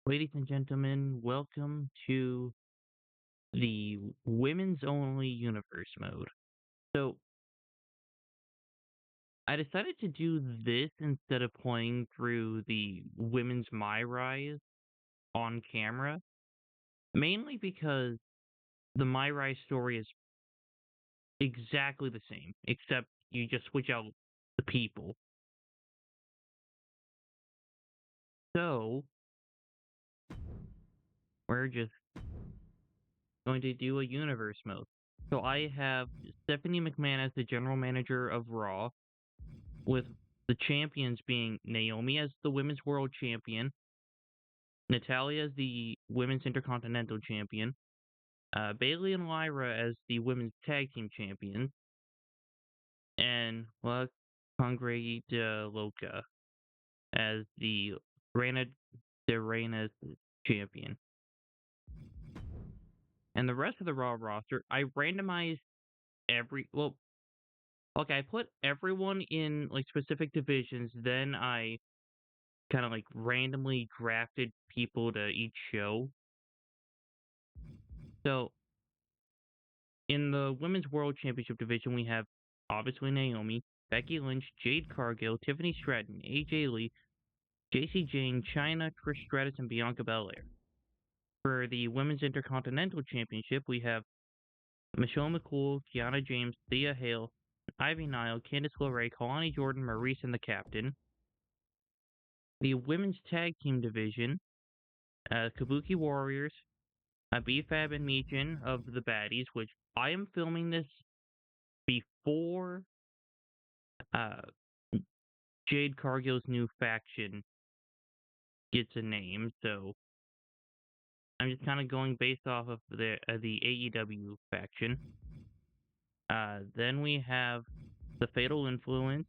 Ladies and gentlemen, welcome to the women's only universe mode. So, I decided to do this instead of playing through the women's My Rise on camera, mainly because the My Rise story is exactly the same, except you just switch out the people. So, we're just going to do a universe mode. So, I have Stephanie McMahon as the general manager of Raw, with the champions being Naomi as the women's world champion, Natalia as the women's intercontinental champion, Bailey and Lyra as the women's tag team champions, and La Congre de Loca as the Reina de Reinas champion. And the rest of the Raw roster, I randomized I put everyone in like specific divisions, then I kind of like randomly drafted people to each show. So in the Women's World Championship division, we have obviously Naomi, Becky Lynch, Jade Cargill, Tiffany Stratton, AJ Lee, JC Jane, Chyna, Trish Stratus, and Bianca Belair. For the Women's Intercontinental Championship, we have Michelle McCool, Kiana James, Thea Hale, Ivy Nile, Candice LeRae, Kalani Jordan, Maurice, and the Captain. The Women's Tag Team division, Kabuki Warriors, B-Fab and Michin of the Baddies, which I am filming this before uh, Jade Cargill's new faction gets a name, so I'm just kind of going based off of the AEW faction. Then we have the Fatal Influence,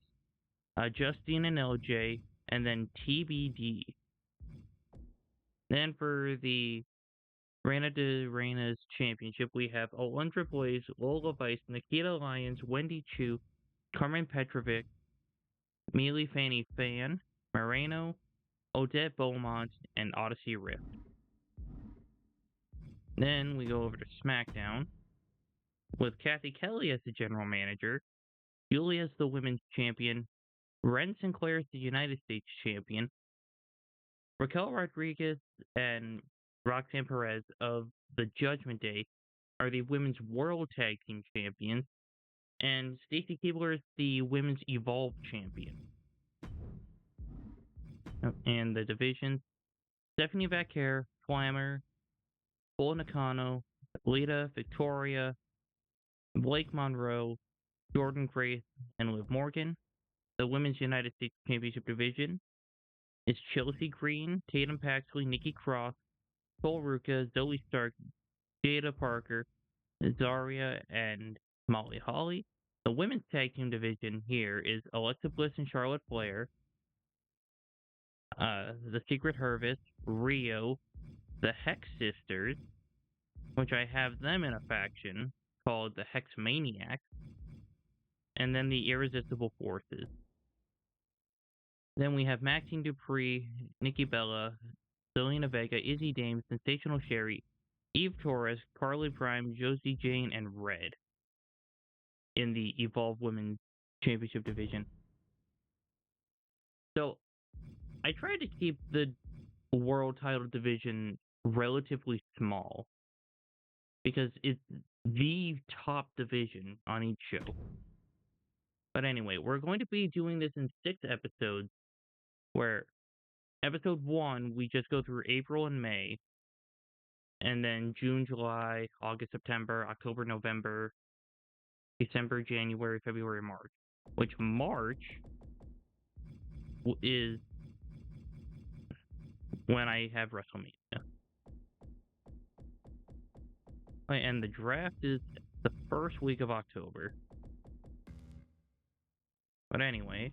Justine and LJ, and then TBD. Then for the Reina de Reinas Championship, we have Alundra Blaze, Lola Vice, Nikita Lyons, Wendy Chu, Carmen Petrovic, Mealy Fanny Fan, Moreno, Odette Beaumont, and Odyssey Rift. Then we go over to SmackDown with Kathy Kelly as the general manager, Julia as the women's champion, Ren Sinclair as the United States champion, Raquel Rodriguez and Roxanne Perez of the Judgment Day are the women's world tag team champions, and Stacy Keibler is the women's Evolve champion. And the divisions, Stephanie Vaquer, Flammer, Bull Nakano, Lita, Victoria, Blake Monroe, Jordan Grace, and Liv Morgan. The Women's United States Championship division is Chelsea Green, Tatum Paxley, Nikki Cross, Cole Ruka, Zoe Stark, Jada Parker, Zarya, and Molly Holly. The women's tag team division here is Alexa Bliss and Charlotte Flair, the Secret Harvest, Rio, the Hex Sisters, which I have them in a faction called the Hex Maniacs, and then the Irresistible Forces. Then we have Maxine Dupree, Nikki Bella, Selena Vega, Izzy Dame, Sensational Sherry, Eve Torres, Carly Prime, Josie Jane, and Red in the Evolve Women's Championship division. So I tried to keep the world title division relatively small because it's the top division on each show. But anyway, we're going to be doing this in 6 episodes, where episode 1, we just go through April and May, and then June, July, August, September, October, November, December, January, February, March. Which March is when I have WrestleMania. And the draft is the first week of October. But anyway.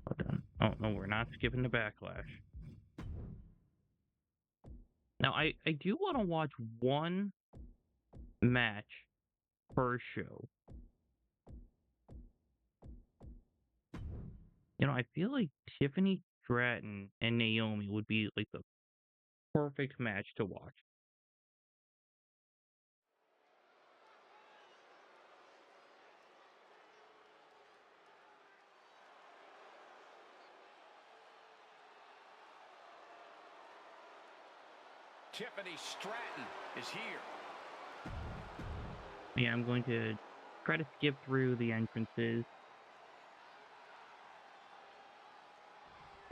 Hold on. Oh, no, we're not skipping the Backlash. Now, I do want to watch one match per show. You know, I feel like Tiffany Stratton and Naomi would be like the perfect match to watch. Tiffany Stratton is here. Yeah, I'm going to try to skip through the entrances.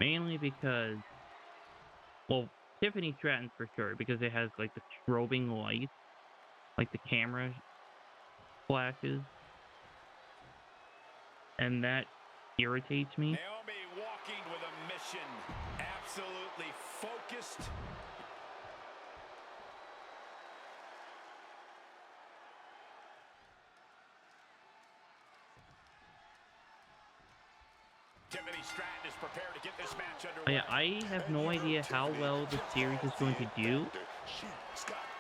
Mainly because, well, Tiffany Stratton's for sure, because it has like the strobing lights, like the camera flashes, and that irritates me. Naomi walking with a mission. Absolutely focused. Tiffany Stratton is prepared to get this match underway. Yeah, I have no idea how well the series is going to do,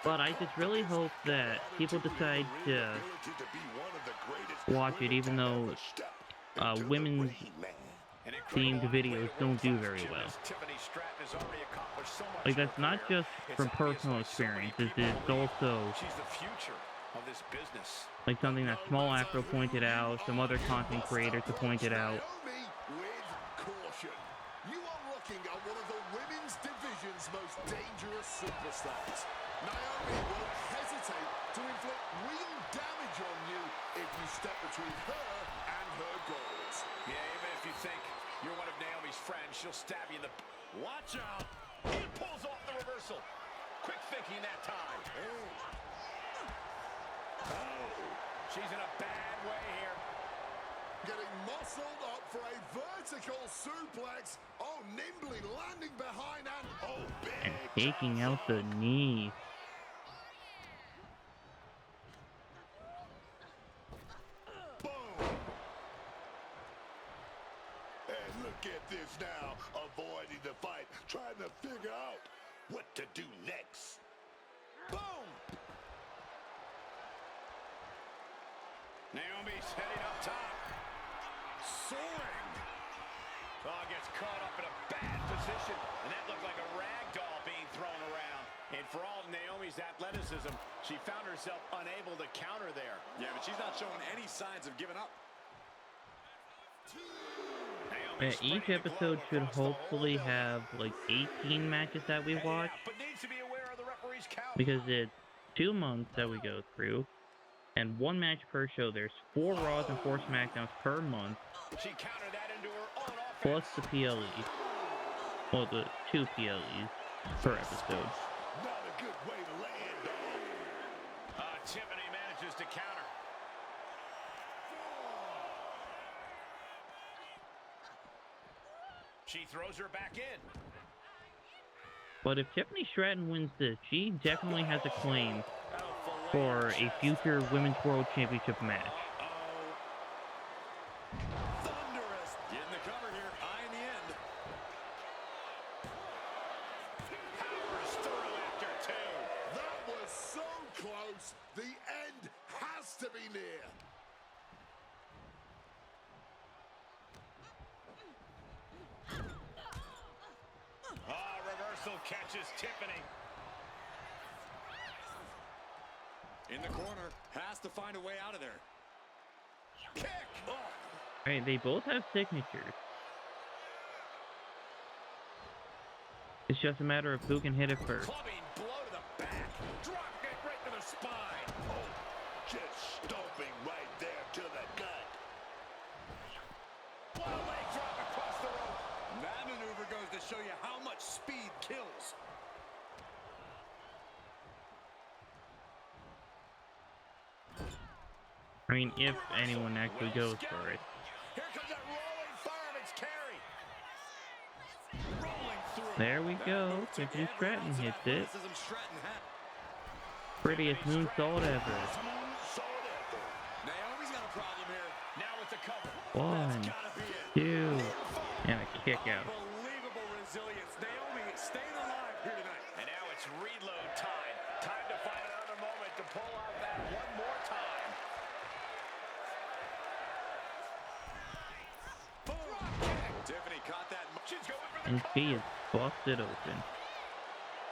but I just really hope that people decide to watch it, even though women's themed videos don't do very well. Like, that's not just from personal experience, it's also like something that Small Afro pointed out, some other content creators have pointed out. You are looking at one of the women's division's most dangerous superstars. Naomi won't hesitate to inflict real damage on you if you step between her and her goals. Yeah, even if you think you're one of Naomi's friends, she'll stab you in the... Watch out! He pulls off the reversal. Quick thinking that time. She's in a bad way here. Getting muscled up for a vertical suplex. Oh, nimbly landing behind and oh, big. And taking out the knee. Boom. And look at this now, avoiding the fight, trying to figure out what to do next. Boom. Naomi's heading up top. Soaring. Oh, gets caught up in a bad position. And that looked like a rag doll being thrown around. And for all Naomi's athleticism, she found herself unable to counter there. Yeah, but she's not showing any signs of giving up. Each episode should hopefully have like 18 matches that we watch. But needs to be aware of the referee's count. Because it's 2 months that we go through. And 1 match per show. There's 4 Raws and 4 SmackDowns per month. She countered that into her own offense. Plus the PLE. Well, the 2 PLEs per episode. Not a good way to land, dog. Tiffany manages to counter. She throws her back in. But if Tiffany Stratton wins this, she definitely has a claim for a future Women's World Championship match. Thunderous. Getting the cover here. Eye in the end. Powers through after 2. That was so close. The end has to be near. Reversal catches Tiffany. In the corner, has to find a way out of there. Kick! Oh. Alright, they both have signatures. It's just a matter of who can hit it first. Clubbing blow to the back. Drop kick right to the spine. Oh, just stomping right there to the gut. What a leg drop across the rope. That maneuver goes to show you how much speed kills. I mean, if anyone actually goes for it. Here comes that rolling fireman's carry. Rolling through. There we go. Tiffany Stratton hits it. Prettiest moonsault ever. Naomi's got a problem here. Now with the cover. 1, 2, and a kick out. Unbelievable resilience. Naomi staying alive here tonight. And now it's reload time. Time to find another moment to pull out that one more time. Tiffany caught that. She's going for the And she is cover. busted open.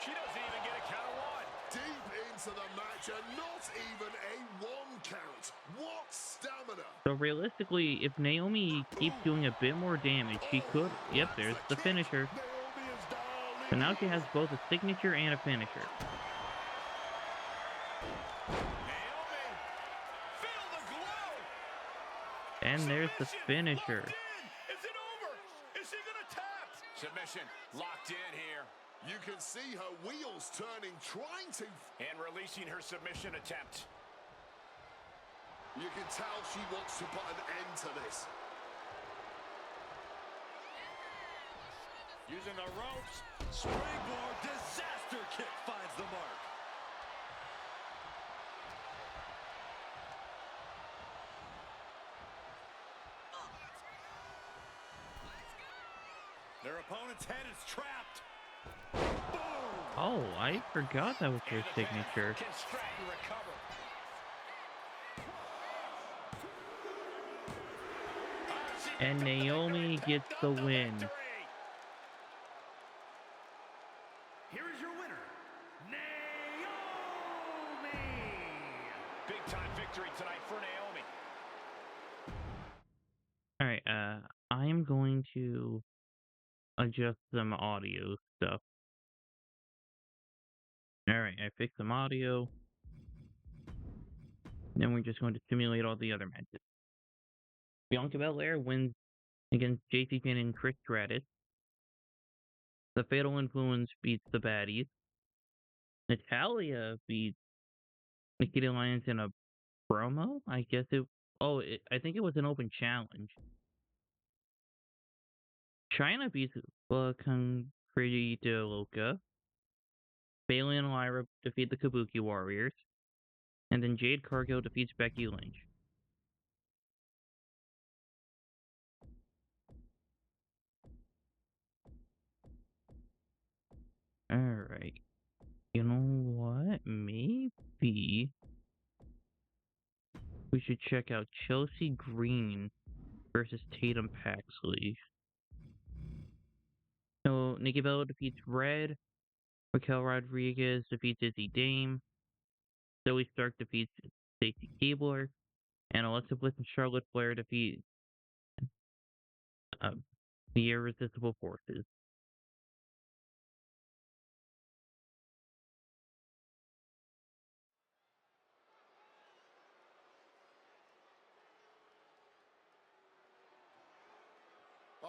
She doesn't even get a count of one. Deep into the match and not even a 1 count. What stamina. So realistically, if Naomi keeps doing a bit more damage, she could. Yep, Lands there's the kick. finisher. Naomi is down. So now she has both a signature and a finisher. Naomi, feel the glow. And there's the finisher. Locked in. Is it over? Is he gonna tap? Submission locked in here. You can see her wheels turning, trying to... And releasing her submission attempt. You can tell she wants to put an end to this. Using the ropes. Springboard disaster kick finds the mark. Their opponent's head is trapped. Boom! Oh, I forgot that was her signature. Can Stratton recover? And Naomi gets the win. Here is your winner, Naomi. Big time victory tonight for Naomi. Alright, I'm going to adjust some audio stuff. Alright, I fixed some audio. Then we're just going to simulate all the other matches. Bianca Belair wins against JC Jane and Trish Stratus. The Fatal Influence beats the Baddies. Natalia beats Nikita Lyons in a promo? I guess it... Oh, I think it was an open challenge. China beats Concrete Loca. Bayley and Lyra defeat the Kabuki Warriors. And then Jade Cargill defeats Becky Lynch. Alright. You know what? Maybe we should check out Chelsea Green versus Tatum Paxley. So, Nikki Bella defeats Red. Raquel Rodriguez defeats Izzy Dame. Zoe Stark defeats Stacy Keibler. And Alexa Bliss and Charlotte Flair defeat the Irresistible Forces. Oh,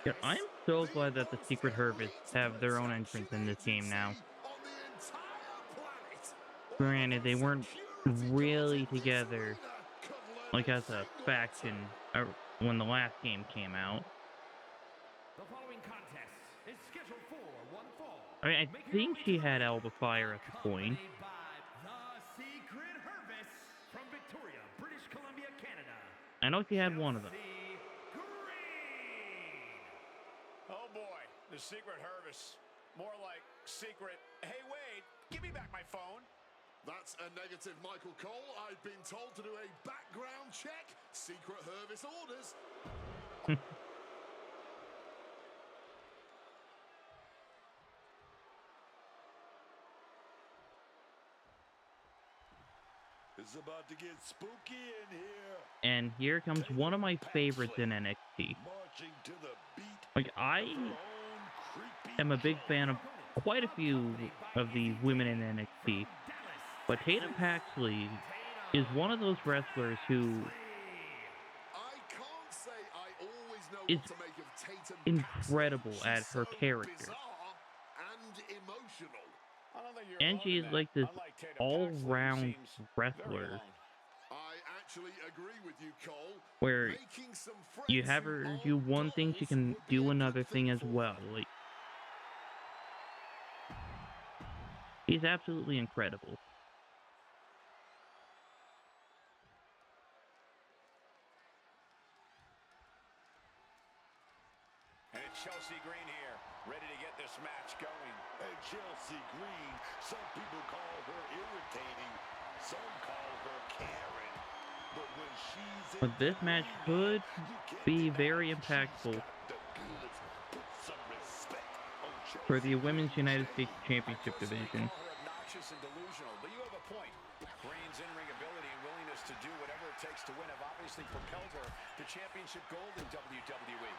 Yeah, yes. I'm so glad that the most Secret Harvest have their own entrance in this game now. on the entire planet. Granted, they weren't really together, Could learn like a as a thing or faction, when the last game came out. The following contest is scheduled for one fall. I mean, I think she had Alba Fire at the point. Accompanied by the Secret Harvest from Victoria, British Columbia, Canada. I know she had one of them. Chelsea Green. Oh boy, the Secret Harvest. More like secret. Hey Wade, give me back my phone. That's a negative, Michael Cole. I've been told to do a background check. Secret Harvest orders. It's about to get spooky in here. And here comes one of my favorites in NXT. Marching to the beat Like, I of her own creepy am a big fan of quite a few of the women in NXT. But Tatum Paxley is one of those wrestlers who I can't say I always know is what to make of Tatum incredible Paxley. at She's her so character. bizarre and emotional. I don't think you're And alone she in is that. like this Unlike Tatum all-round Paxley, who seems wrestler very alone. I actually agree with you, Cole. where Making some friends you have who her aren't do one thing, she dolls can would be do a another good thing as for well. her. Like, she's absolutely incredible. And it's Chelsea Green here, ready to get this match going. And Chelsea Green, some people call her irritating, some call her Karen. But when she's in But this the match ring, man, could you can't be deny very she's impactful got the goods. Put some respect on for Chelsea the Women's Green's United States name. I Championship personally division. call her obnoxious and delusional, but you have a point. Green's in-ring ability and willingness to do whatever it takes to win have obviously propelled her to championship gold in WWE.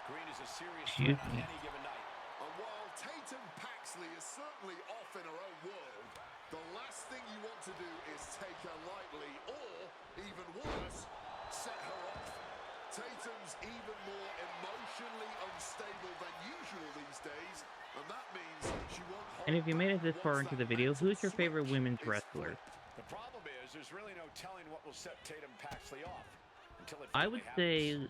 Green is a serious Excuse threat on me. any given night. And while Tatum Paxley is certainly off in her own world, the last thing you want to do is take her lightly or, even worse, set her off. Tatum's even more emotionally unstable than usual these days, and that means she won't And hold if you made back it this once far into that the video, mental who's your favorite switch women's is wrestler? flipped. The problem is there's really no telling what will set Tatum Paxley off until it I finally would happens. say,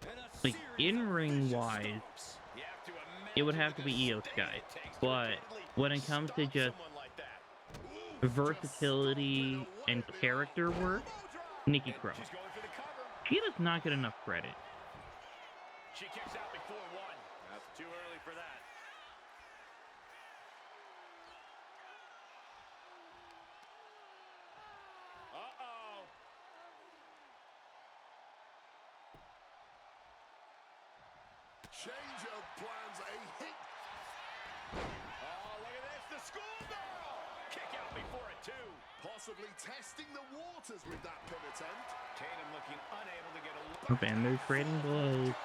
And a like, series of in-ring vicious wise, stomps. You have to it would imagine have the to be Io disdain Sky. it takes to But repeatedly when it comes to stomp just someone like that. Ooh, just stomping versatility away and at the arm. character work, Elbow drop. Nikki And Cross. she's going for the cover. She does not get enough credit. She kicks out before one. That's too early for that. Uh-oh. Change of plans, a hit. Oh, look at this. The schoolgirl. Kick out before it, too. Possibly testing the waters with that pin attempt. Tatum looking unable to get a look. Okay, and they're trading blows.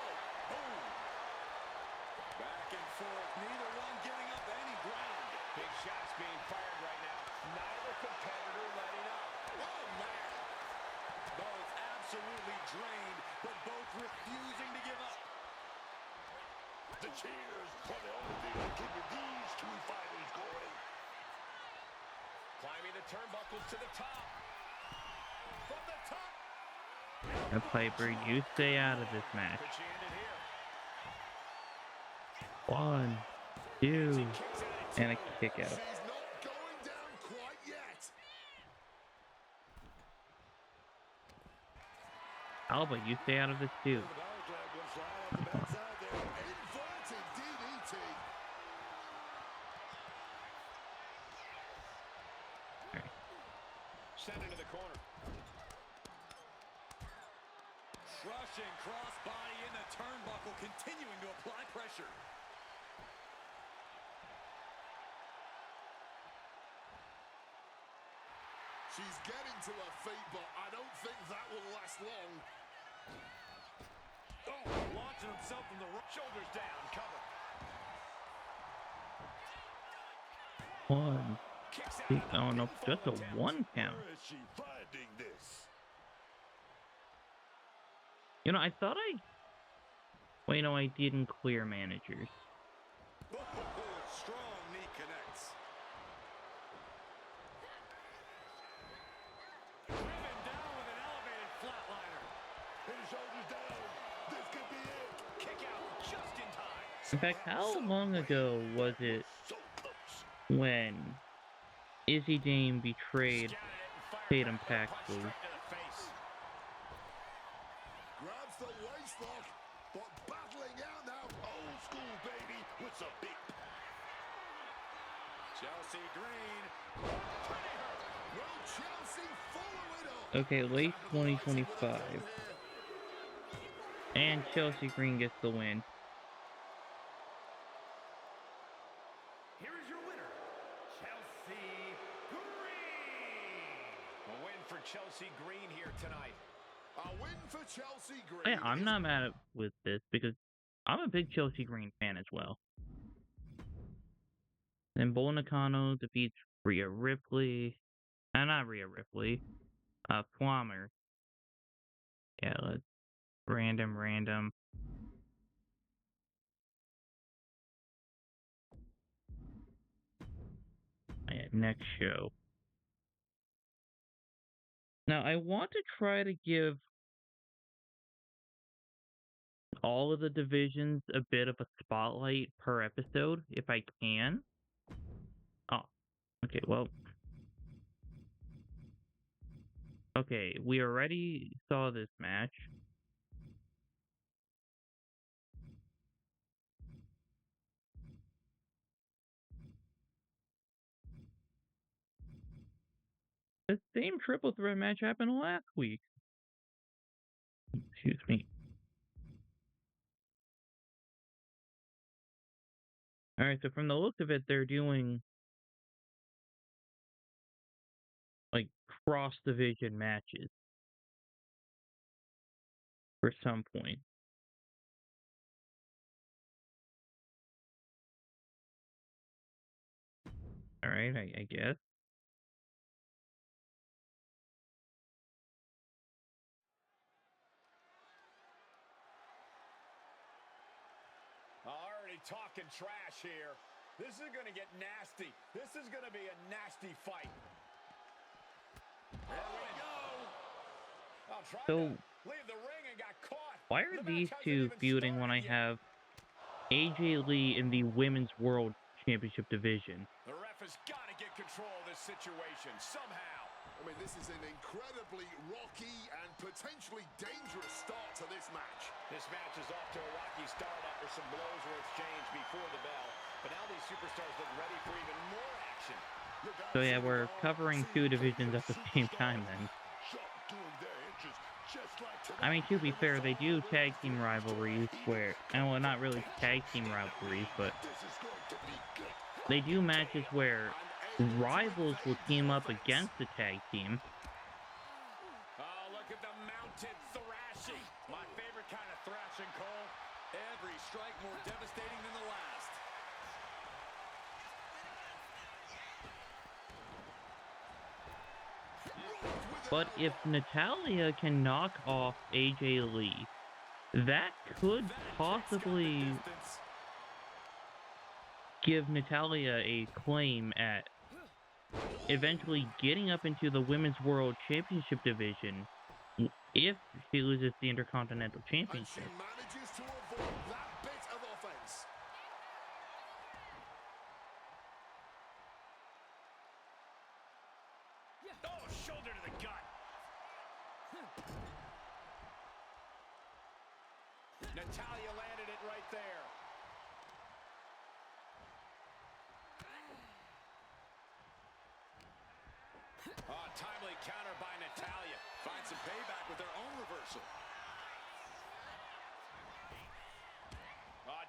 Back and forth. Neither one giving up any ground. Big shots being fired right now. Neither competitor letting up. Oh, man. Both absolutely drained, but both refusing to give up. The cheers for the only thing that keeping these two fighters going. Climbing the turnbuckles to the top. From the top. And Piper, you stay out of this match. Could she end it here? 1, 2, and a kick out. She's not going down quite yet. Alba, you stay out of this too. The power slam goes flying off the backside there. Inverted DDT. Sent into the corner. Crushing crossbody in the turnbuckle, continuing to apply pressure. She's getting to her feet, but I don't think that will last long. Oh, launching himself from the shoulders down. Cover. 1, Kicks out 2, on the oh no, pinfall just a attempt. 1 count. Where is she finding this? You know, I thought I... Well, you know, I didn't clear managers. Oh, strong knee connects. Driven down with an elevated flatliner. His shoulders down. This could be it. Kick out just in time. In fact, how long ago was it So close. when Izzy Dane betrayed Scouted it and fired Tatum back with a punch Paxley? straight to the face. Grabs the waistlock, but battling out now. Old school, baby, with some big. Chelsea Green. Will Chelsea follow it up? Okay, late 2025. And Chelsea Green gets the win. Here is your winner, Chelsea Green. A win for Chelsea Green here tonight. A win for Chelsea Green. I'm not mad at with this because I'm a big Chelsea Green fan as well. Then Bull Nakano defeats Rhea Ripley. Not Rhea Ripley. Plummer. Yeah, let's random. Yeah, next show. Now I want to try to give all of the divisions a bit of a spotlight per episode if I can. Oh, okay, well. Okay, we already saw this match. The same triple threat match happened last week. Excuse me. Alright, so from the look of it, they're doing, like, cross-division matches for some point. Alright, I guess. Already talking trash here. This is going to get nasty. This is going to be a nasty fight. There we go. Tried So, to leave the ring and got caught. why are The these match hasn't two even feuding when I started yet. have AJ Lee in the Women's World Championship division? The ref has got to get control of this situation somehow. I mean, this is an incredibly rocky and potentially dangerous start to this match. This match is off to a rocky start after some blows were exchanged before the bell. But now these superstars look ready for even more action. So yeah, we're covering two divisions at the same time then. I mean, to be fair, they do tag team rivalries where, and well, not really tag team rivalries, but they do matches where rivals will team up against the tag team. Oh, look at the mounted thrashing. My favorite kind of thrashing, Cole. Every strike more devastating than the last. But if Natalya can knock off AJ Lee, that could possibly give Natalya a claim at eventually getting up into the Women's World Championship division if she loses the Intercontinental Championship. And she manages to avoid that bit of offense. Oh, shoulder to the gut. Natalya landed it right there. Oh, timely counter by Natalya. Finds some payback with their own reversal.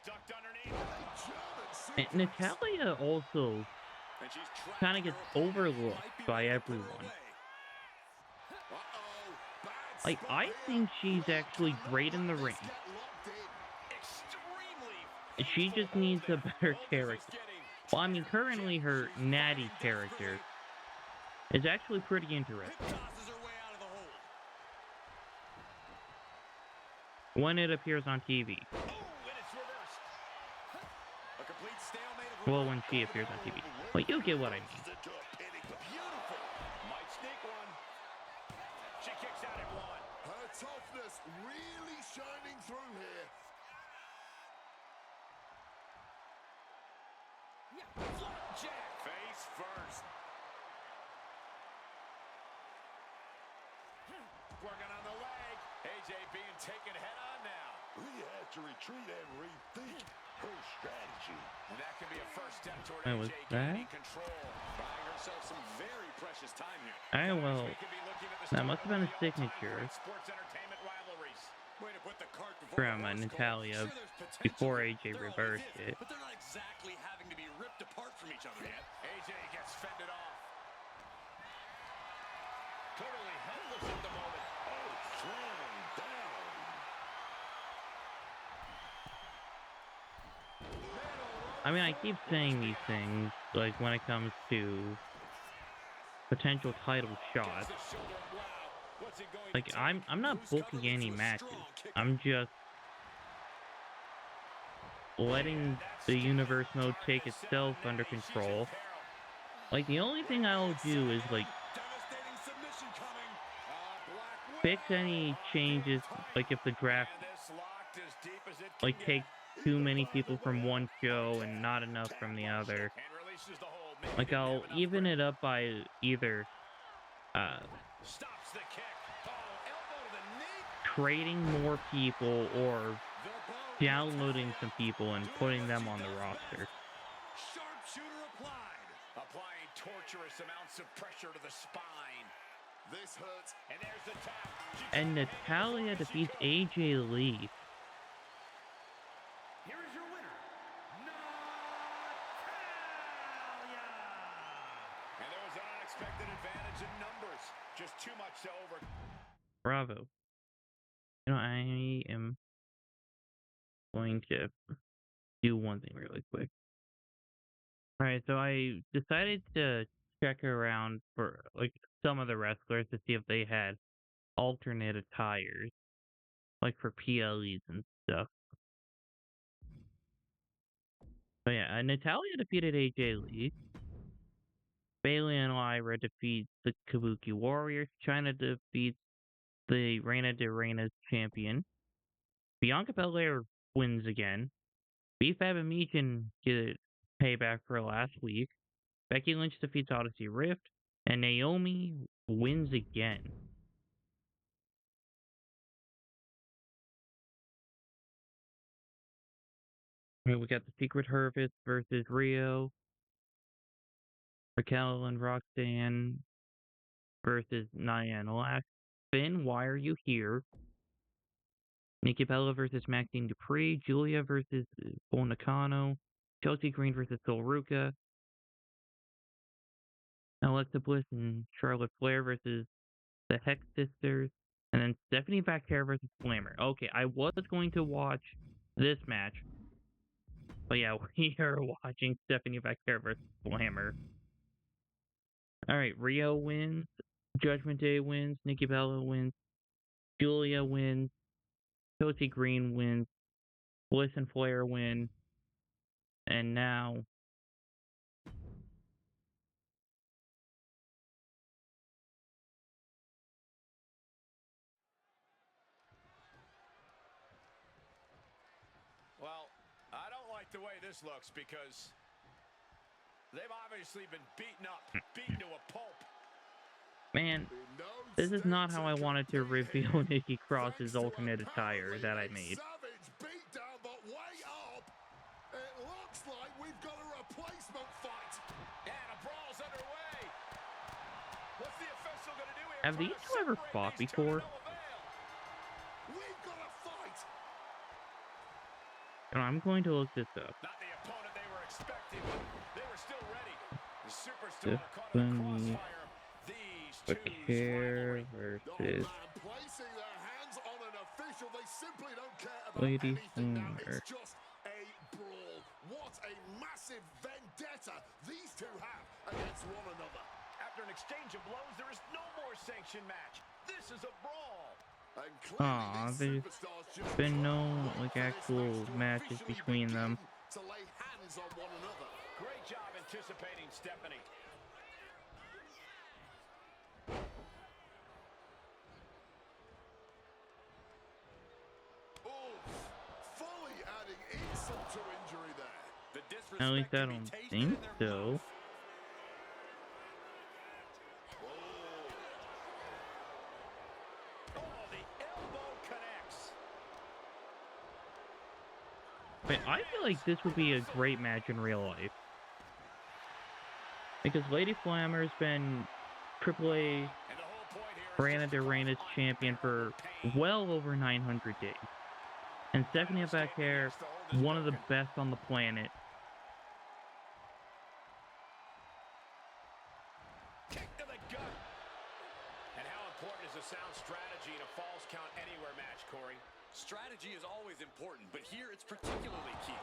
Ducked underneath. And Natalya also kind of gets overlooked by everyone. Like, I think she's actually great in the ring. She just needs a better character. Well, I mean, currently her Natty character is actually pretty interesting when it appears on TV. Well, when she appears on TV. Well, you get what I mean. Beautiful. Might sneak one. She kicks out at one. Her toughness really shining through here. Flapjack. Face first. Working on the leg. AJ being taken head on now. Lee has to retreat and rethink her strategy. And that can be a first step toward Oh, was AJ that? gaining control. Buying herself some very precious time here. Well, We could be looking at the that start must have been of a one of the all-time signature great sports entertainment rivalries. Way to put the cart before from the horse, Cole. Natalya Sure, there's potential. before AJ There always reversed is, it. But they're not exactly having to be ripped apart from each other yet. AJ gets fended off. Totally helpless at the moment. Oh, thrown down. I mean, I keep saying these things, like, when it comes to potential title shots. Like, I'm not booking any matches. I'm just letting the universe mode take itself under control. Like, the only thing I'll do is, like, fix any changes, like, if the draft, like, takes too many people from one show and not enough from the other. Like, I'll even it up by either, trading more people or downloading some people and putting them on the roster. Sharpshooter applied. Applying torturous amounts of pressure to the spine. This hurts. And there's the tap. She And tried to hang Natalia as long as she defeats could. AJ Lee. Here is your winner, Natalia. And there was an unexpected advantage in numbers. Just too much to over. Bravo. You know, I am going to do one thing really quick. Alright, so I decided to check around for like some of the wrestlers to see if they had alternate attires, like for PLEs and stuff. So yeah, Natalia defeated AJ Lee. Bailey and Lyra defeat the Kabuki Warriors. China defeats the Reina de Reinas champion. Bianca Belair wins again. B-Fab and Meechin get payback for last week. Becky Lynch defeats Odyssey Rift. And Naomi wins again. We got the Secret Harvest versus Rio. Raquel and Roxanne versus Nia and Lax. Finn, why are you here? Nikki Bella versus Maxine Dupree. Julia versus Bull Nakano. Chelsea Green versus Sol Ruka. Alexa Bliss and Charlotte Flair versus the Hex Sisters. And then Stephanie Vaquer versus Glamour. Okay, I was going to watch this match. But yeah, we are watching Stephanie Vaquer versus Glamour. Alright, Rio wins. Judgment Day wins. Nikki Bella wins. Julia wins. Chelsea Green wins. Bliss and Flair win. And now Well, I don't like the way this looks because they've obviously been beaten up, beaten to a pulp. man, this is not how I wanted to reveal Nikki Cross's alternate attire that I made. Savage beatdown, but way up. It looks like we've got a replacement fight. And a brawl's underway. What's the official going to do here? Have these two ever fought before? We've got a fight. And I'm going to look this up. Not the opponent they were expecting, but they were still ready. The superstar caught in the Stephanie crossfire. These Vaquer versus Placing their hands on an official, they simply don't care about Lady anything now. Flair. It's just a brawl. What a massive vendetta these two have against one another. After an exchange of blows, there is no more sanctioned match. This is a brawl. And clearly Aw, these there's superstars just been no can't wait like for this actual match to matches officially between them. begin to lay hands on one another. Great job anticipating Stephanie. Fully adding insult to injury there. The disrespect At least I can be don't tasted think in their so. mouth. Oh, the elbow connects. Wait, I feel like this would be a great match in real life. Because Lady Flammer's been AAA And the whole point here is Reina just de to Reinas cause champion for pain. well over 900 days. And Stephanie Vaquer, one of the best on the planet. Kick to the gut. And how important is a sound strategy in a falls count anywhere match, Corey? Strategy is always important, but here it's particularly key.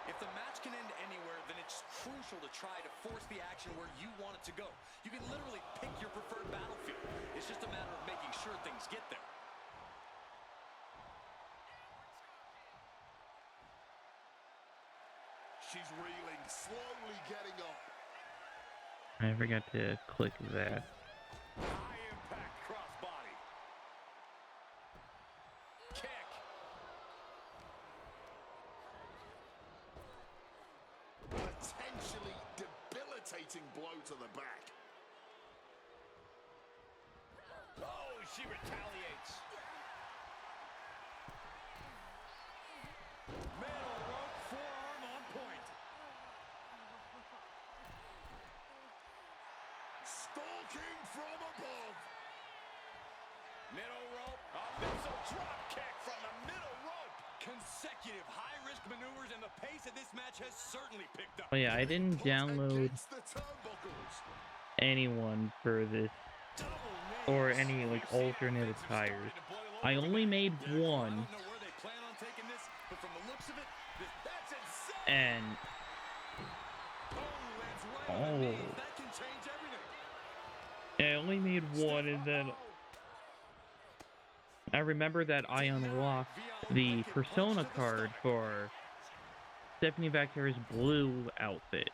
If the match can end anywhere, then it's crucial to try to force the action where you want it to go. You can literally pick your preferred battlefield. It's just a matter of making sure things get there. She's reeling, slowly getting up. I forgot to click that. High impact crossbody. Kick. Potentially debilitating blow to the back. Oh, she retaliates. Middle rope forearm on point. Stalking from above. Middle rope, a missile drop kick from the middle rope. Consecutive high-risk maneuvers, and the pace of this match has certainly picked up. Oh yeah, I didn't Put download against the turnbuckles. anyone for this or any like alternate attires. I only made one, I don't know where they plan on taking this, but from the looks of it, That's insane. and lands right on the knees. That can change everything. I only made one, and then I remember that I unlocked the Persona card for Stephanie McIntyre's blue outfit.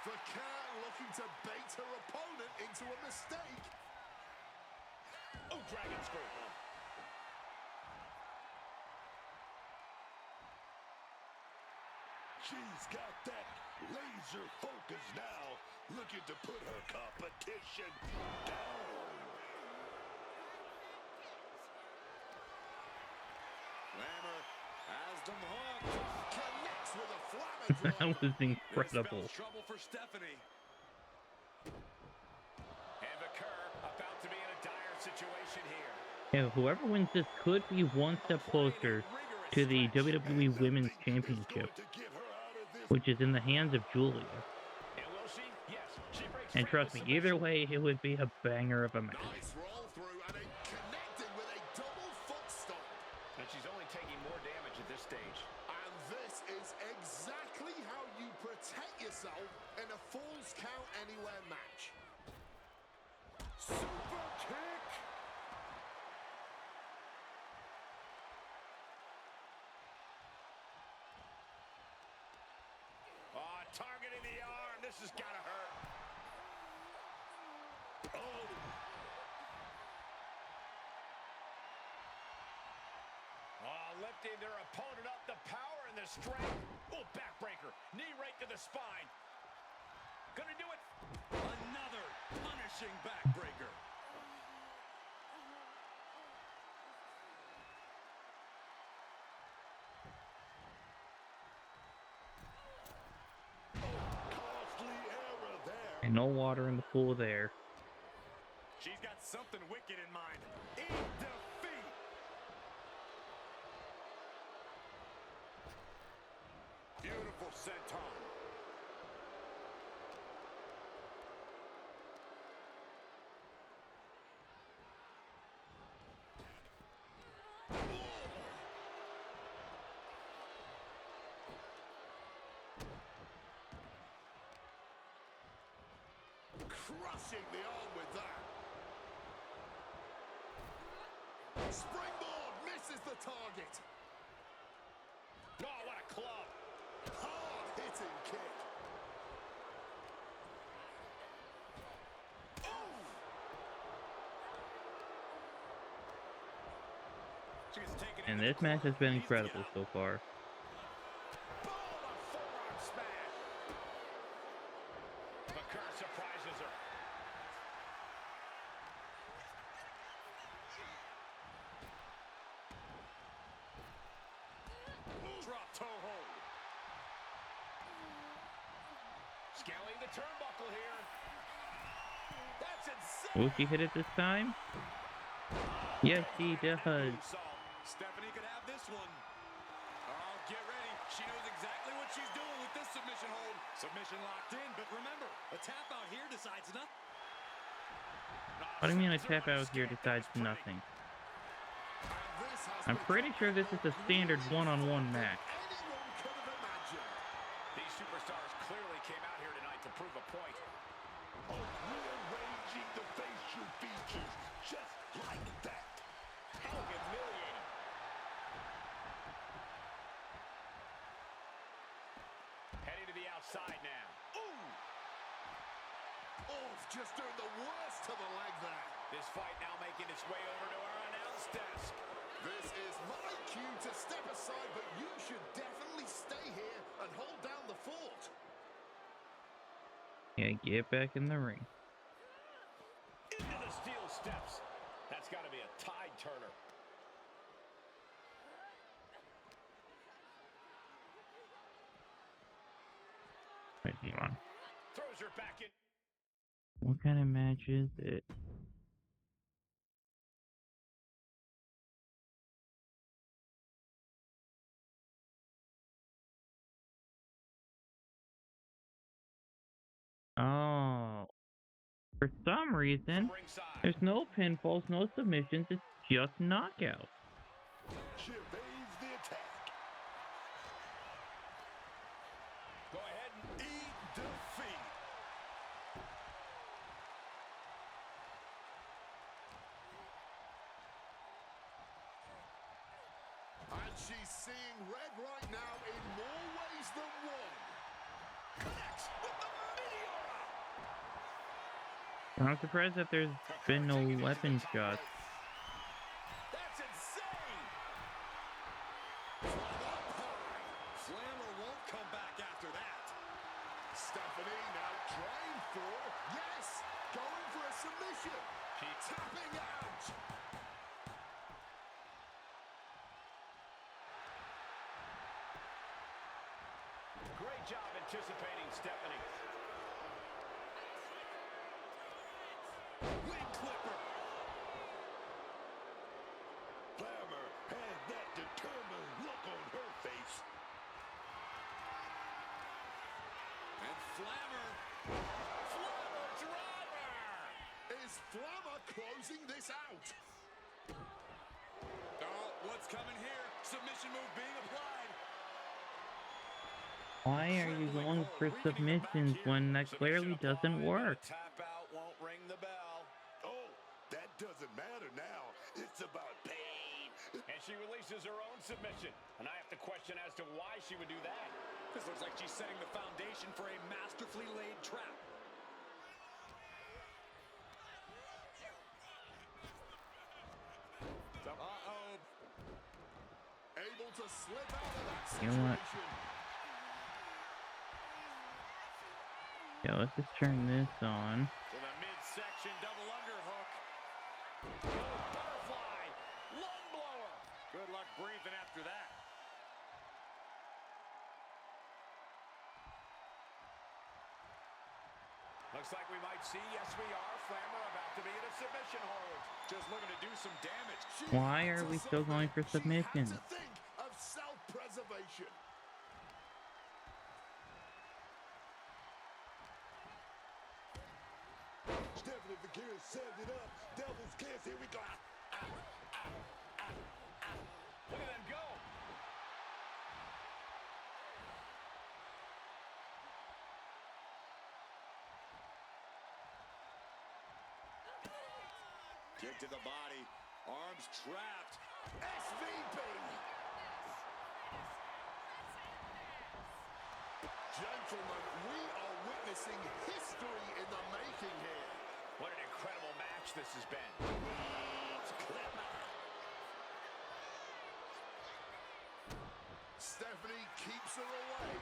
The cat looking to bait her opponent into a mistake. Oh, dragon screw. She's got that laser focus now, looking to put her competition down. Glamour has them hooked. Connects with a That flammer was This incredible. spells trouble for Stephanie. And Vaquer about to be in a dire situation here. Yeah, whoever wins this could be one step closer to the WWE Women's Championship, which is in the hands of Julia. And will she? Yes, she breaks And free trust with me, either submission. way, it would be a banger of a match. Nice roll through and it connected with a double foot stomp. And she's only taking more damage at this stage. And this is exactly how you protect yourself in a Falls Count Anywhere match. Super kick. Oh, targeting the arm. This has got to hurt. Oh, Oh, lifting their opponent up, the power and the strength. Oh, backbreaker. Knee right to the spine. Gonna do it. Another punishing backbreaker. costly error there. And no water in the pool there. She's got something wicked in mind. In defeat. Beautiful senton. Crushing the arm with that. Springboard misses the target. Oh, what a club. Hard hitting kick. She gets taken And into the this match has corner. been Needs to get incredible up. so far. Boom, a forearm smash. Vaquer surprises her. Drop toe hold. Scaling the turnbuckle here. That's insane. Will she hit it this time? Yes, she does. Stephanie could have this one. Oh, get ready. She knows exactly what she's doing with this submission hold. Submission locked in, but remember, a tap out here decides nothing. What do you mean a tap out here decides nothing? This has I'm pretty sure this is a standard one-on-one match. anyone could have imagined. These superstars clearly came out here tonight to prove a point. Oh, rearranging the facial features just like that. How humiliating. Heading to the outside now. Ooh! Oh, just doing the worst to the leg there. This fight now making its way over to our announce desk. This is my cue to step aside, but you should definitely stay here and hold down the fort. Yeah, get back in the ring. Into the steel steps. That's got to be a tide turner. Wait, hang on. Throws her back in. What kind of match is it? For some reason, there's no pinfalls, no submissions, it's just knockouts. She evades the attack. Go ahead and Eat defeat. And she's seeing red right now in more ways than one. Connects with the Meteora. I'm surprised that there's been no weapon shots. That's insane. Flammer won't come back after that. Stephanie now trying for, yes, going for a submission. She's Tapping out. great job anticipating Stephanie. Wing clipper. Flammer has that determined look on her face. And Flammer driver. Is Flammer closing this out? Oh, what's coming here? Submission move being applied. Why are you going for submissions when that clearly doesn't work? Tap out won't ring the bell. Oh, that doesn't matter now. It's about pain. And she releases her own submission. And I have to question as to why she would do that. This looks like she's setting the foundation for a masterfully laid trap. Uh-oh. Able to slip out of that You know what? situation. Yeah, let's just turn this on. To the midsection double underhook. Butterfly. Lung blower. Good luck breathing after that. Looks like we might see, yes we are, Flammer about to be in a submission hold. Just looking to do some damage. She Why had are to we still going for survive. She submission? had to think of self-preservation. Stephanie Figueroa set it up. Devil's kiss. Here we go. Look at them go. Kick to the body. Arms trapped. SVP. Gentlemen, we are witnessing history in the making here. What an incredible match this has been. Stephanie keeps her away.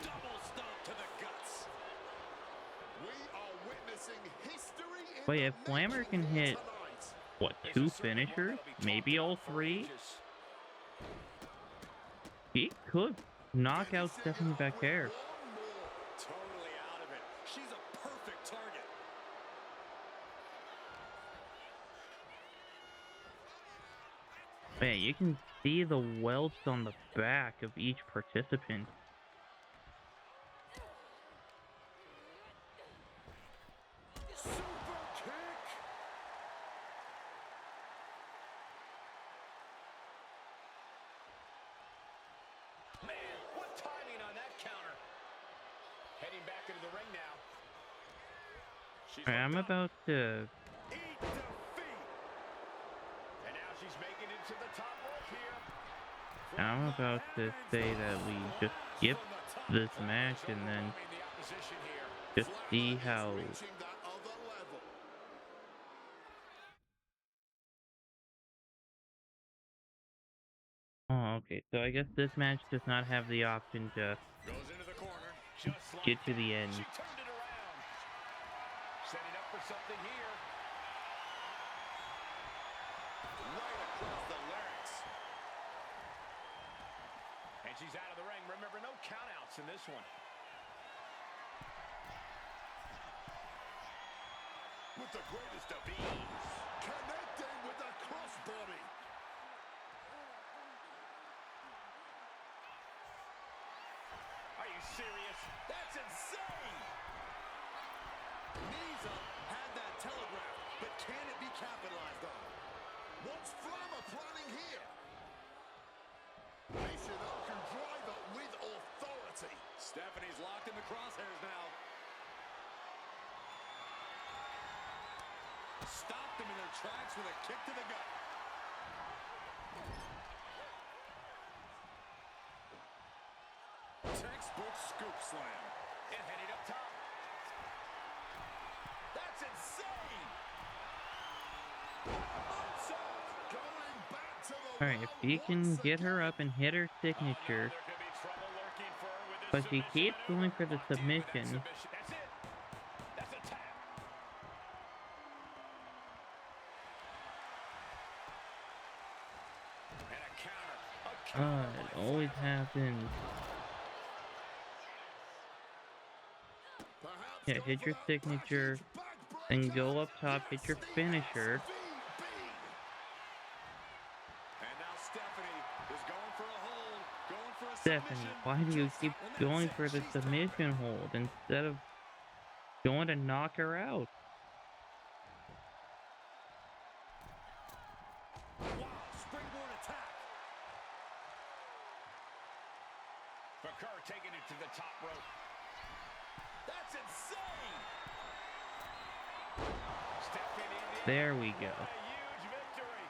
Double stomp to the guts. We are witnessing history in Wait, the if Flammer making can here hit, tonight. what, This two is certainly one finishers? that'll be Maybe talked all about for three? ages. He could knock out Finishing Stephanie it off with Becker. one more. Totally out of it. She's a perfect target. Man, you can see the welts on the back of each participant. Super kick. Man, what timing on that counter. Heading back into the ring now. She's I'm looked up. about to... Eat defeat. And now she's making it to the top rope here. I'm about to say that we just skip this match and then Overwhelming the opposition here. just see how... Reaching that other level. Oh, okay. So I guess this match does not have the option to Goes into the corner. Just like get to that. the end. She turned it around. Setting up for something here. Right across the larynx. And she's out of the ring. Remember, no countouts in this one. With the greatest of ease. Connecting with the crossbody. Are you serious? That's insane. Knees up had that telegraph, but can it be capitalized on? What's Flammer planning here? Michinoku driver with authority. Stephanie's locked in the crosshairs now. Stopped them in their tracks with a kick to the gut. Textbook scoop slam. And heading up top. That's insane. Moonsault. Going back to the Alright, if well she can once get her again. up and hit her signature, There could be trouble lurking for her with this but she submission keeps maneuver. going for the Locked in with that submission. submission. That's it. That's a tap. And a counter. A counter It by always Flammer. happens. Perhaps Yeah, go hit for your that signature, package then backbreaker. go up top, hit your Yes, the finisher. SVB. And now Stephanie is going for a hold, going for a Stephanie, submission. why do you Just keep and that's going it. for the She's done. submission hold instead of going to knock her out? Wow, springboard attack. Bakar taking it to the top rope. That's insane. Stepping in. There we go. What a huge victory.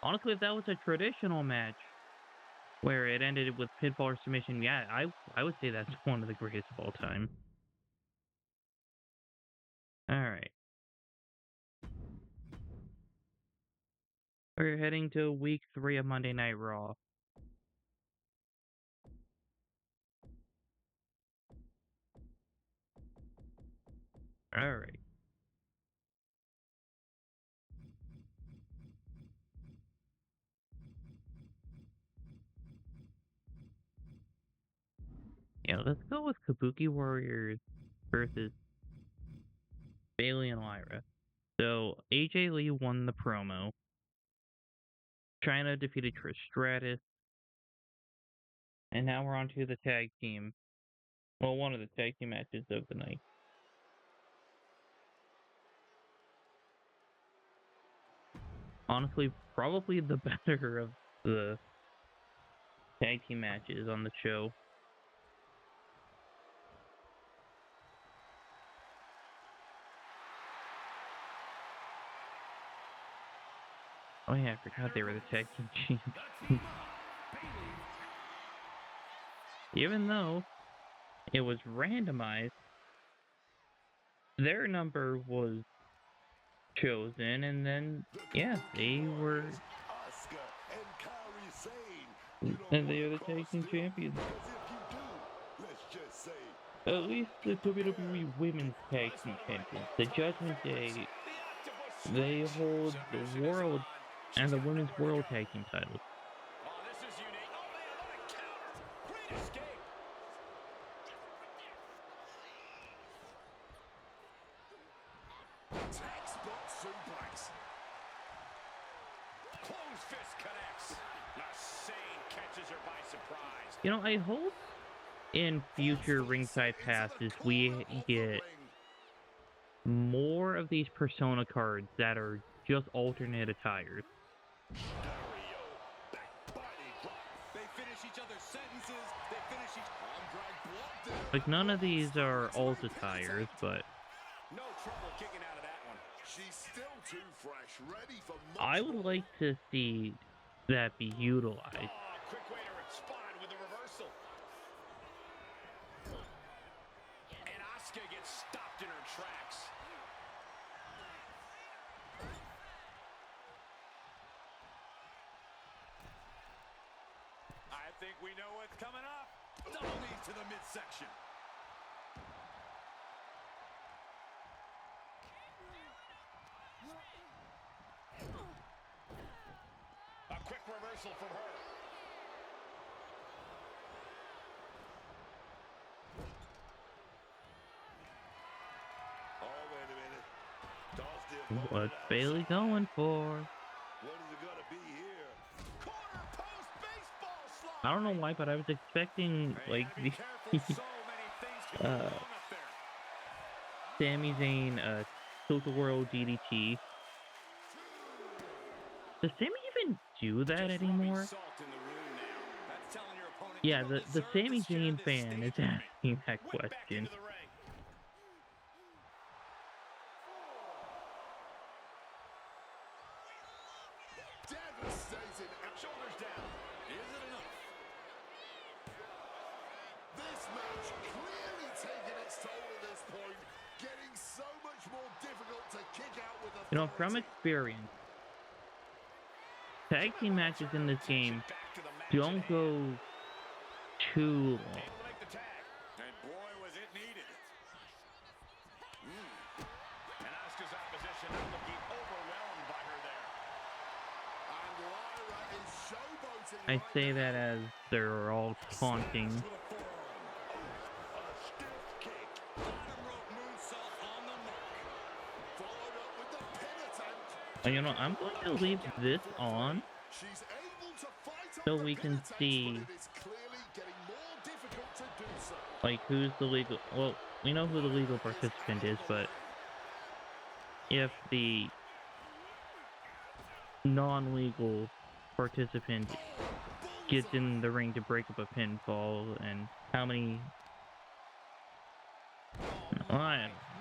Honestly, if that was a traditional match where it ended with pinfall or submission, yeah, I would say that's one of the greatest of all time. Alright. We're heading to week 3 of Monday Night Raw. Alright. Yeah, let's go with Kabuki Warriors versus Bailey and Lyra. So, AJ Lee won the promo. China defeated Trish Stratus. And now we're on to the tag team. Well, one of the tag team matches of the night. Honestly, probably the better of the tag team matches on the show. Oh yeah, I forgot they were the tag team champions. Even though it was randomized, their number was chosen, and then, yeah, they were... Asuka and Kairi Sane. You And don't they are the wanna tag team cross them, champions. because if you do, let's just say At least the WWE Women's Tag Team Champions. The Judgment Day, they hold the World and the Women's World Tag Team titles. Oh, this is unique. Oh, man, what a counter. Great escape. Textbook suplex. Closed fist connects. Now Sane catches her by surprise. You know, I hope in future ringside passes we get more of these Persona cards that are just alternate attires. They finish each other's sentences. They finish each... Like, none of these are alt attires, but No trouble kicking out of that one. She's still too fresh, ready for I would like to see that be utilized. Oh, quick way to respond with a reversal. And Asuka gets stopped in her tracks. I think we know what's coming up. double knee to the midsection. A quick reversal from her. oh, wait a minute. Tossed the opponent What's outside. Bailey going for? What is it gonna be here? Corner post baseball slide. I don't know why, but I was expecting You like gotta be the careful. So many things can go uh wrong up there. Sami Zayn Total World DDT. Does Sami even do that Just rubbing anymore? salt in the wound now. That's telling your opponent you Yeah, don't the deserve to Sami share Zayn this fan is stage with me. asking that Whip back into question. the ring. Devastating. Shoulders down. Is it enough? This match clearly taking its toll at this point, getting so much more difficult to kick out with You know, from authority. experience, tag team matches in this game Back to the match at don't hand. go too long. Able to make the tag. And boy, was it needed. And Asuka's opposition not looking overwhelmed by her there. And Lyra is showboating I right say now. that as they're all taunting. With a forearm. Oh, a stiff kick. Bottom rope moonsault on the mark. Followed up with the pin attempt. And you know, I'm going to leave this on She's able to fight so off the we pin can attempt, see but it is clearly getting more difficult to do so. like who's the legal. Well, we know who the legal participant is, but if the non-legal participant gets in the ring to break up a pinfall, and how many.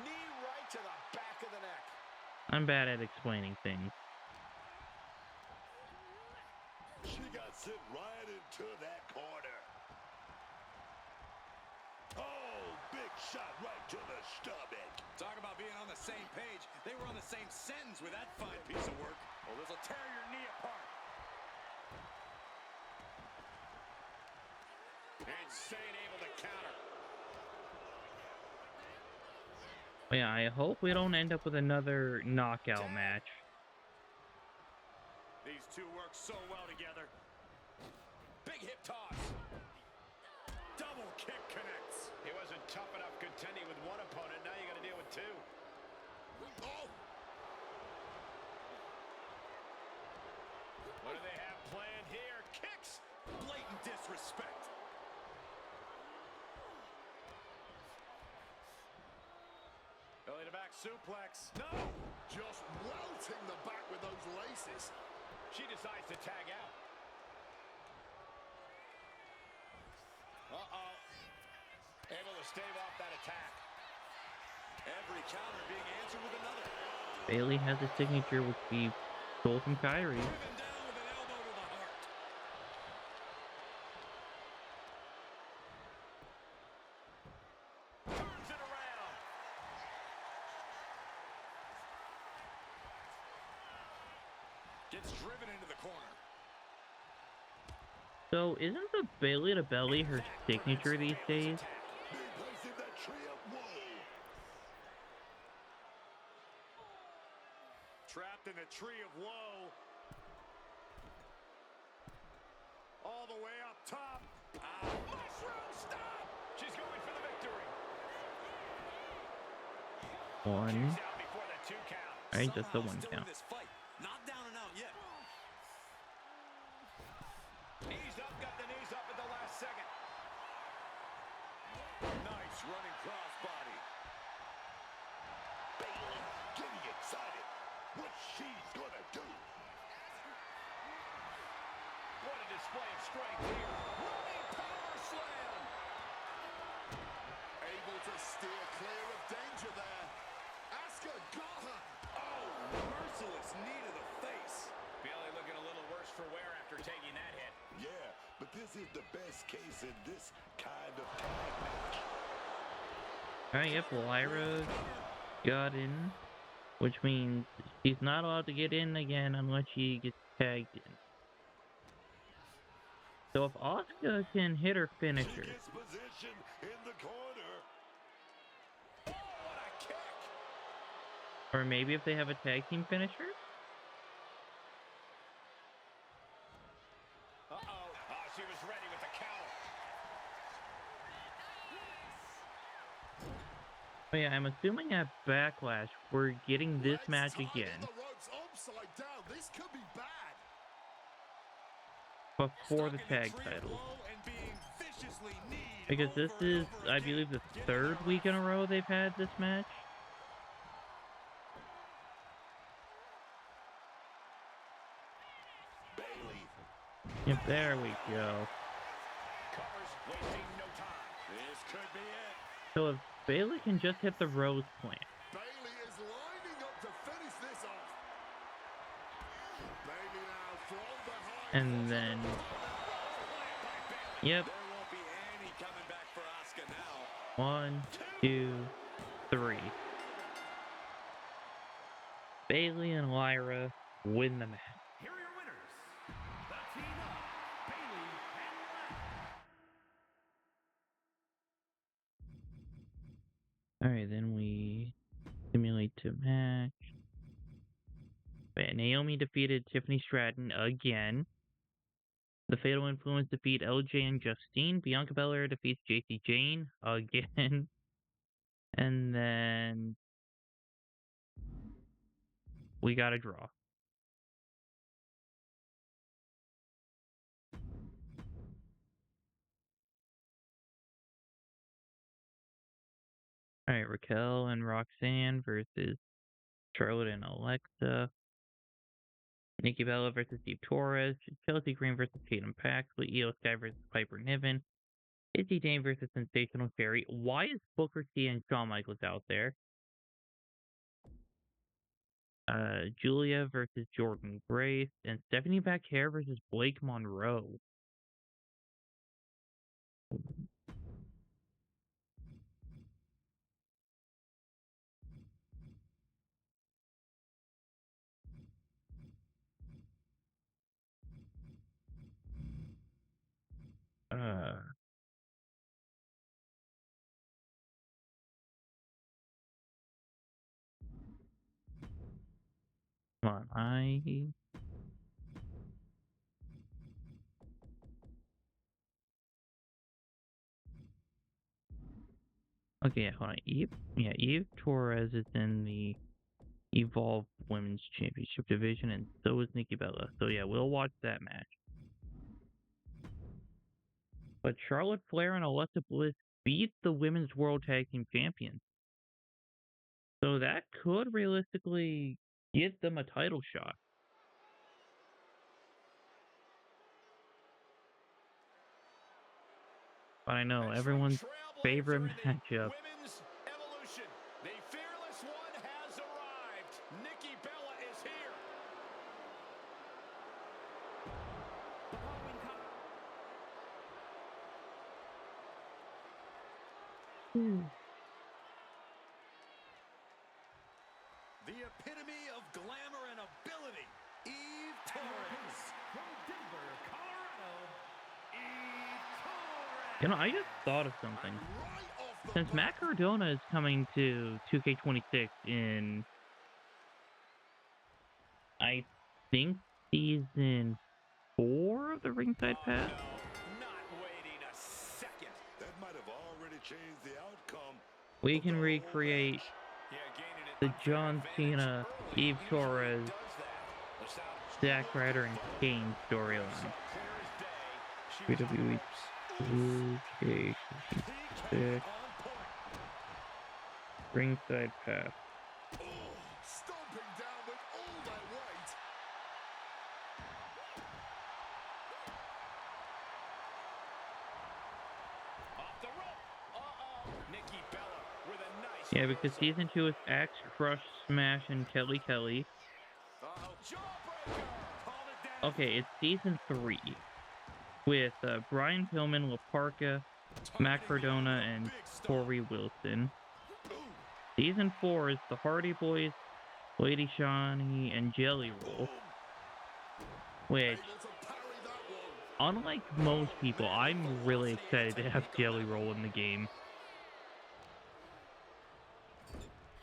Knee right to the back of the neck. I'm bad at explaining things. She got sent right into that corner. Oh, big shot right to the stomach. Talk about being on the same page. They were on the same sentence with that fine piece of work. Oh, this will tear your knee apart. Insane, able to counter. But yeah, I hope we don't end up with another knockout match. These two work so well together. Big hip toss. Double kick connects. He wasn't tough enough contending with one opponent. Now you got to deal with two. Oh, What do they have planned here? Kicks. Blatant disrespect. Belly to back suplex. No. just welting the back with those laces. She decides to tag out. Uh-oh. Able to stave off that attack. Every counter being answered with another. Bailey has a signature which we stole from Kyrie. Driven down with an elbow to the heart. Turns it around. Gets driven into the corner. So isn't the Bailey to belly her signature these days? Being placed in that tree of woe. Trapped in the tree of woe. All the way up top. Mushroom stop. She's going for the victory. One. She's out before the 2 count. Alright, just the Somehow one still count. in this fight. Not down and out yet. Knees up, got the knees up at the last second. Nice running crossbody. Bailey getting excited. What she's gonna do. What a display of strength here. Running power slam. Able to steer clear of danger there. Asuka got her. Oh, merciless knee to the face. Bailey looking a little worse for wear after taking that hit. Yeah, but this is the best case in this kind of tag match. Alright, yep, Lyra got in, which means she's not allowed to get in again unless she gets tagged in. So if Asuka can hit her She finisher, gets position in the corner. Oh, what a kick. or maybe if they have a tag team finisher? Uh-oh. Oh, she was ready with the counter. Oh yeah, I'm assuming at Backlash we're getting this match Legs tied again. on the ropes upside down. This could be bad. but for the Stuck in a tag tree of titles. woe and being viciously kneed Because this over and is, over I again. believe, the Get third there, week in a ref. row they've had this match. Bailey. Yep, there we go. Covers, wasting no time. This could be it. So if Bailey can just hit the Rose Plant, Bailey is lining up to finish this off. Bailey now from behind. and then, yep, There won't be any coming back for Asuka now. 1, 2, 3. Bailey and Lyra win the match. Here are your winners, the team of Bailey and Lyra. Alright, then we simulate to match. Naomi defeated Tiffany Stratton again. The Fatal Influence defeat LJ and Justine. Bianca Belair defeats JC Jane again. And then we got a draw. Alright, Raquel and Roxanne versus Charlotte and Alexa. Nikki Bella versus Steve Torres. Chelsea Green versus Tatum Paxley. Io Sky versus Piper Niven. Izzy Dane versus Sensational Sherry. Why is Booker T and Shawn Michaels out there? Julia versus Jordan Grace. And Stephanie Bacare versus Blake Monroe. Uh, Come on, Okay, hold on. Eve Torres is in the Evolve Women's Championship division, and so is Nikki Bella. So yeah, we'll watch that match. But Charlotte Flair and Alexa Bliss beat the Women's World Tag Team Champions. So that could realistically get them a title shot. But I know everyone's favorite matchup. Women's Evolution. The fearless one has arrived. Nikki Bella is here. The epitome of glamour and ability, Eve Torres. From Denver, Colorado, Eve Torres. You know, I just thought of something. Right off the Since bat. Matt Cardona is coming to 2K26 in, I think, season 4 of the Ringside Pass, No, not waiting a second. That might have already changed the outcome. we of can the whole recreate match. Yeah, gaining an the unfair John advantage Cena, early Eve usually Torres, does that. Let's out. Zack Ryder, and Kane So storyline. clear as day, she was on WWE the ropes. 2K26 On point. Ringside Pass. Oh, stomping down with all their weight. Off the rope. Uh-oh. Nikki Bella with a nice Yeah, because reversal. season 2 is Axe, Crush, Smash, and Kelly Kelly. Uh-oh. Jawbreaker. Called it down. Okay, it's season 3 with Brian Pillman, La Parka, Matt Cardona, and Corey Wilson. Season 4 is the Hardy Boys, Lady Shani, and Jelly Roll. Which, Able to parry that one. unlike most people, I'm really excited to have Jelly Roll in the game.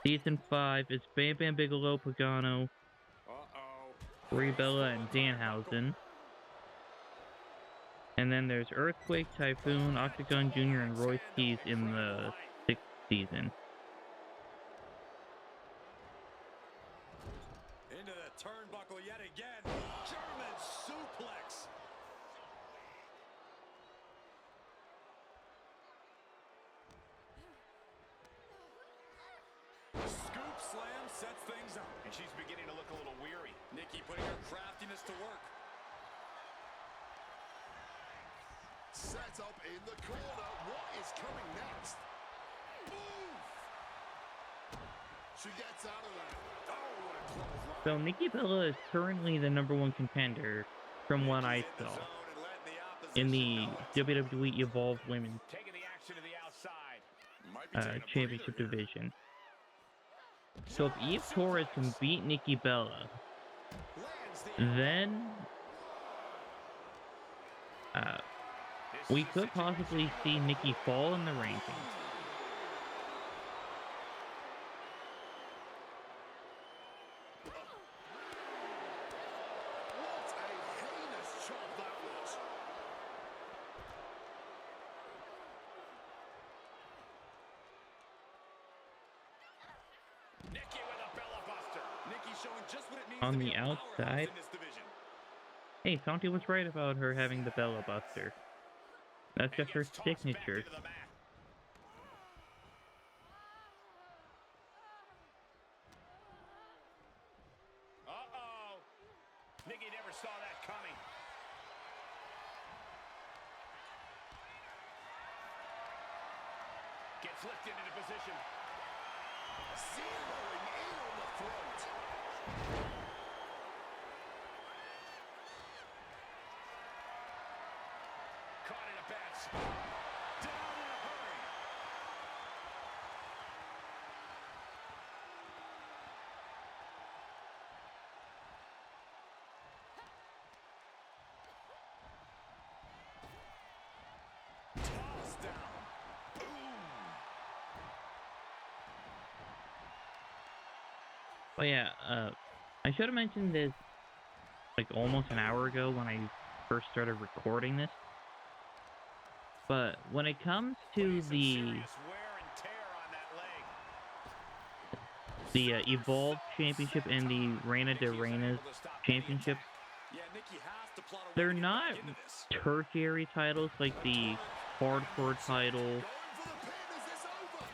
Season 5 is Bam Bam Bigelow, Pagano, Uh-oh. Brie Bella, and Danhausen. And then there's Earthquake, Typhoon, Octagon Jr., and Royce Keys in the 6th season. Into the turnbuckle yet again. German suplex. sets things up. And she's beginning to look a little weary. Nikki putting her craftiness to work. Set up in the corner. What is coming next? Move! She gets out of there. Oh, what a clothesline. So Nikki Bella is currently the #1 contender from what I saw in the WWE Evolved Women's Taking the action to the outside. Might be taking a Championship breather here. division. So if Eve Torres can beat Nikki Bella, Lands the then we could possibly see Nikki fall in the rankings. What a heinous chop that was. Nikki with a Bella Buster. Nikki showing just what it means On to the be a powerhouse outside. in this division. Hey, Santi was right about her having the Bella Buster. That's just her Gets tossed back signature. into the mat. Uh-oh. Nikki never saw that coming. Gets lifted into position. Zeroing in on the throat. Caught in a bad spot. Down in a hurry. Tossed down. But yeah, I should have mentioned this like almost an hour ago when I first started recording this. But when it comes to Some the serious wear and tear on that leg. Evolved Championship and the Reina de Reinas Championship, Yeah, Nikki has to plot a way they're to get not back into this. tertiary titles like the hardcore title Going for the pin. Is this over?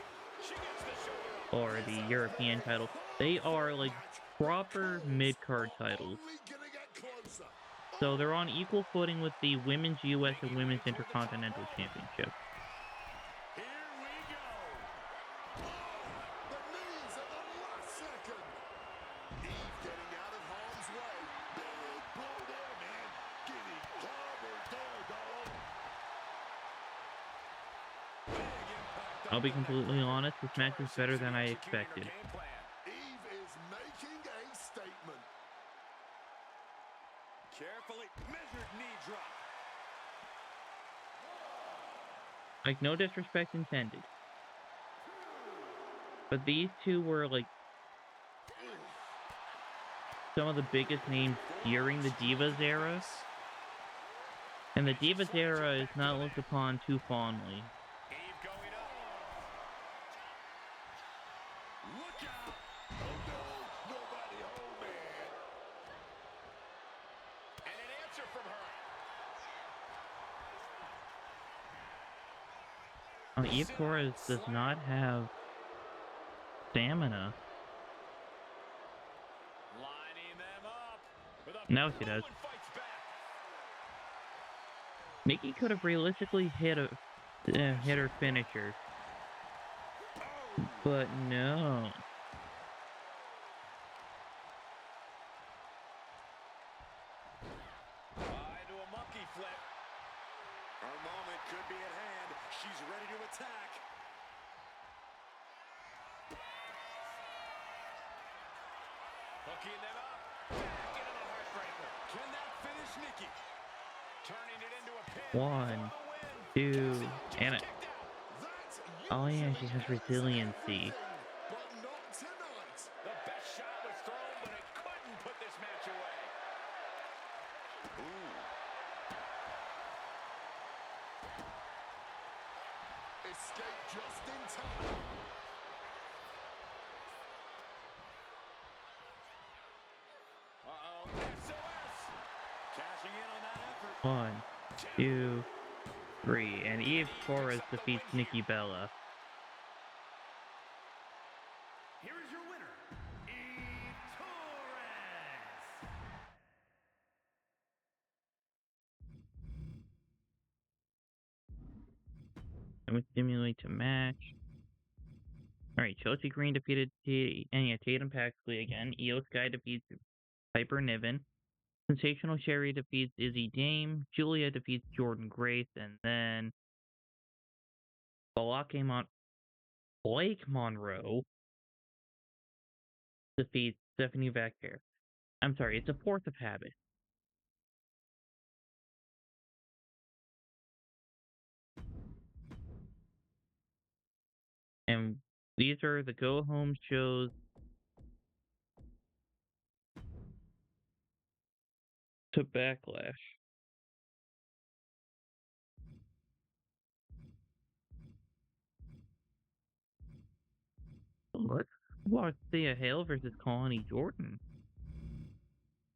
She gets the shoulder up. or the European title. They are like proper mid-card titles. Only gonna get closer. So they're on equal footing with the Women's US and Women's Intercontinental Championship. Here we go. The knees at the last second. Eve getting out of harm's way. Big blow there, man. Getting clobbered there, dog. Big impact I'll be on the neck. completely honest, this match is better than I expected. Game plan. Eve is making a statement. Carefully measured knee drop. Like, no disrespect intended. But these two were, like, some of the biggest names during the Divas era. And the Divas era is not looked upon too fondly. Eve going up. Look out. Oh, no. Nobody home, man. And an answer from her. Eve Torres does not have stamina. Lining them up. With a Now she does. one fights back. Nikki could have realistically hit her finisher. But no. Into a monkey flip. Her moment could be at hand. She's ready to attack. Hooking them up. Back into the heartbreaker. Can that finish Nikki? Turning it into a pin. One, For the win. two, and Kicked out. That's oh yeah, she usually has resiliency. but not tonight. The best shot was thrown, but it couldn't put this match away. Escape just in time. Uh-oh. SOS. Cashing in on that effort. 1, 2, 3, and Eve Torres defeats Nikki Bella. Here is your winner, Let me stimulate to match. Alright, Chelsea Green defeated Tatum Paxley again. Io Sky defeats Piper Niven. Sensational Sherry defeats Izzy Dame. Julia defeats Jordan Grace. And then Blake Monroe defeats Stephanie Vaquer. I'm sorry, it's a Force of Habit. And these are the go-home shows to Backlash. Let's watch Thea Hale versus Kalani Jordan.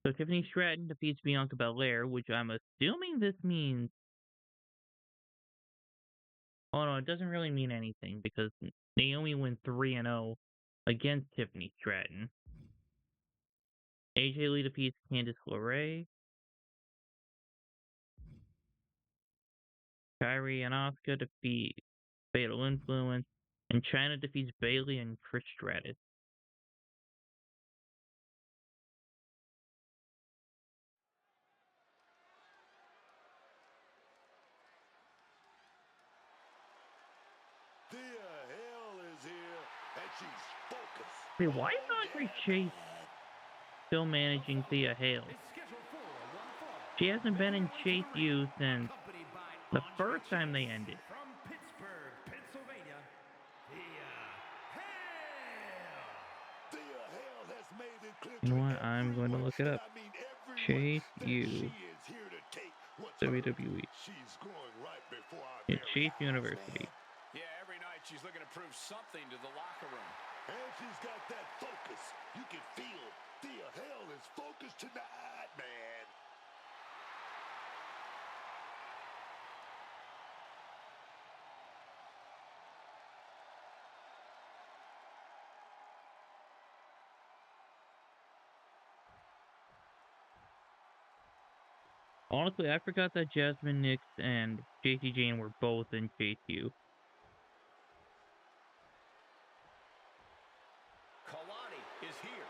So Tiffany Stratton defeats Bianca Belair, which I'm assuming this means... Oh no, it doesn't really mean anything because Naomi went 3-0 against Tiffany Stratton. AJ Lee defeats Candice LeRae. Kyrie and Asuka defeat Fatal Influence. And China defeats Bayley and Trish Stratus. Thea Hale is here, and she's focused. Wait, why is Andre Chase still managing Thea Hale? She hasn't been in Chase U since the first time they ended. From Pittsburgh, Pennsylvania, Thea Hale has made it clear. You know what? I'm going to look it up. Chase U. WWE. She's going right before our It's very Chase eyes, University. man. Yeah, every night she's looking to prove something to the locker room. And she's got that focus. You can feel Thea Hale is focused tonight, man. Honestly, I forgot that Jasmine Nix and JC Jane were both in Chase U. Kalani is here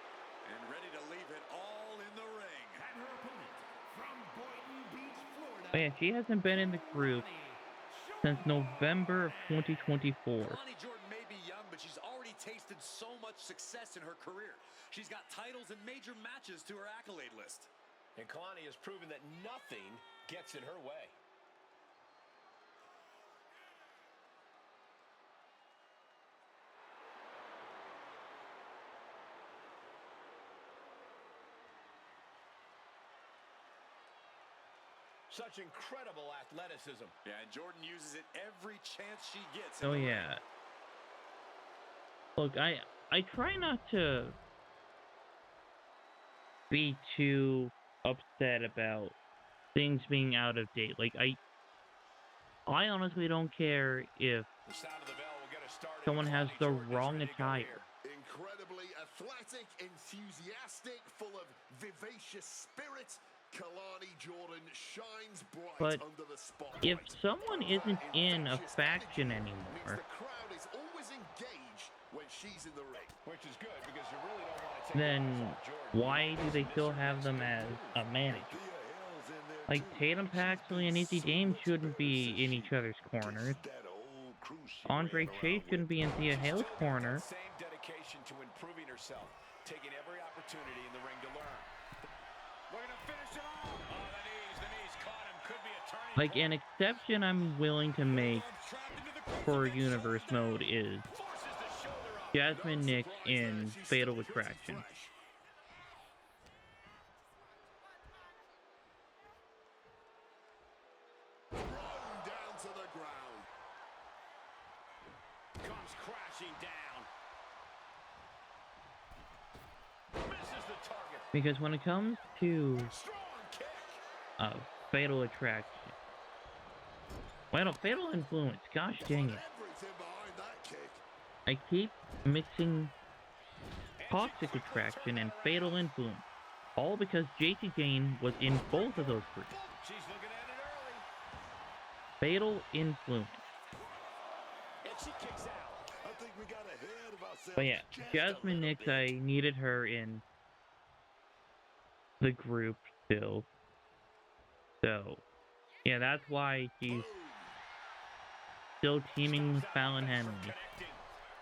And ready to leave it all in the ring. and her opponent from Boynton Beach, Florida. Oh yeah, she hasn't been in the group since November of 2024. Kalani Jordan may be young, but she's already tasted so much success in her career. She's got titles and major matches to her accolade list. And Kalani has proven that nothing gets in her way. Such incredible athleticism. Yeah, and Jordan uses it every chance she gets. Oh yeah. Look, I try not to be too upset about things being out of date. Like I honestly don't care if The sound of the bell will get us started. someone has Kalani the Jordan is wrong ready to go attire. here. Incredibly athletic, enthusiastic, full of vivacious spirit, Kalani Jordan shines bright But under the spotlight. if someone isn't in a Infectious faction energy means anymore, the crowd is always engaged when she's in the ring. Which is good because you really don't want to take then your eyes off Jordan. why do they still have them as a manager? Thea Hale's in there Like too. Tatum She's Paxley been and Izzy so Dame much shouldn't better be since in she each other's corners. ditched that old cruise she Andre ran Chase around shouldn't with. be in Thea Hale's Still got corner. that same dedication to improving herself, taking every opportunity in the ring to learn. Looking to finish it off. Oh, the knees caught him. Could be a turning Like point. an exception I'm willing to make Trapped into the for crucifix, universe shoulder mode is forces the shoulder up. Jasmine No Nix surprise there, in she's Fatal still pretty Attraction. fresh. Thrown down to the ground. Comes crashing down. Misses the target. Because when it comes to Strong kick. Fatal Attraction, Fatal Influence, gosh dang it. Everything behind that kick. I keep mixing Toxic Attraction and Fatal Influence. All because JC Jane was in both of those groups. She's looking at it early. Fatal Influence. she kicks out. I think we got ahead of ourselves. But yeah, just a Jasmine little Nix, bit. I needed her in the group still. So, yeah, that's why she's still teaming with Stops out Fallon offense from Henley. connecting.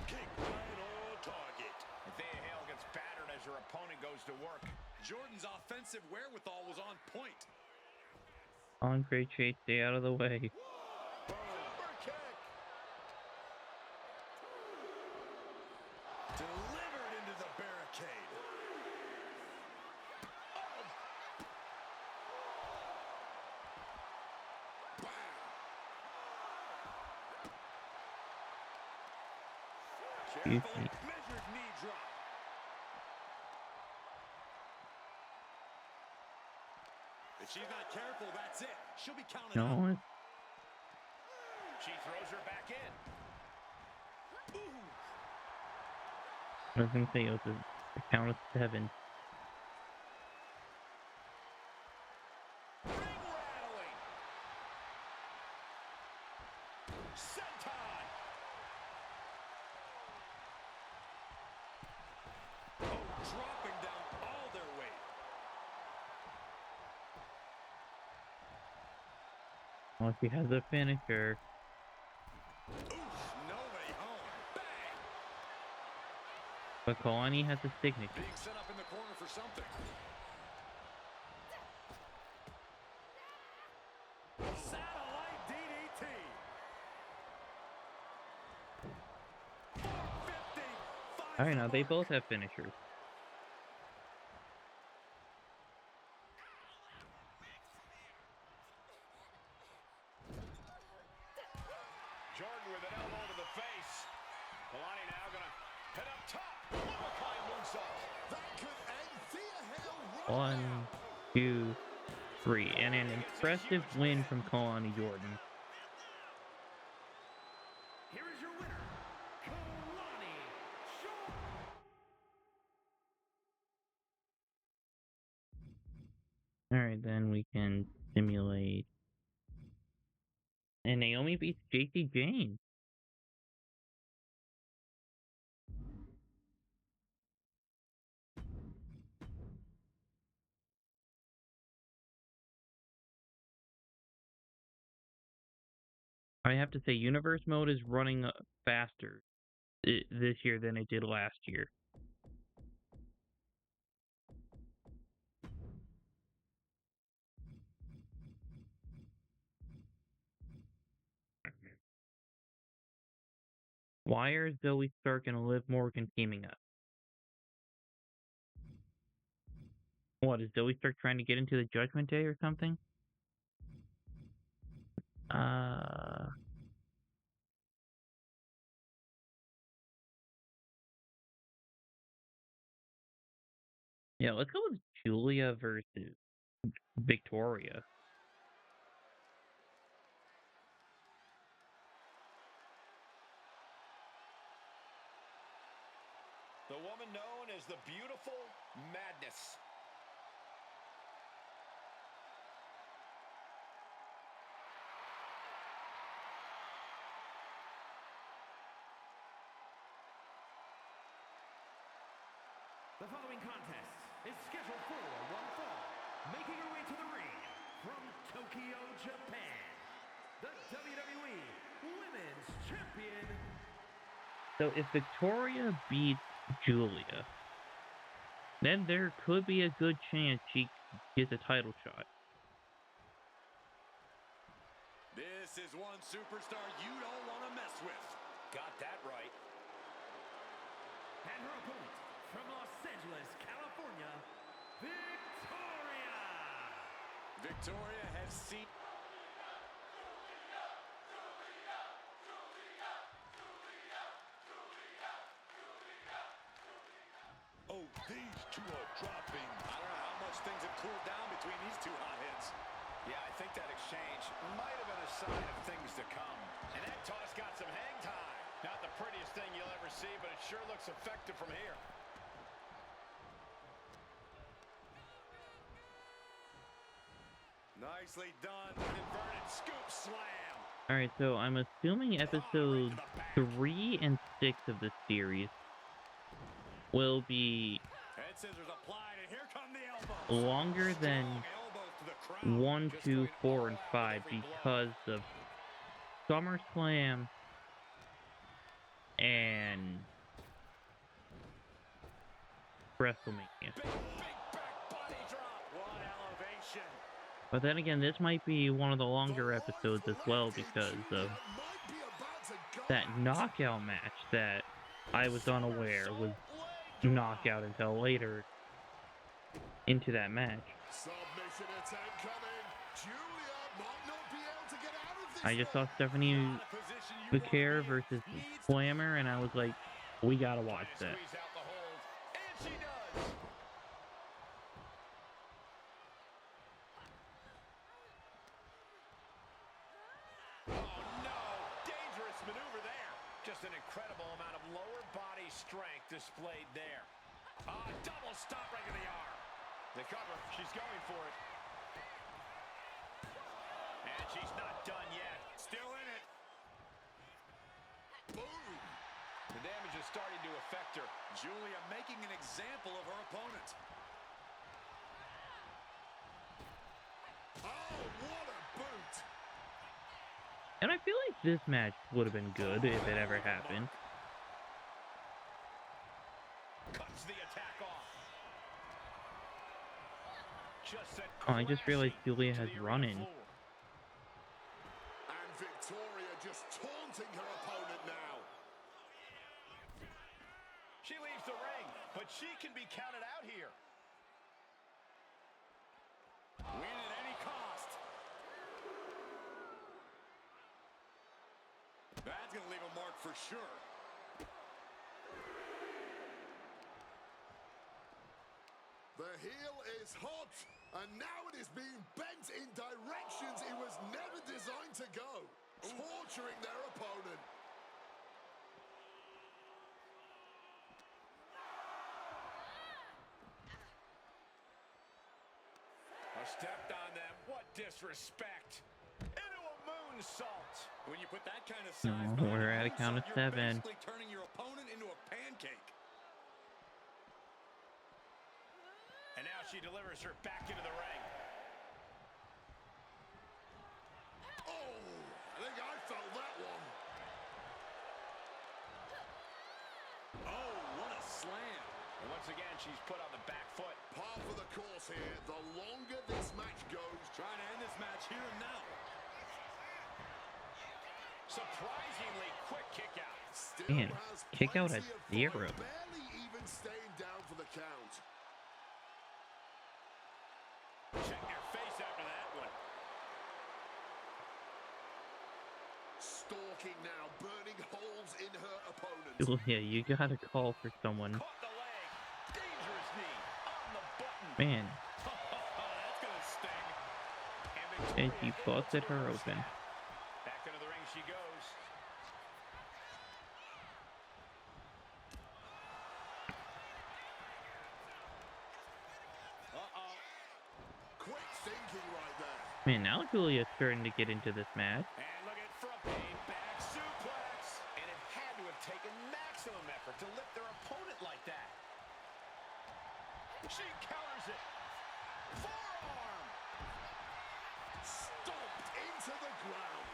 Kick right on target. Thea Hale gets battered as her opponent goes to work. Jordan's offensive wherewithal was on point. Andre Chase, stay out of the way. Super kick. Delivered into the barricade. Wow. Excuse Carefully me. measured knee drop. If she's not careful, that's it. She'll be counted out. No, She throws her back in. I was gonna say it was a count of 7. Ring rattling. Senton. Oh, dropping down all their weight. Well, she has a finisher. Oof, no way home. Bang! But Kalani has a signature. Being set up in the corner for something. Satellite DDT. 450. Alright, now they both have finishers. Jordan with an elbow to the face. Kalani now gonna head up top. One-of-a-kind moonsault. That could end Thea Hale right 1, now. 2, 3. And an impressive win from Kalani Jordan. Here is your winner, Kalani Jordan. Alright, then we can simulate. And Naomi beats JC Jane. I have to say, Universe Mode is running faster this year than it did last year. Why are Zoe Stark and Liv Morgan teaming up? What, is Zoe Stark trying to get into the Judgment Day or something? Yeah, let's go with Julia versus Victoria. The woman known as the Beautiful Madness. The following contest is scheduled for one fall. Making her way to the ring from Tokyo, Japan, the WWE Women's Champion. So if Victoria beats Julia, then there could be a good chance she gets a title shot. This is one superstar you don't want to mess with. Got that right. And her opponent from Los Angeles, California, Victoria. Victoria has seen... Oh, these two are dropping. I don't know how much things have cooled down between these two hotheads. Yeah, I think that exchange might have been a sign of things to come. And that toss got some hang time. Not the prettiest thing you'll ever see, but it sure looks effective from here. Nicely done. Inverted scoop slam. Alright, so I'm assuming Right to episodes the back. 3 and 6 of this series will be Head scissors applied, and here come the elbows. longer Strong than elbows to the crown. 1, Just 2, going 4, all and out with 5 every blow. because of SummerSlam and WrestleMania. Big back body drop. What elevation. But then again, this might be one of the longer episodes as well because of Julia might be about to go that out. knockout match that I was unaware was Somersault leg drop. knockout until later into that match. Submission attempt coming. Julia might not be able to get out of this I just saw one. Stephanie Not a position you wanna Becerra be in. versus Needs Slammer, and I was like, we gotta watch trying to that. squeeze out the hold. And she does. Oh no, dangerous maneuver there. Just an incredible amount of lower body strength displayed there. Double stop right to the arm. The cover, she's going for it. And she's not done yet. Still in it. Boom. The damage is starting to affect her. Julia making an example of her opponent. Oh, what a boot. And I feel like this match would have been good if it ever happened. Cuts the attack off. Just sent Oh, I just realized crashing Julia to has the arena run-in. floor. And Victoria just taunting her opponent now. She leaves the ring, but she can be counted out here. Win at any cost. That's going to leave a mark for sure. The heel is hot, and now it is being bent in directions it was never designed to go, torturing their opponent. Stepped on them. What disrespect. Into a moonsault. When you put that kind of No, size behind we're a at a count of moonsault, you're 7. basically turning your opponent into a pancake. And now she delivers her back into the ring. Oh, I think I felt that one. Oh, what a slam. And once again, she's put on the back foot. Par for the course here. The longer this match goes, Trying to end this match here and now. Surprisingly quick kick out. still Man, has kick out plenty at of 0. fight, barely even staying down for the count. Check your face after that one. Stalking now, burning holes in her opponent. Julia, you gotta call for someone. Caught the leg. Dangerous knee. On the button. Man, That's going to sting. and Victoria she able busted to her reverse open. that. Back into the ring she goes. Quick thinking right there. Man, now Julia's starting to get into this match. And look at from a back suplex. And it had to have taken maximum effort to lift their opponent like that. She counters it. Forearm. Stomped into the ground.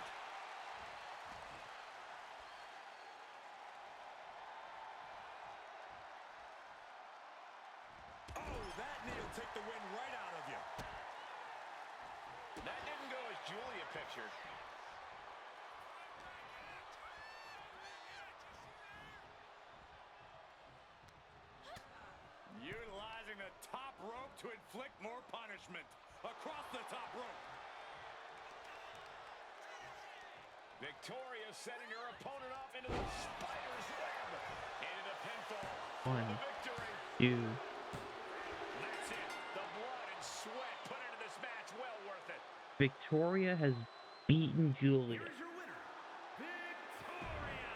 Oh, that knee will take the wind right out of you. That didn't go as Julia pictured. Utilizing the top rope to inflict more punishment. Across the top rope. Victoria setting her opponent up into the spider's web. Into the pinfall. For 1, the victory. 2. That's it. The blood and sweat put into this match. Well worth it. Victoria has beaten Julia. Here is your winner, Victoria!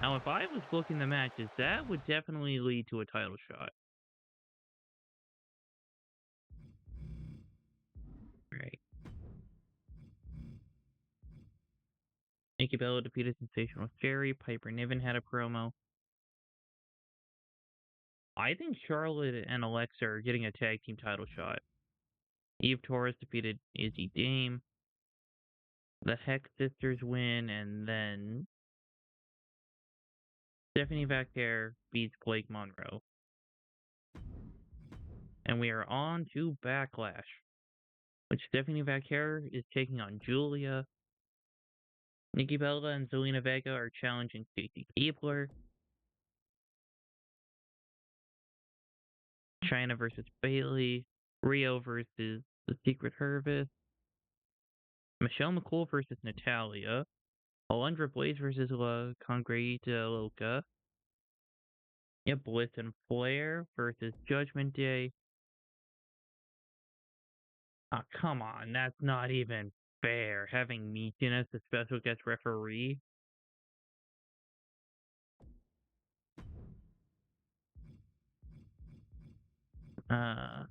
Now, if I was booking the matches, that would definitely lead to a title shot. Right. Nikki Bella defeated Sensational Sherry. Piper Niven had a promo. I think Charlotte and Alexa are getting a tag team title shot. Eve Torres defeated Izzy Dame. The Hex Sisters win, and then Stephanie Vaquer beats Blake Monroe. And we are on to Backlash, which Stephanie Vaquer is taking on Julia. Nikki Bella and Zelina Vega are challenging Stacy Keibler. China versus Bailey. Rio versus The Secret Hervis. Michelle McCool versus Natalia. Alundra Blaze versus La Congreita Loca. Yep, Bliss and Flair versus Judgment Day. Oh, come on, that's not even fair. Having Meechin as the special guest referee. I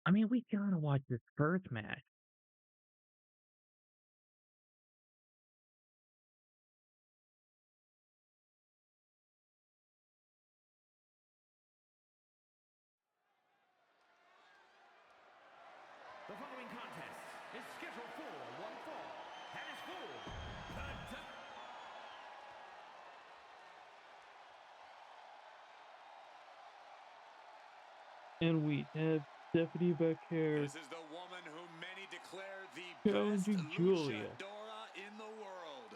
mean, we gotta watch this first match. The following contest is scheduled for one fall and is for the And we have Stephanie Vaquer This is the woman who many declare the challenging best Julia. luchadora in the world.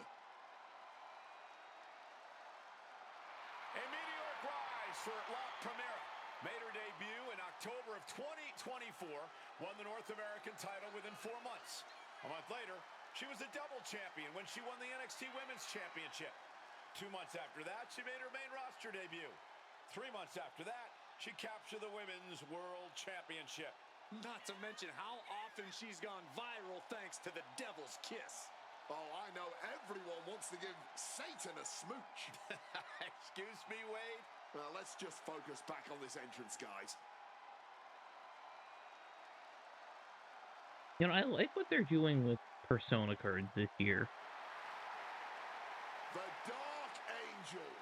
A meteoric rise for La Primera. Made her debut in October of 2024, won the North American title within 4 months. A month later, she was a double champion when she won the NXT Women's Championship. 2 months after that, she made her main roster debut. 3 months after that, she captured the Women's World Championship. Not to mention how often she's gone viral thanks to the Devil's Kiss. Oh, I know everyone wants to give Satan a smooch. Excuse me, Wade? Well, let's just focus back on this entrance, guys. You know, I like what they're doing with Persona cards this year. The Dark Angel,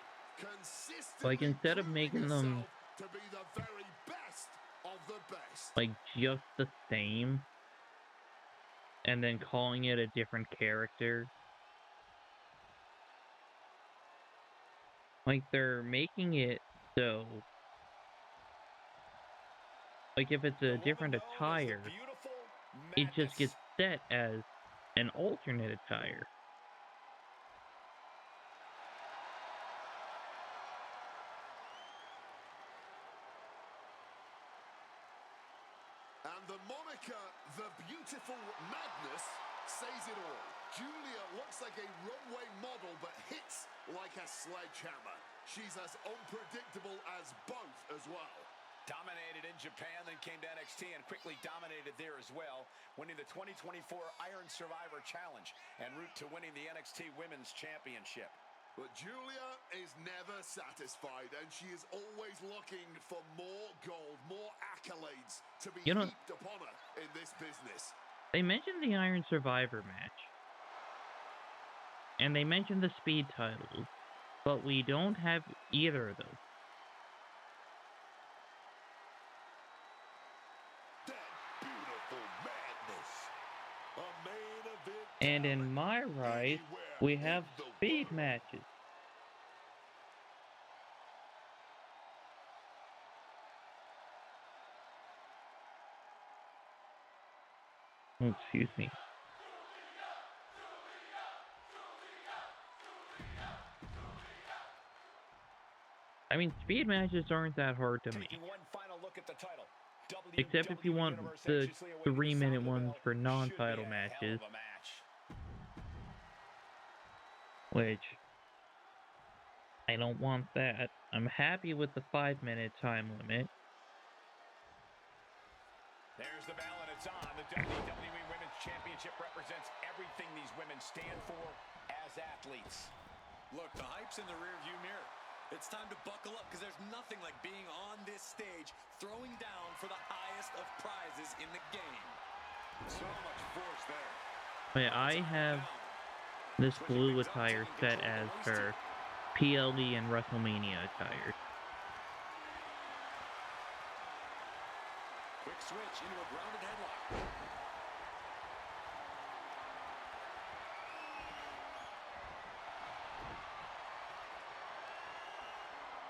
consistently Like, instead of making them to be the very best of the best. like just the same and then calling it a different character. Like, they're making it so, like, if it's a different attire, it just gets set as an alternate attire. And the moniker, The Beautiful Madness, says it all. Julia looks like a runway model, but hits like a sledgehammer. She's as unpredictable as both as well. Dominated in Japan, then came to NXT and quickly dominated there as well, winning the 2024 Iron Survivor Challenge en route to winning the NXT Women's Championship. But Julia is never satisfied, and she is always looking for more gold, more accolades to be heaped upon her in this business. They mentioned the Iron Survivor match. And they mentioned the Speed titles. But we don't have either of those. Beautiful madness. A main event. And in my right, we have speed matches. Oh, excuse me. I mean, speed matches aren't that hard to make. Except if you want the 3-minute ones for non-title matches. Which, I don't want that. I'm happy with the 5-minute time limit. There's the bell and it's on. The WWE Women's Championship represents everything these women stand for as athletes. Look, the hype's in the rearview mirror. It's time to buckle up because there's nothing like being on this stage, throwing down for the highest of prizes in the game. So much force there. Wait, I have this blue attire set as her PLE and WrestleMania attire. Quick switch into a grounded headlock.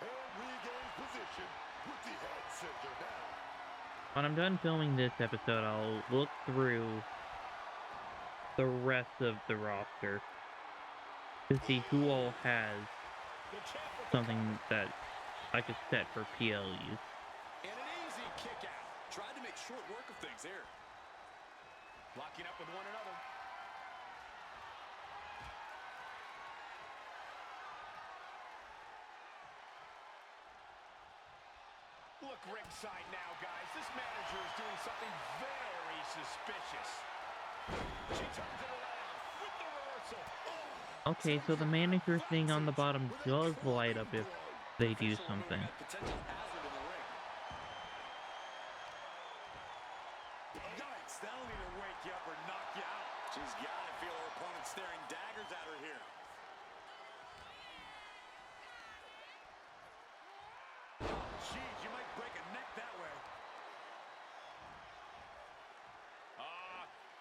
And regains position with the head scissor now. When I'm done filming this episode, I'll look through the rest of the roster to see who all has something that I could set for PLEs. And an easy kick out. Tried to make short work of things here. Locking up with one another. Look ringside now, guys. This manager is doing something very suspicious. She turns it around with the reversal. Oh, Okay, so the manager thing on the bottom does light up if they do something. Potential hazard in the ring. yikes. That'll either wake you up or knock you out. She's got to feel her opponent staring daggers at her here. Jeez, you might break a neck that way.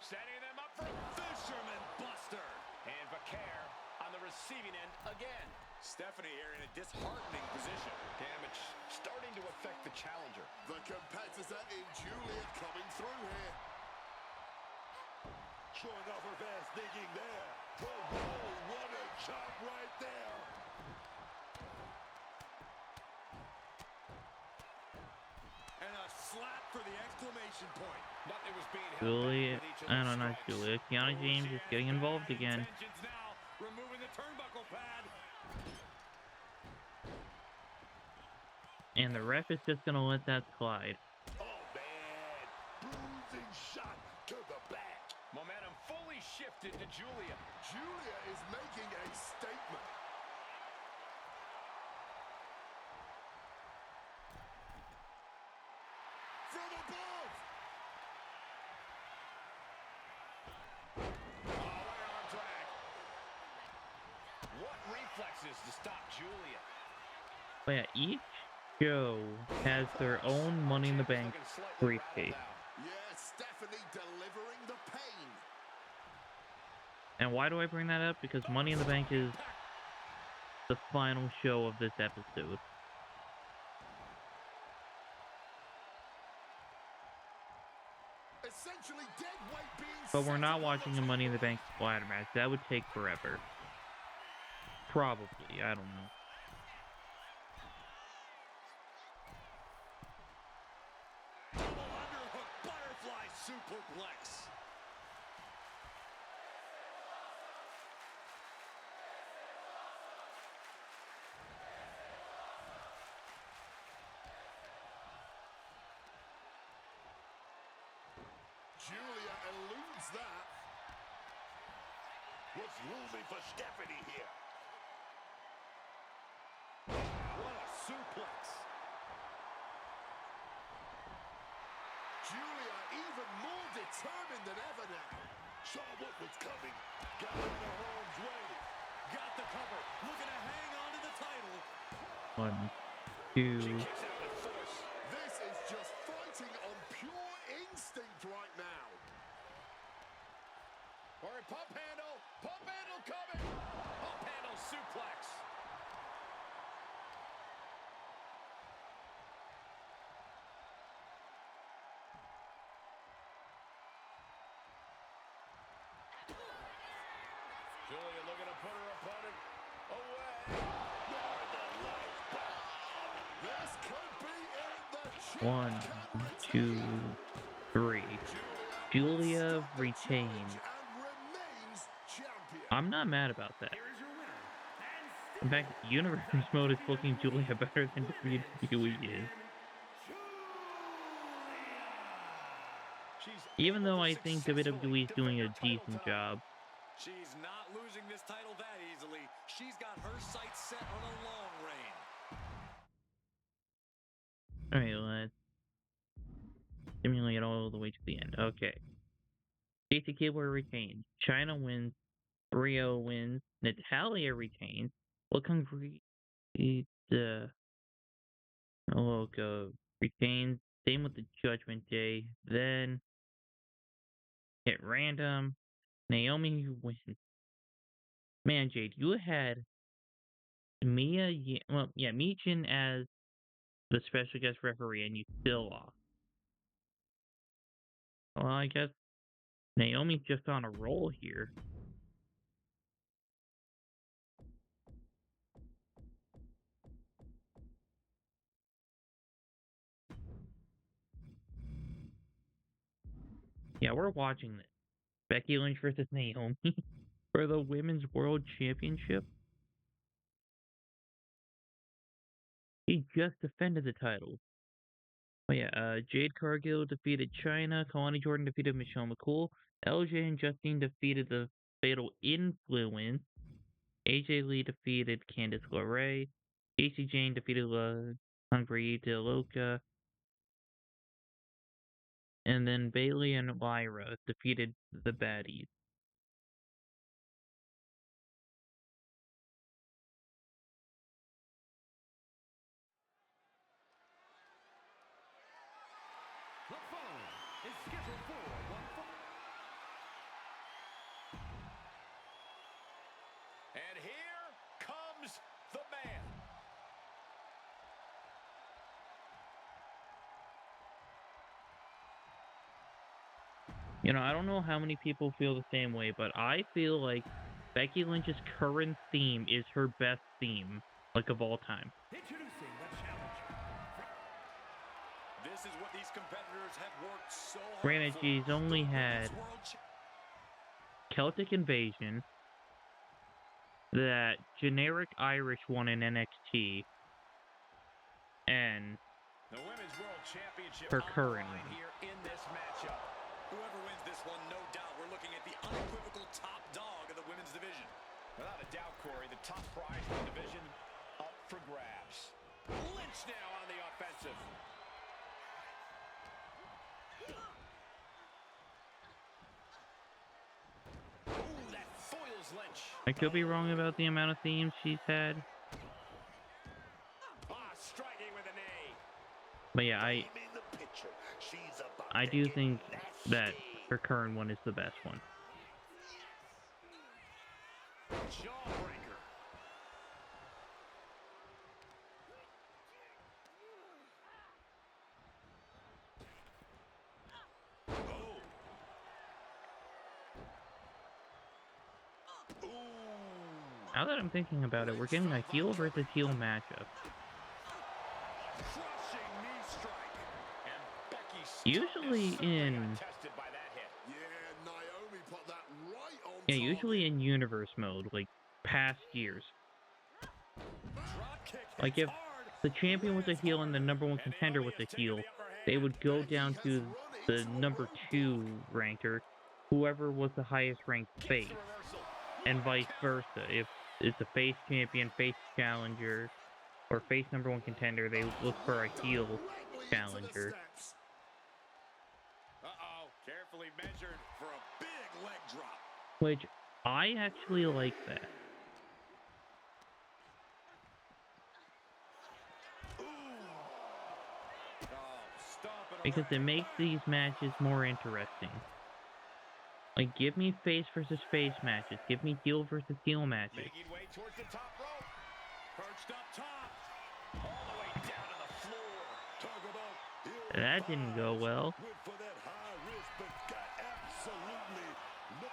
Setting them up for a Fisherman Buster. And Vaquer on the receiving end again. Stephanie here in a disheartening position. Damage starting to affect the challenger. The competitor in Julia coming through here. Showing off her fast thinking there. Whoa, what a chop right there. And a slap for the exclamation point. Nothing was being held Julia, back with each of I those don't know, strikes. Julia. Kiana James is getting involved again. Intentions now, removing the turnbuckle pad. And the ref is just gonna let that slide. Oh, man. Bruising shot to the back. Momentum fully shifted to Julia. Julia is making a statement. From above. Arm drag. What reflexes to stop Julia? But yeah, each show has their own Money in the Bank Looking slightly briefcase. rattled out. Yeah, Stephanie delivering the pain. And why do I bring that up? Because Money in the Bank is the final show of this episode. Essentially dead weight being But we're set not on watching the a Money in the table. Bank ladder match. That would take forever. Probably. I don't know. Double underhook butterfly superplex. Julia eludes that. What's looming for Stephanie here? What a suplex. Julia even more determined than ever now. Saw what was coming. Got in the harm's way. Got the cover. Looking to hang on to the title. 1, 2. Kicks out with force. This is just fighting on pure instinct right now. Or a pump handle. Pump handle coming. Pump handle suplex. Julia looking to put her opponent away. This could be it. The champ 1, can 2, retain. 3. Julia retained. And remains champion. I'm not mad about that. Here is your winner, and In fact, Universe Mode is booking Julia better than WWE is. She's Even able though to I think successfully WWE is doing a defend her title decent top. job. She's not losing this title that easily. She's got her sights set on a long reign. Alright, let's simulate all the way to the end. Okay. Stacy Keibler retains. China wins. Rio wins. Natalia retains. Look hungry. Look retains. Same with the Judgment Day. Then hit random. Naomi wins. Man, Jade, you had Michin as the special guest referee, and you still lost. Well, I guess Naomi's just on a roll here. Yeah, we're watching this. Becky Lynch versus Naomi for the Women's World Championship. He just defended the title. Oh yeah, Jade Cargill defeated China. Kalani Jordan defeated Michelle McCool. LJ and Justine defeated the Fatal Influence. AJ Lee defeated Candice LeRae. Casey Jane defeated Hungry De Loca. And then Bailey and Lyra defeated the Baddies. The following is scheduled for one fall. And here comes the man. You know, I don't know how many people feel the same way, but I feel like Becky Lynch's current theme is her best theme, like, of all time. Introducing the challenger. This is what these competitors have worked so hard Granted, for. she's only The had Women's World Celtic Invasion, that generic Irish one in NXT, and The Women's World Championship her on the current line one. here in this matchup. Whoever wins this one, no doubt, we're looking at the unequivocal top dog of the women's division. Without a doubt, Corey, the top prize in the division up for grabs. Lynch now on the offensive. Ooh, that foils Lynch. I could be wrong about the amount of themes she's had, Striking with a knee. but yeah, Aiming the picture. She's about I to do get think that nasty. her current one is the best one. Jawbreaker. Now that I'm thinking about it, we're getting a heel versus heel matchup. Crushing knee strike. And Becky's Usually certainly in untested by that hit. Yeah, Naomi put that right on yeah, target. usually in universe mode, like past years. Drop kick Like if hits hard. the champion was a heel and the number one And contender Naomi was a has taken heel, the upper hand. they would go Becky down has to run the into a number roadblock. 2 ranker, whoever was the highest ranked face, Gets the reversal. and What a vice counter. versa. If it's a face champion, face challenger, or face number one contender, they look for a heel Directly into the challenger. steps. Uh-oh. Carefully measured for a big leg drop. Which I actually like that. Because it makes these matches more interesting. Like, give me face versus face matches. Give me heel versus heel matches. Making way towards the top rope. Perched up top. All the way down to the floor. Talk about That didn't go well. went for that high risk, but got absolutely no.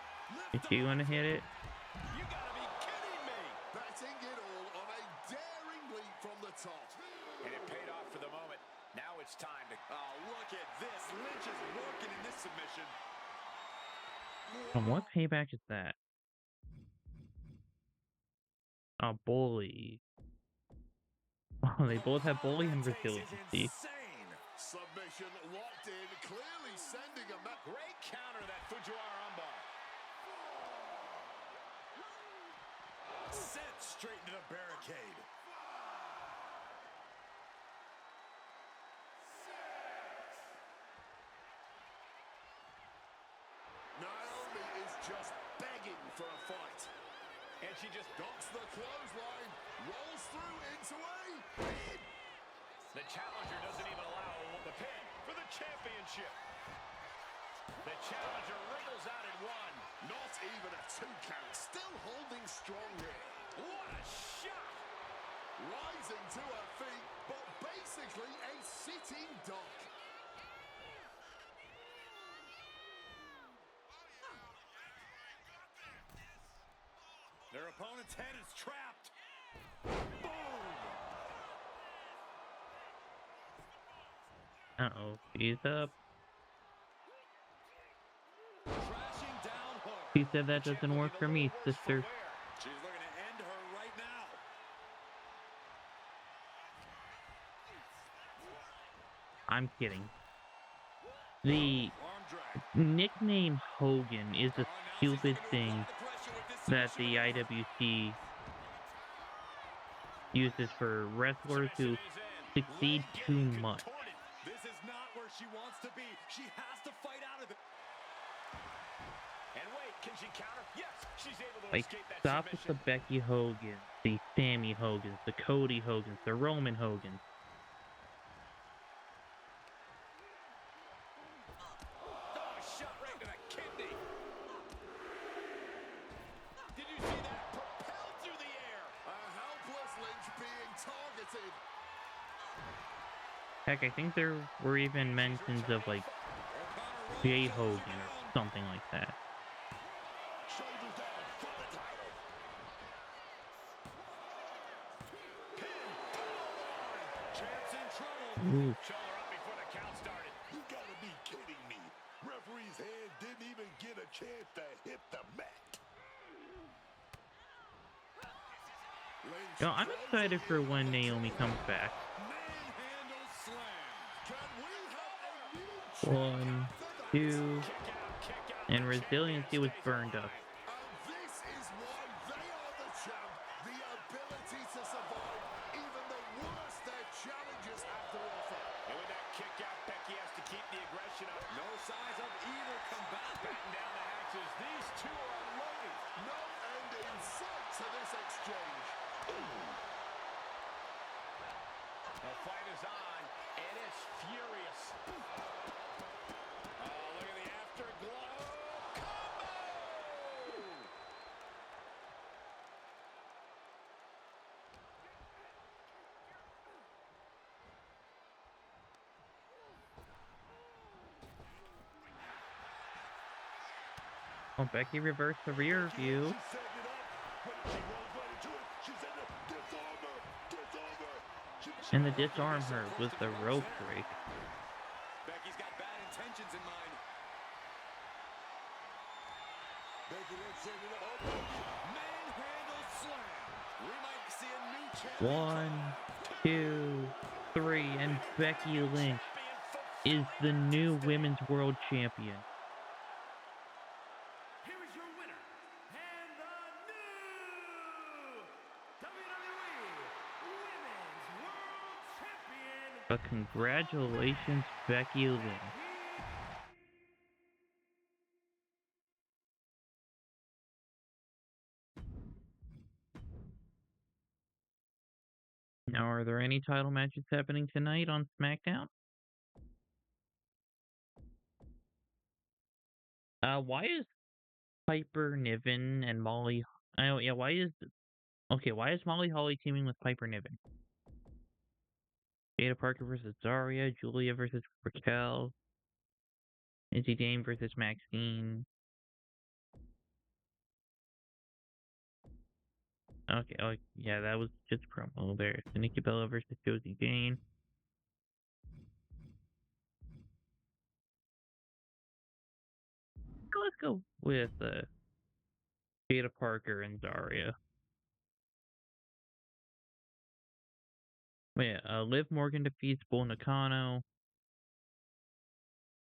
If you want to hit it, You gotta be kidding me. Betting it all on a daring leap from the top. And it paid off for the moment. Now it's time to... Oh, look at this. Lynch is working in this submission. and what payback is that? A bully. Oh, they both have bully and resiliency. insane. Submission locked in, clearly sending a message. Great counter, that Fujiwara armbar. Sent straight into the barricade. Naomi just begging for a fight. And she just Docks the clothesline, rolls through into a pin. The challenger doesn't even allow the pin for the championship. The challenger wriggles out at one. Not even a 2 count. Still holding strong here. What a shot! Rising to her feet, but basically a sitting duck. Their opponent's head is trapped. Uh-oh, she's up. Crashing down hard. She said that doesn't work for me, sister. She's looking to end her right now. I'm kidding. The Arm drag. nickname Hogan is a stupid thing that the IWC uses for wrestlers who succeed too much. This is not where she wants to be. She has to fight out of it. And wait, can she counter? Yes, she's able to Like, escape that stop with the submission. Becky Hogan, the Sammy Hogans, the Cody Hogans, the Roman Hogans. Oh, shot right to the kidney. Did you see that? Propelled through the air. A helpless Lynch being targeted. Heck, I think there were even mentions of, like, Jay Hogan or something like that. Shoulders down for the title. Champ's in trouble. Ooh. Shoulder up before the count started. You gotta be kidding me. Referee's hand didn't even get a chance to hit the mat. Lynch You know, I'm excited for when Naomi comes back. Manhandle slam. Can we have a new One, two, and Resiliency was burned up. And this is why they are the champ. The ability to survive even the worst their challengers have to offer. And with that kick out, Becky has to keep the aggression up. No signs of either combat. Batten down the hatches. These two are unloading. No end in sight to this exchange. The fight is on, and it's furious. Oh, look at the afterglow. Combo! Oh, Becky reversed the rear view. She's setting it up. When she rolls right into it, she said, disarm her, disarm her. And the disarm her with the rope break. Becky's got bad intentions in mind. Becky then setting it up. Manhandle slam. We might see a new champion. 1, 2, 3, and Becky Lynch is the new Women's World Champion. Here is your winner, and the new WWE Women's World Champion. But congratulations, Becky Lynch. Now, are there any title matches happening tonight on SmackDown? Why is Piper Niven and Molly? Oh yeah, why is Molly Holly teaming with Piper Niven? Jada Parker versus Zarya, Julia versus Raquel, Izzy Dame versus Maxine. Okay, oh yeah, that was just promo there. So Nikki Bella versus Josie Jane. Let's go with Jada Parker and Zarya. Liv Morgan defeats Bull Nakano.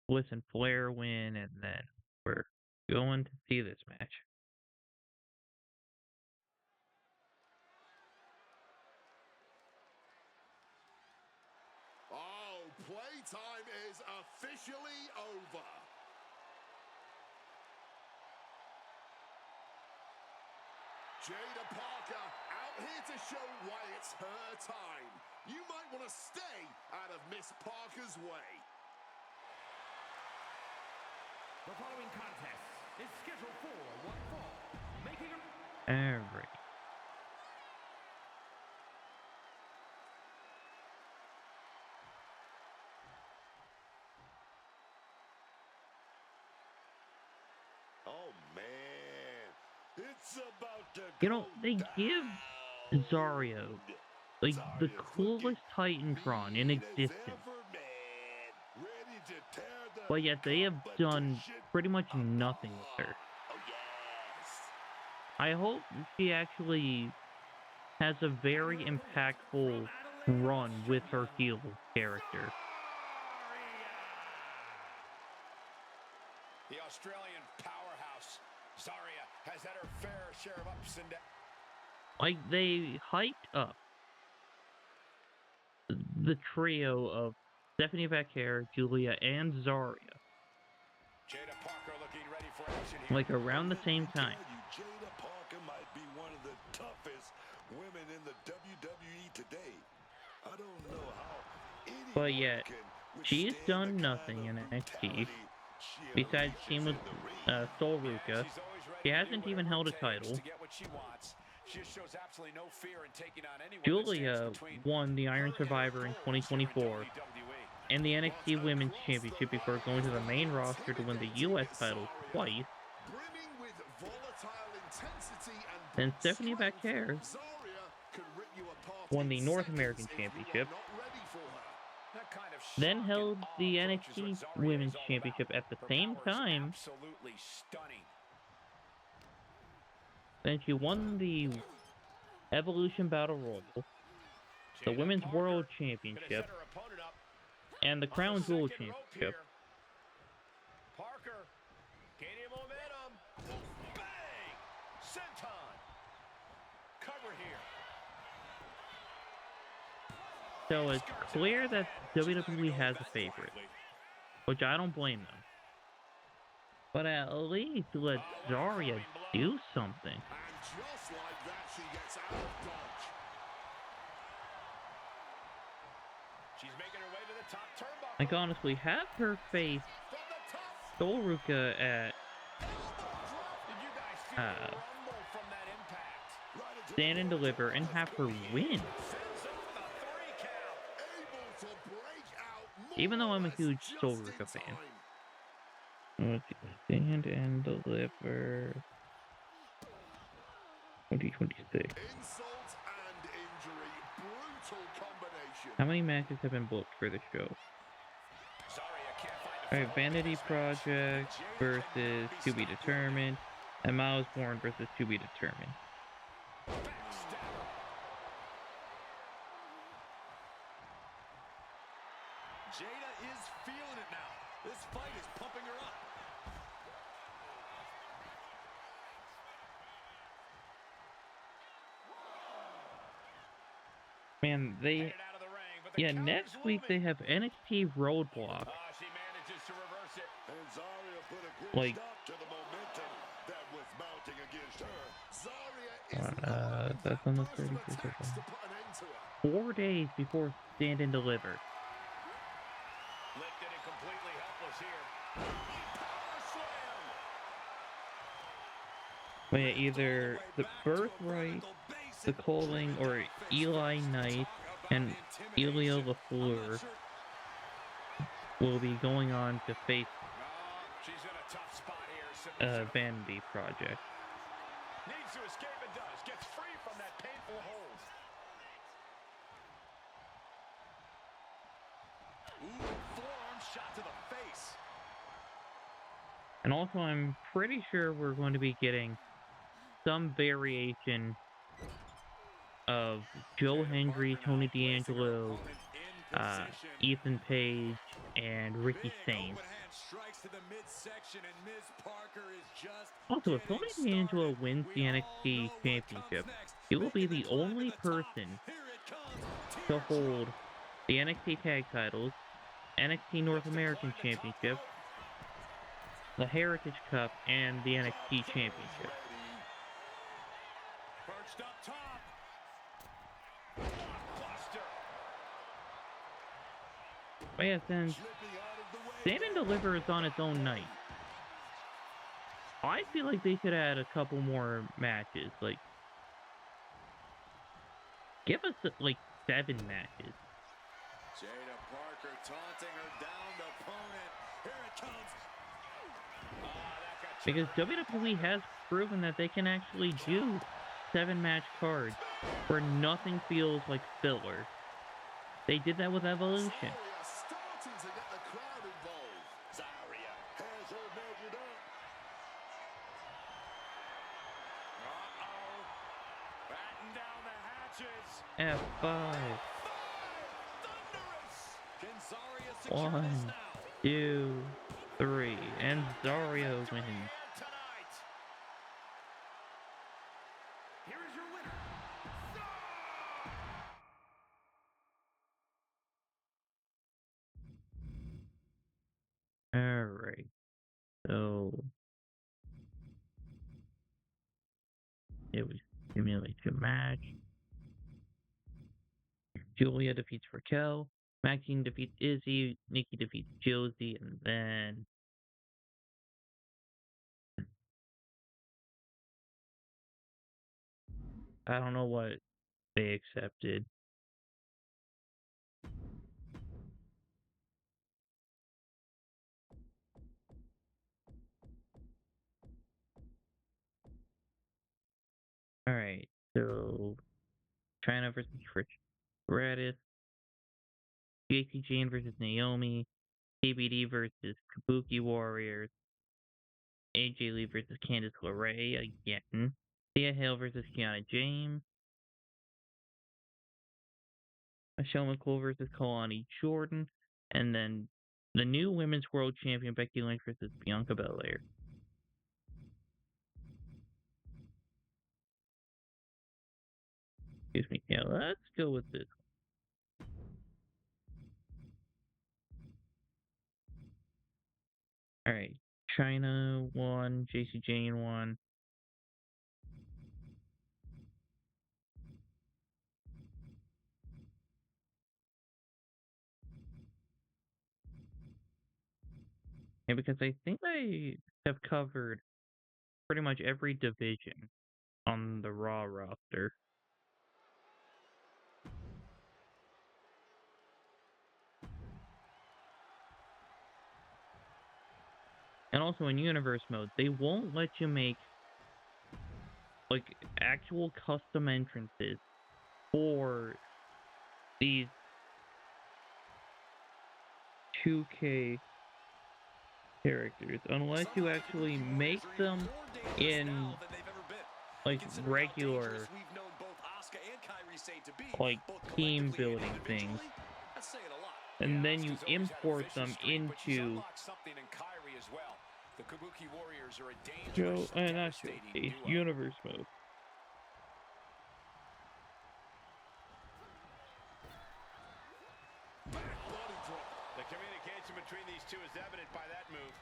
Bliss and Flair win, and then we're going to see this match. Oh, playtime is officially over. Jada Parker out here to show why it's her time. You might want to stay out of Miss Parker's way. The following contest is scheduled for one fall, making a... Alright. Oh, man. It's about to You know, go they give down. Zario, like, the Zaria's coolest Titantron in mean as existence. ever, man. Ready to tear the But yet they have done competition pretty much nothing with her. apart. Oh, yes. I hope she actually has a very impactful run with her heel character. The Australian powerhouse, Zaria, has had her fair share of ups and downs. Like, they hyped up the trio of Stephanie Vaquer, Julia, and Zaria, Jada Parker looking ready for action here. like, around the same time. Jada Parker might be one of the toughest women in the WWE today. I don't know how anyone But yet, can she's withstand done the nothing kind in of NXT, brutality she besides unleashes team with in the ring. Sol Yeah, Ruka. she's always ready She to do hasn't even whatever held a it takes title. to get what she wants. She just shows absolutely no fear in taking on anyone that Julia stands between won the Iron her and her Survivor in goals here in 2024 WWE. and the NXT Women's Championship before going to the main roster to win the US title twice. Brimming with volatile intensity and Then brute Stephanie strength, Vaquer Zaria can rip you apart won in the North seconds American if you are Championship, not ready for her. That kind of then shock held and awe the approach is what NXT Zaria Women's is all Championship about. at the Her same power is time. absolutely stunning. Then she won the Evolution Battle Royal, the Jada Women's Parker World gonna Championship, set her opponent up and the on Crown the Jewel second rope Championship. here. Parker gaining momentum. Bang! Senton. Cover here. So it's clear that WWE has a favorite, which I don't blame them. But at least let Zaria do something. And just like that, she gets out of dodge. She's making her way to the top turnbuckle. Like, honestly, have her face From the top, Sol Ruka at Did you guys feel the rumble from that impact? Right into Stand and Deliver and have her win. Sends off the 3 count. able to break out more Even though or I'm a less huge just Sol in Ruka fan. time. Let's see, Stand and Deliver 2026. Insult and injury, brutal combination. How many matches have been booked for the show? Zaria can't find a Alright, foothold Vanity in this match. Project versus To Be Determined, and Miles Bourne versus To Be Determined. Backstabber. Jada is feeling it now. This fight is pumping her up. Man, they... Headed out of the ring, but the Yeah, counter's next week they looming. have NXT Roadblock. She manages to reverse it. And Zaria put a quick Like- stop to the momentum that was mounting against her. Zaria is That's on the burst of 31st. attacks to put an end to her. 4 days before Stand and Deliver. Lifted and completely helpless here. Power slam. But yeah, either the Birthright, the Coling, or Eli Knight and Elio LaFleur will be going on to face She's in a tough spot here. Vanity Project. Needs to escape and does. Gets free from that painful hold. Ooh, forearm shot to the face. And also, I'm pretty sure we're going to be getting some variation of Joe Hendry, Tony D'Angelo, Ethan Page, and Ricky Saints. Also, if Tony D'Angelo wins the NXT Championship, he will be the only person to hold the NXT Tag Titles, NXT North American Championship, the Heritage Cup, and the NXT Championship. Perched up top. Blockbuster. But yeah, since Slipping out of the way. Stand and Deliver is on its own night, I feel like they should add a couple more matches. Like, give us like 7 matches. Jada Parker taunting her downed opponent. Here it comes. That got Because turned. WWE has proven that they can actually do 7-match cards where nothing feels like filler. They did that with Evolution. Zaria starting to get the crowd involved. Zaria has her measured up. Uh-oh. Batten down the hatches. F5. Thunderous. Can Zarya secure 1, this now? 2, 3, and Zarya wins. Tonight. Here is your winner, Alright. So it was simulation match. Julia defeats Raquel. Maxine defeats Izzy. Nikki defeats Josie, and then I don't know what they accepted. Alright, so China versus Trish Stratus, JC Jane versus Naomi, KBD versus Kabuki Warriors, AJ Lee versus Candice LeRae again, Thea Hale versus Kiana James, Michelle McCool versus Kalani Jordan, and then the new Women's World Champion Becky Lynch versus Bianca Belair. Excuse me. Yeah, let's go with this. Alright. China won, JC Jane won. And because I think I have covered pretty much every division on the Raw roster. And also in Universe mode, they won't let you make like actual custom entrances for these 2K characters unless you actually make them in like regular like team building things. And then you import them into The Kabuki Warriors are a Joe, dangerous, not Joe, devastating duo. Universe mode. Back body drop. The communication between these two is evident by that move.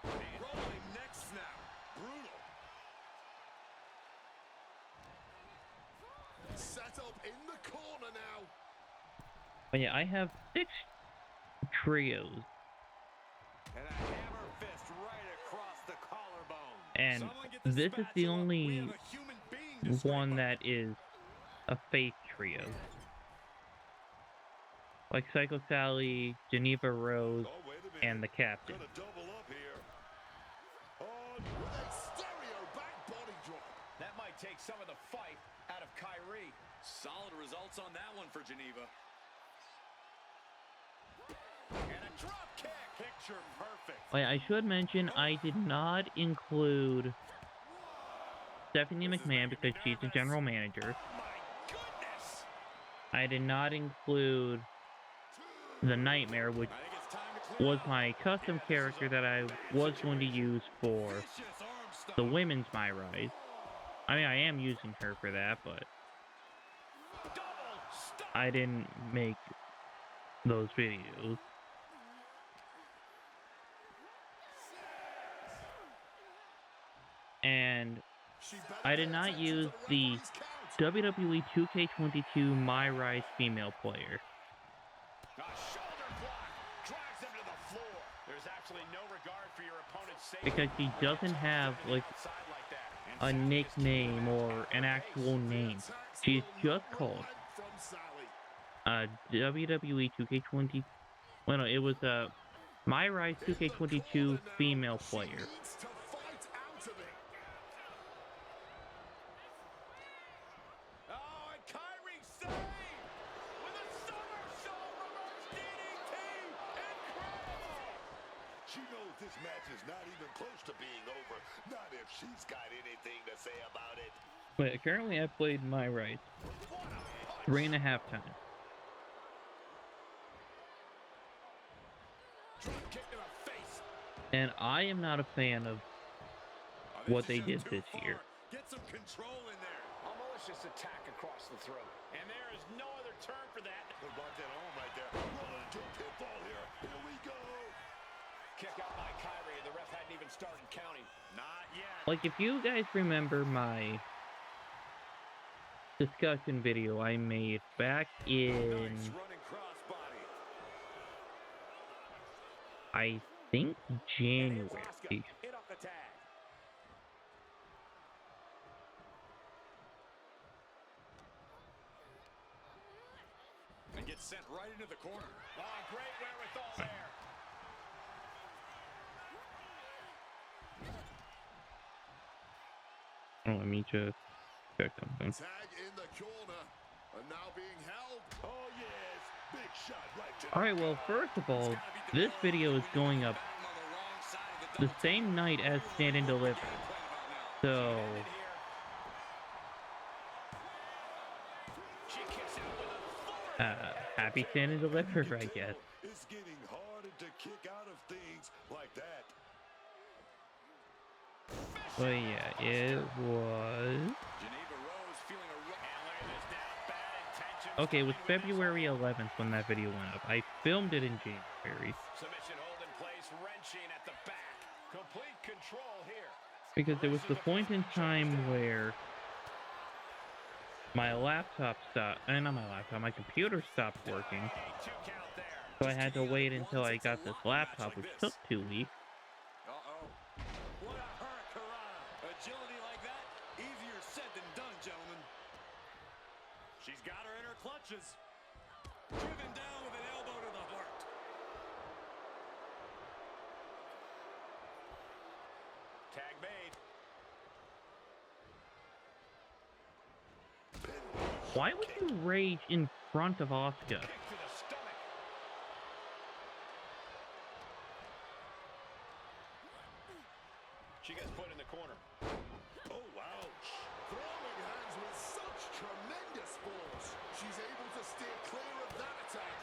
Rolling neck snap. Brutal. Set up in the corner now. But yeah, I have 6 trios, And a hammer fist right across the collarbone. and Someone get the this is the spatula. We only have a human being to scrape one up. that is a face trio. Like Psycho Sally, Geneva Rose, Oh, wait a minute. and the Captain. Gonna double up here. Oh, With a stereo back body drop. That might take some of the fight out of Kyrie. Solid results on that one for Geneva. And a drop kick. picture perfect. Oh yeah, I should mention I did not include Stephanie McMahon because she's the general manager. Oh my goodness. I did not include the Nightmare, which I think it's time to clear was out. my custom character that I was going to use for Vicious arm stomp. the women's My Rise. I mean, I am using her for that, but Double stop. I didn't make those videos. I did not use the WWE 2K22 My Rise female player. A shoulder block drives him to the floor. There's absolutely no regard for your opponent's safety. Because she doesn't have, like, Outside like that. And a Sally just nickname keeping or that an tight actual pace. name. She's just called WWE 2K20. Well, no, it was My Rise 2K22 female player. Oh, and Kyrie saved with a somersault reverse DDT. Incredible. She knows this match is not even close to being over. Not if she's got anything to say about it. But currently I played My Rise 3.5 times. Drop kick to the face. And I am not a fan of what they did this year. Get some control in there. A malicious attack across the throat. And there is no other term for that. Put that home right there. Rolling into a pitfall here. Here we go. Kick out by Kyrie. The ref hadn't even started counting. Not yet. Like, if you guys remember my discussion video I made back in, Nice running crossbody. I think, January. Hit off the tag. And gets sent right into the corner. Oh, great wherewithal there. Oh, let me just check something. Tag in the corner, and now being held. Oh, yes. Big shot right to Alright, well, first of all, this video is going up the same night as Stand and Deliver. So, She kicks out with a forward. happy Stand and Deliver, I guess. It's getting harder to kick out of things like that. But yeah, it was... Geneva Rose feeling a and look at this now. Bad intentions. Okay, it was coming with this. February 11th when that video went up. I filmed it in January. Submission hold in place, wrenching at the back. Complete control here. Because there was the point in time where my laptop stopped, not my laptop, my computer stopped working. Hey, 2 count there. So I had to wait until I got this laptop, which took 2 weeks. Uh-oh. What a hurricanrana. Agility like that, easier said than done, gentlemen. She's got her in her clutches. Driven down with an elbow to the heart. Tag made. Why would you rage in front of Asuka? Kick to the stomach. She gets put in the corner. Oh, wow. Throwing hands with such tremendous force. She's able to steer clear of that attack.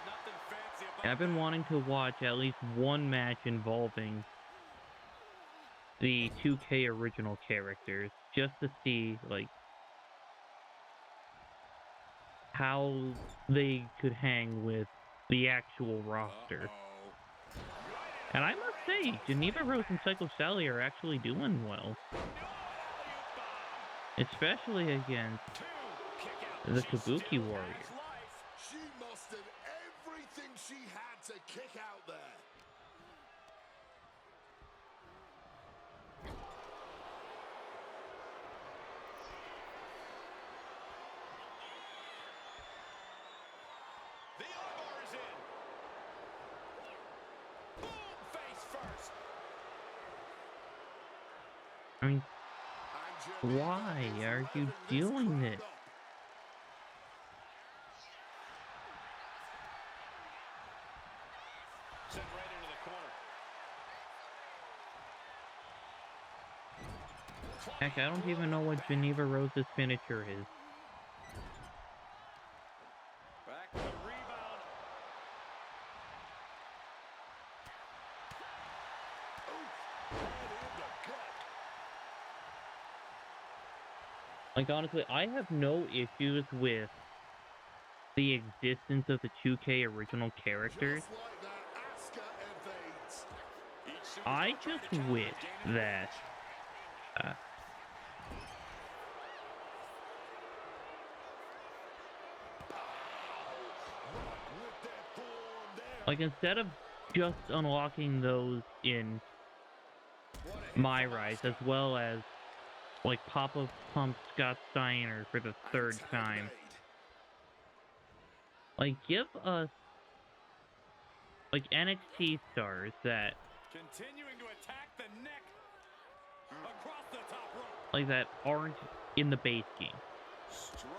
Nothing fancy about I've been wanting to watch at least one match involving the 2K original characters, just to see, like, how they could hang with the actual roster. And I must say, Geneva Rose and Psycho Sally are actually doing well. Especially against the Kabuki Warrior. She mustered everything she had to kick out there. The armbar is in. Boom, face first. I mean, And Geneva why is are you revving this doing crowd this? up. Sent right into the corner. Heck, I don't even know what Geneva Rose's finisher is. back to the rebound. Like, honestly, I have no issues with the existence of the 2K original characters. Just like that, Asuka evades. Each I just wish that uh, like instead of just unlocking those in My Rise, as well as like Papa Pump Scott Steiner for the third time, like give us like NXT stars that Continuing to attack the neck across the top rope. like that aren't in the base game. Strong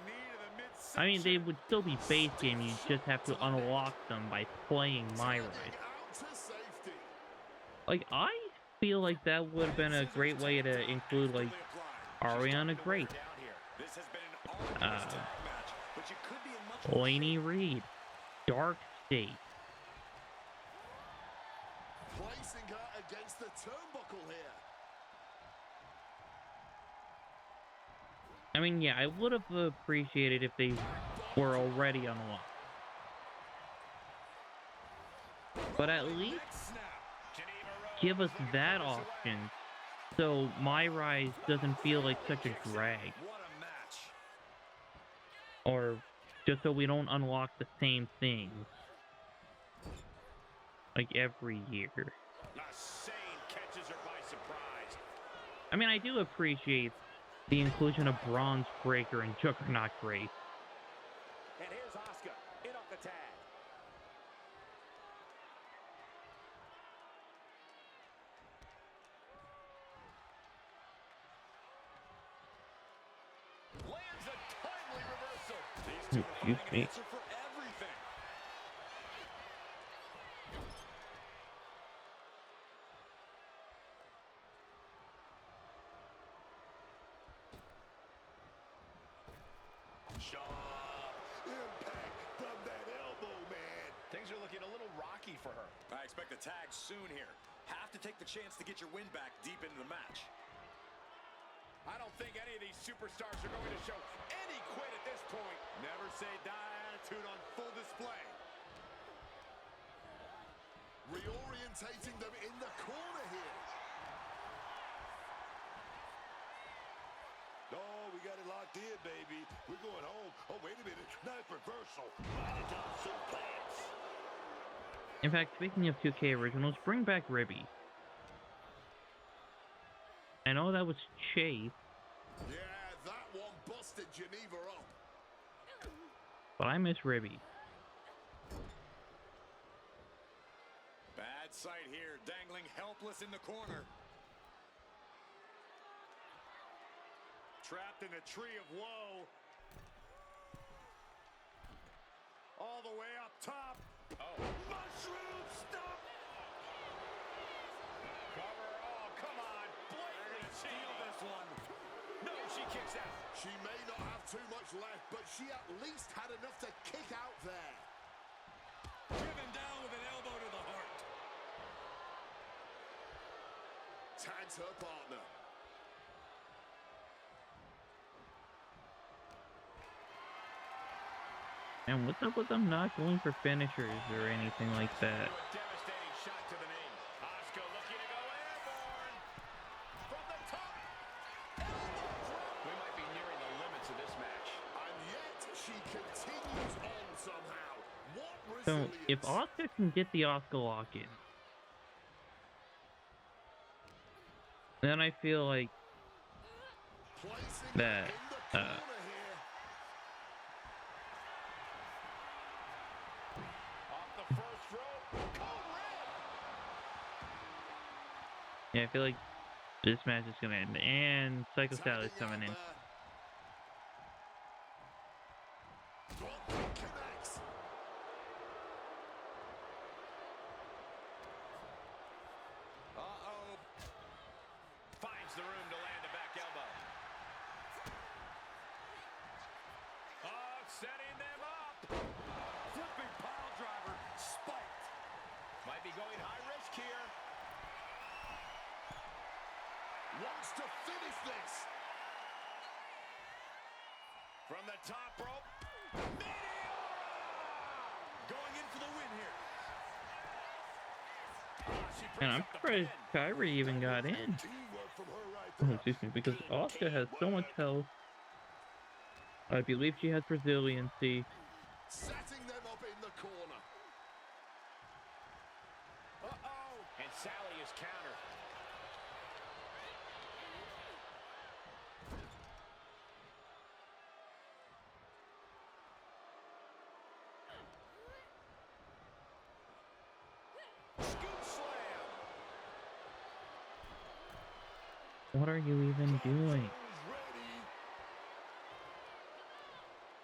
knee to the midsection. I mean, they would still be base game. You just have to unlock them by playing My Rise. Out to safety. Like I feel like that would have been a great way to include like Ariana Grace, This has been an arduous tag match, but you could be in much Laney Reed, Dark State. Placing her against the turnbuckle here. I mean, yeah, I would have appreciated if they were already unlocked. But at least give us that option so My Rise doesn't feel like such a drag. What a match. Or just so we don't unlock the same thing like every year. A Sane catches her by surprise. I mean, I do appreciate the inclusion of Bronze Breaker and Juggernaut Grace. And here's Asuka in off the tag. Lands a timely reversal. These two are Excuse finding me. an answer for everything. Sharp impact from that elbow, man. Things are looking a little rocky for her. I expect a tag soon here. Have to take the chance to get your win back deep into the match. I don't think any of these superstars are going to show any quit at this point. Never say die attitude on full display. Reorientating them in the corner here. Oh, we got it locked in, baby. We're going home. Oh, wait a minute. Knife reversal. In fact, speaking of 2K originals, bring back Ribby. I know that was Chase, Yeah, that one busted Geneva up. but I miss Ribby. Bad sight here, dangling helpless in the corner. Trapped in the tree of woe. All the way up top. Oh. Mushroom stop. Cover. Oh, come on. Blatant steal this one. No, she kicks out. She may not have too much left, but she at least had enough to kick out there. Driven down with an elbow to the heart. Tags her partner. And what's up with them not going for finishers or anything like that? A devastating shot to the knee. Asuka looking to go airborne. From the top. Elbow drop. We might be nearing the limits of this match. And yet she continues on somehow. What So resilience. if Asuka can get the Asuka lock in, then I feel like Placing that in the corner here. Off the first rope. Code red. yeah, I feel like this match is gonna end. And Psycho Sally's coming in. Connects. Uh-oh. Finds the room to land a back elbow. Oh, setting them up. Flipping pile driver. Spiked. Might be going high risk here. Wants to finish this. From the top rope. Meteora! Going in for the win here. She And breaks I'm up the surprised pin. Kyrie even got in. Teamwork from her right Oh, there. excuse me, because Asuka has so much Teamwork. health. I believe she has resiliency. Setting them up in the corner. Uh-oh. And Sally is countered. Scoop slam. What are you even doing? Ready.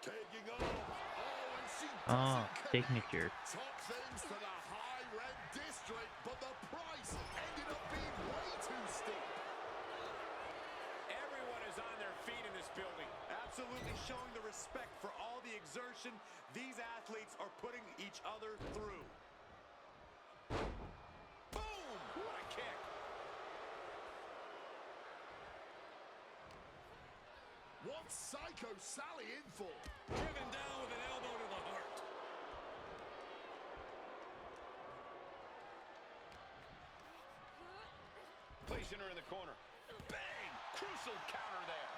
Taking off. Oh, and she Ah, doesn't signature. connect. Top things to the high rent district, but the price ended up being way too steep. Everyone is on their feet in this building. Absolutely showing the respect for all the exertion these athletes are putting each other through. Boom! What a kick. What's Psycho Sally in for? Driven down with an elbow to the heart. Placing her in the corner. Bang! Crucial counter there.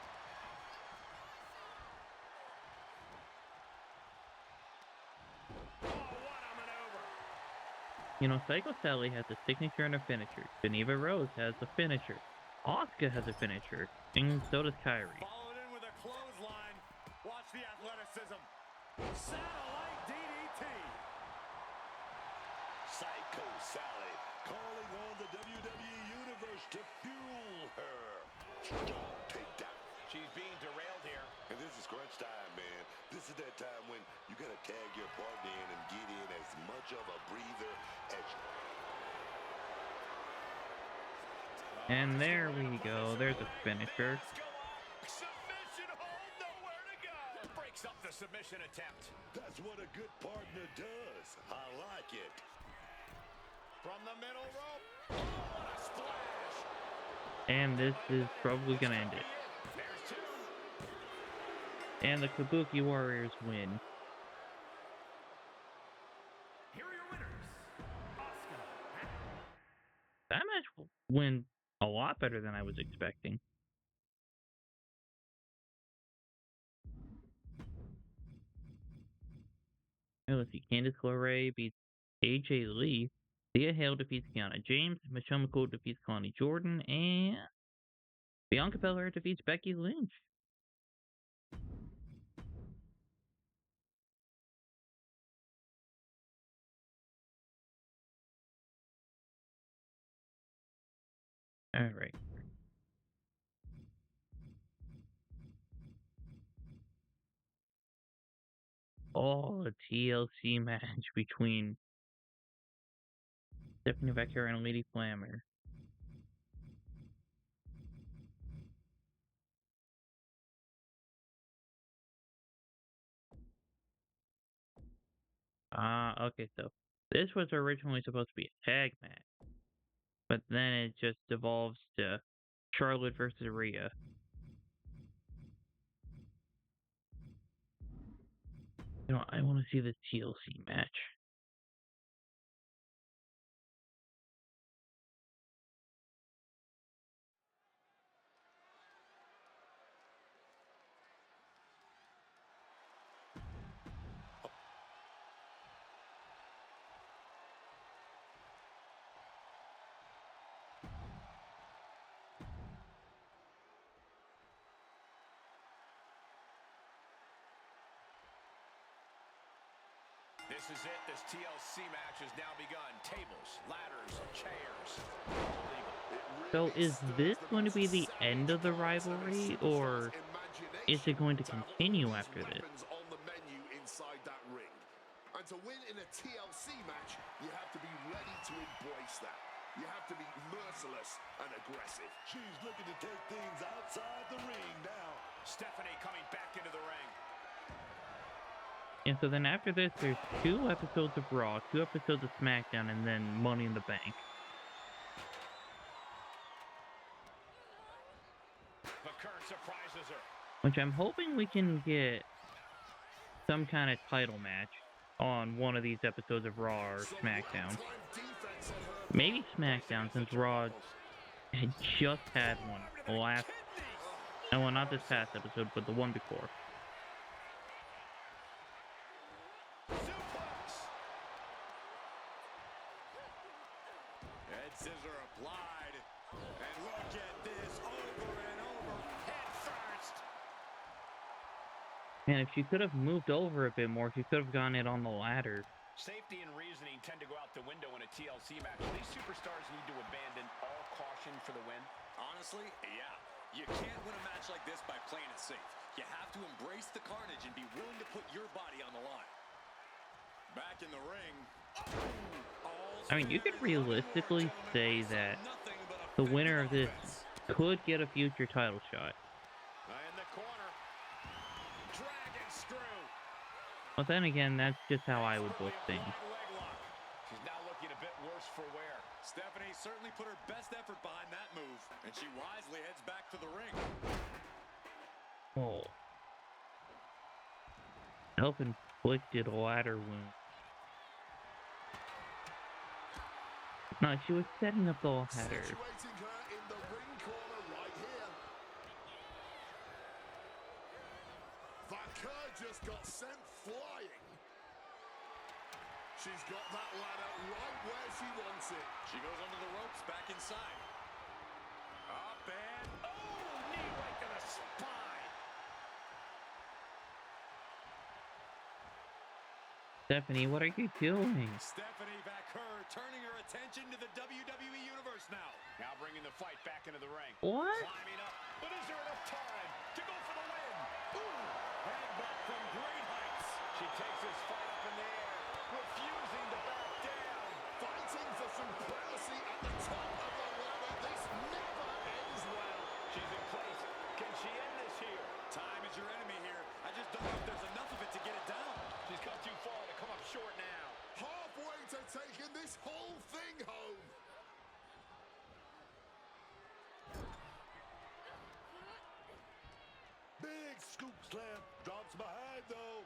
Oh, what a maneuver. You know, Psycho Sally has a signature and a finisher. Geneva Rose has a finisher. Asuka has a finisher. And so does Kyrie. Followed in with a clothesline. Watch the athleticism. Satellite DDT. Psycho Sally calling on the WWE Universe to fuel her. Strong takedown. She's being derailed here. And this is crunch time, man. This is that time when you gotta tag your partner in and get in as much of a breather as you. And there we go. There's a finisher. Submission hold, nowhere to go. Breaks up the submission attempt. That's what a good partner does. I like it. From the middle rope. Oh, what a splash. And this is probably going to end it. There's two. And the Kabuki Warriors win. Here are your winners, Asuka. That match went a lot better than I was expecting. Let's see. Candice LeRae beats AJ Lee. Thea Hale defeats Kiana James. Michelle McCool defeats Connie Jordan. And Bianca Belair defeats Becky Lynch. Alright. Oh, a TLC match between Stephanie Becker and Lady Flammer. Okay, so this was originally supposed to be a tag match, but then it just devolves to Charlotte versus Rhea. You know, I want to see this TLC match. This is it. This TLC match has now begun. Tables, ladders, chairs. So is this going to be the end of the rivalry, or is it going to continue after this? On the menu inside that ring. And to win in a TLC match, you have to be ready to embrace that. You have to be merciless and aggressive. She's looking to take things outside the ring now. Stephanie coming back into the ring. And so then after this, there's 2 episodes of Raw, 2 episodes of SmackDown, and then Money in the Bank. But Kurt surprises her. Which I'm hoping we can get some kind of title match on one of these episodes of Raw or SmackDown. Time defense on her maybe SmackDown, since Raw had just had one. The last, no, well, not this past episode, but the one before. Suplex. Head scissor applied. And look at this, over and over, head first. And if she could have moved over a bit more, she could have gotten it on the ladder. Safety and reasoning tend to go out the window in a TLC match. These superstars need to abandon all caution for the win. Honestly, yeah. You can't win a match like this by playing it safe. You have to embrace the carnage and be willing to put your body on the line. Back in the ring. I mean, you could realistically say that the winner of this could get a future title shot. In the corner. Dragon screw. But then again, that's just how I would book things. She's now looking a bit worse for wear. Stephanie certainly put her best effort behind that move, and she wisely heads back to the ring. Oh. Self-inflicted ladder wound. No, she was setting up the ladder. Situating her in the ring corner right here. That curve just got sent flying. She's got that ladder right where she wants it. She goes under the ropes, back inside. Up and, oh, knee right to the spine. Stephanie, what are you doing? Stephanie Vaquer turning her attention to the WWE Universe now. Now bringing the fight back into the ring. What? Climbing up, but is there enough time to go for the win? Ooh, headbutt from great heights. She takes this fight up in the air, refusing to back down. Fighting for supremacy at the top of the ladder. This never ends well. She's in place. Can she end this here? Time is your enemy here. I just don't know if there's enough of it to get it down. She's come too far to come up short now. Halfway to taking this whole thing home. Big scoop slam. Drops behind, though.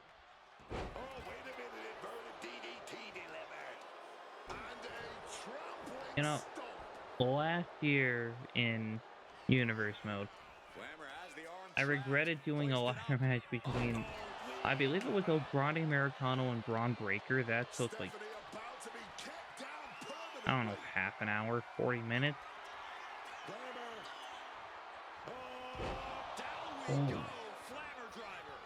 Oh, wait a minute. Inverted DDT delivered. And a trampling You know, stomp. last year in Universe mode, Glamour has the arm I regretted doing a ladder match between, I believe it was Grande Americano and Braun Breaker. That took like, Stephanie about to be kept down permanently. I don't know, half an hour, 40 minutes. Glamour. Down we go. Flammer driver.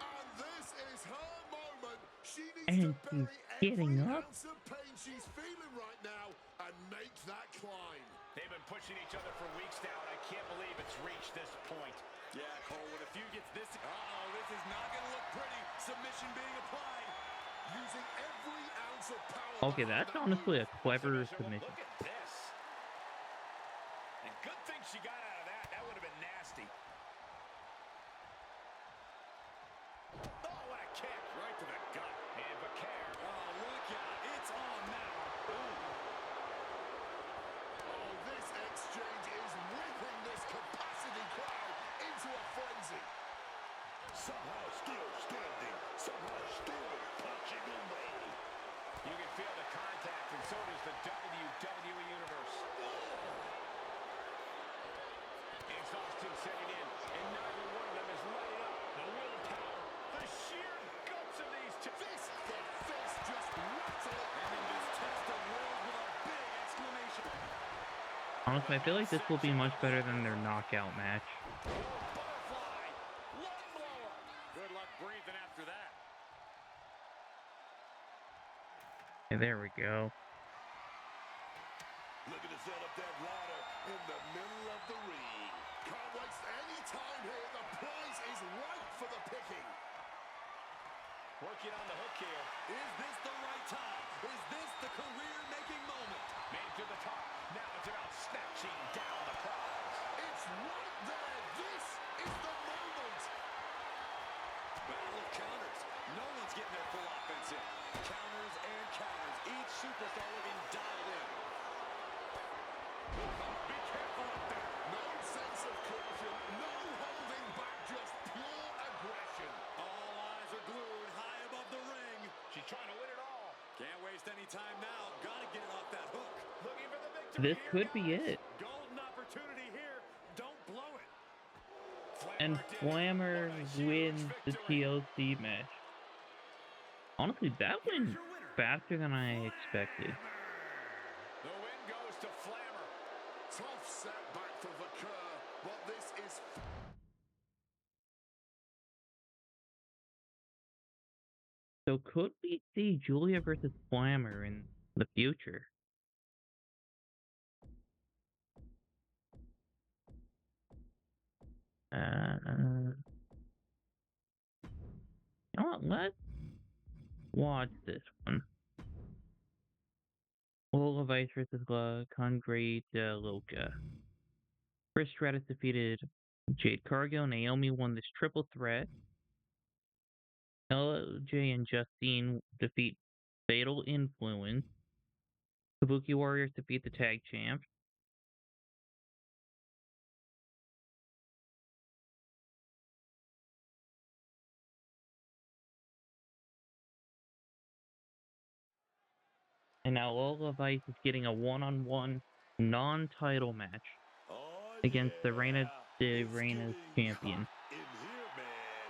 And this is her moment. She needs And to bury she's getting every up. ounce of pain she's feeling right now and make that climb. They've been pushing each other for weeks now, and I can't believe it's reached this point. Yeah, Cole, when a feud gets this... Uh-oh, this is not going to look pretty. Submission being applied. Using every ounce of power. Okay, behind that's that honestly a move. clever Well, submission. look at this. And good thing she got out of that. That would have been nasty. Oh, what a kick. Right to the gut. And Vaquer. Oh, look out. It's on now. Oh, this exchange is whipping this capacity crowd into a frenzy. Somehow still standing. Somehow still punching away. You can feel the contact, and so does the WWE Universe. Exhaustion setting in, and neither one of them is letting up. The willpower, the sheer guts of these two. The fist just rattled. And this test of will with a big exclamation. Honestly, I feel like this will be much better than their knockout match. Butterfly, lung blower. Good luck breathing after that. Okay, there we go. Looking to set up that ladder in the middle of the ring. Can't waste any time here. The prize is ripe for the picking. Working on the hook here. Is this the right time? Is this the career-making moment? Made it to the top. Now it's about snatching down the prize. It's right there. This is the moment. Battle of counters. No one's getting their full offense in. Counters and counters. Each superstar looking dialed in. Be careful up there. No sense of caution. No holding back. Just pure aggression. All eyes are glued high above the ring. She's trying to win it all. Can't waste any time now. Gotta get it off that hook. Looking for the victory This here, could be guys. it. Golden opportunity here. Don't blow it. And did it. Flammer What a huge wins the victory. TLC match. Honestly, that Here's went your winner, faster than I expected. The win goes to Flammer. Tough setback for Vaquer, but this is... So could we see Julia versus Flammer in the future? You know what? Let's watch this one. Lola Vice versus Concrete Loca. Chris Stratus defeated Jade Cargill. Naomi won this triple threat. LJ and Justine defeat Fatal Influence. Kabuki Warriors defeat the tag champs. And now Lola Vice is getting a one-on-one non-title match Oh, against the Reina de It's Reinas getting champion. hot in here, man.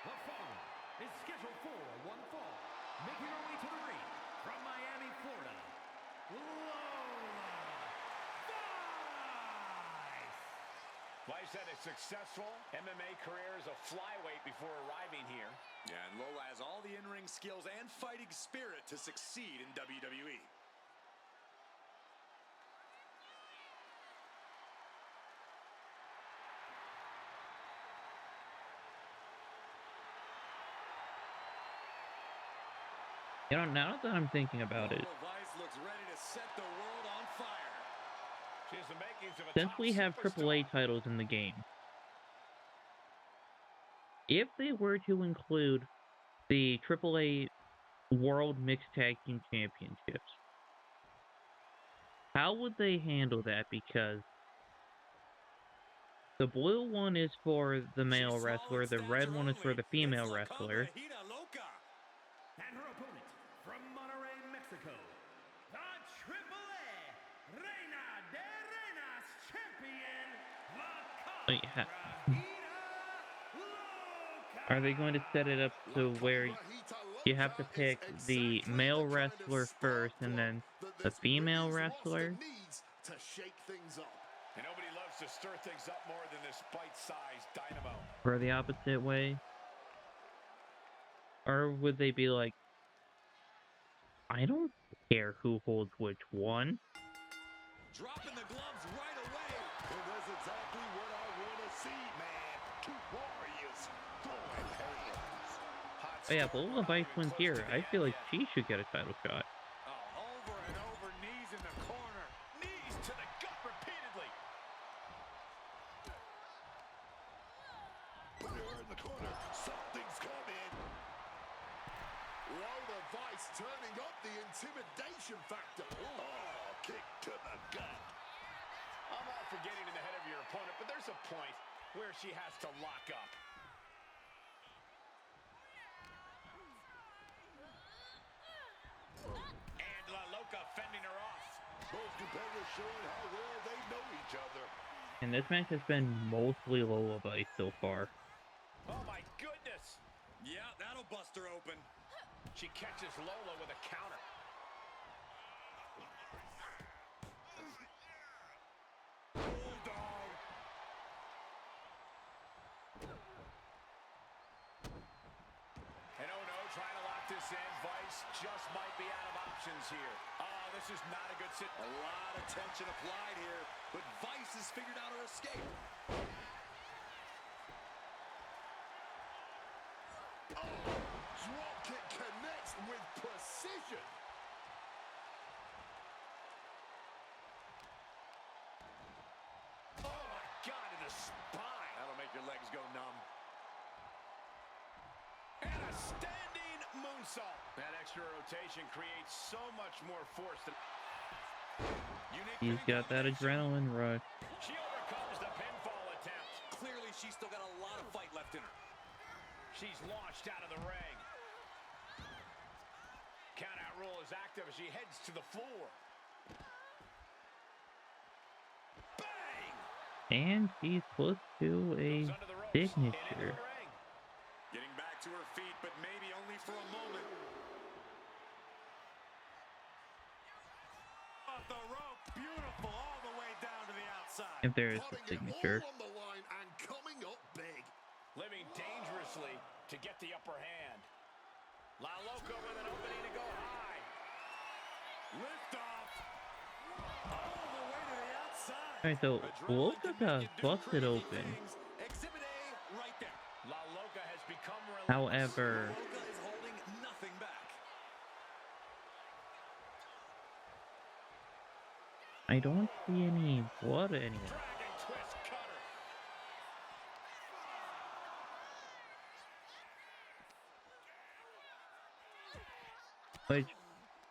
The following is scheduled for one fall. Making her way to the ring from Miami, Florida, Lola Vice. Vice had a successful MMA career as a flyweight before arriving here. Yeah, and Lola has all the in-ring skills and fighting spirit to succeed in WWE. You know, now that I'm thinking about it, Lola Vice looks ready to set the world on fire. She has the makings of a since top we have superstar. AAA titles in the game, if they were to include the AAA World Mixed Tag Team Championships, how would they handle that? Because the blue one is for the male wrestler, the red one is for the female wrestler. And her opponent from Monterrey, Mexico, the AAA Reina de Reinas champion, the Wait, Conrajita Loca. are they going to set it up to where you have to pick the male wrestler first and then the female wrestler? needs to shake things up. And nobody loves to stir things up more than this bite-sized dynamo. Or the opposite way? Or would they be like, I don't care who holds which one? Dropping the gloves right away. And that's exactly what I want to see, man. Two warriors throwing hands. Oh yeah, but Lola Vice wins here. I feel like she should get a title shot. Oh, over and over, knees in the corner. Knees to the gut repeatedly. Put her in the corner. Something's coming. Lola Vice turning up the intimidation factor. Oh, kick to the gut. I'm all for getting in the head of your opponent, but there's a point where she has to lock up. And La Loca fending her off. Both competitors showing how well they know each other. And this match has been mostly Lola Vice so far. Oh my goodness. Yeah, that'll bust her open. She catches Lola with a counter. Bulldog. And oh no, trying to lock this in. Vice just might be out of options here. Oh, this is not a good sit. A lot of tension applied here, but Vice has figured out her escape. Drop kick connects with precision. Oh my God, to the spine. That'll make your legs go numb. And a standing moonsault. That extra rotation creates so much more force. He's got that adrenaline rush. She overcomes the pinfall attempt. Clearly, she's still got a lot of fight left in her. She's launched out of the ring. Count out rule is active as she heads to the floor. Bang! And she's close to a Goes under the ropes and into signature. the ring. Getting back to her feet, but maybe only for a moment. Off the rope, beautiful, all the way down to the outside. If there is a Putting it signature. all on the line and coming up big. Living dangerously to get the upper hand. La Loca with an opening to go high. Lift off. All the way to the outside. Alright, so Adrenaline Loca can got make you do busted crazy open. things. Exhibit A right there. La Loca has become relentless. However, Loca is holding nothing back. I don't see any blood anywhere. Dragon twist cutter. Which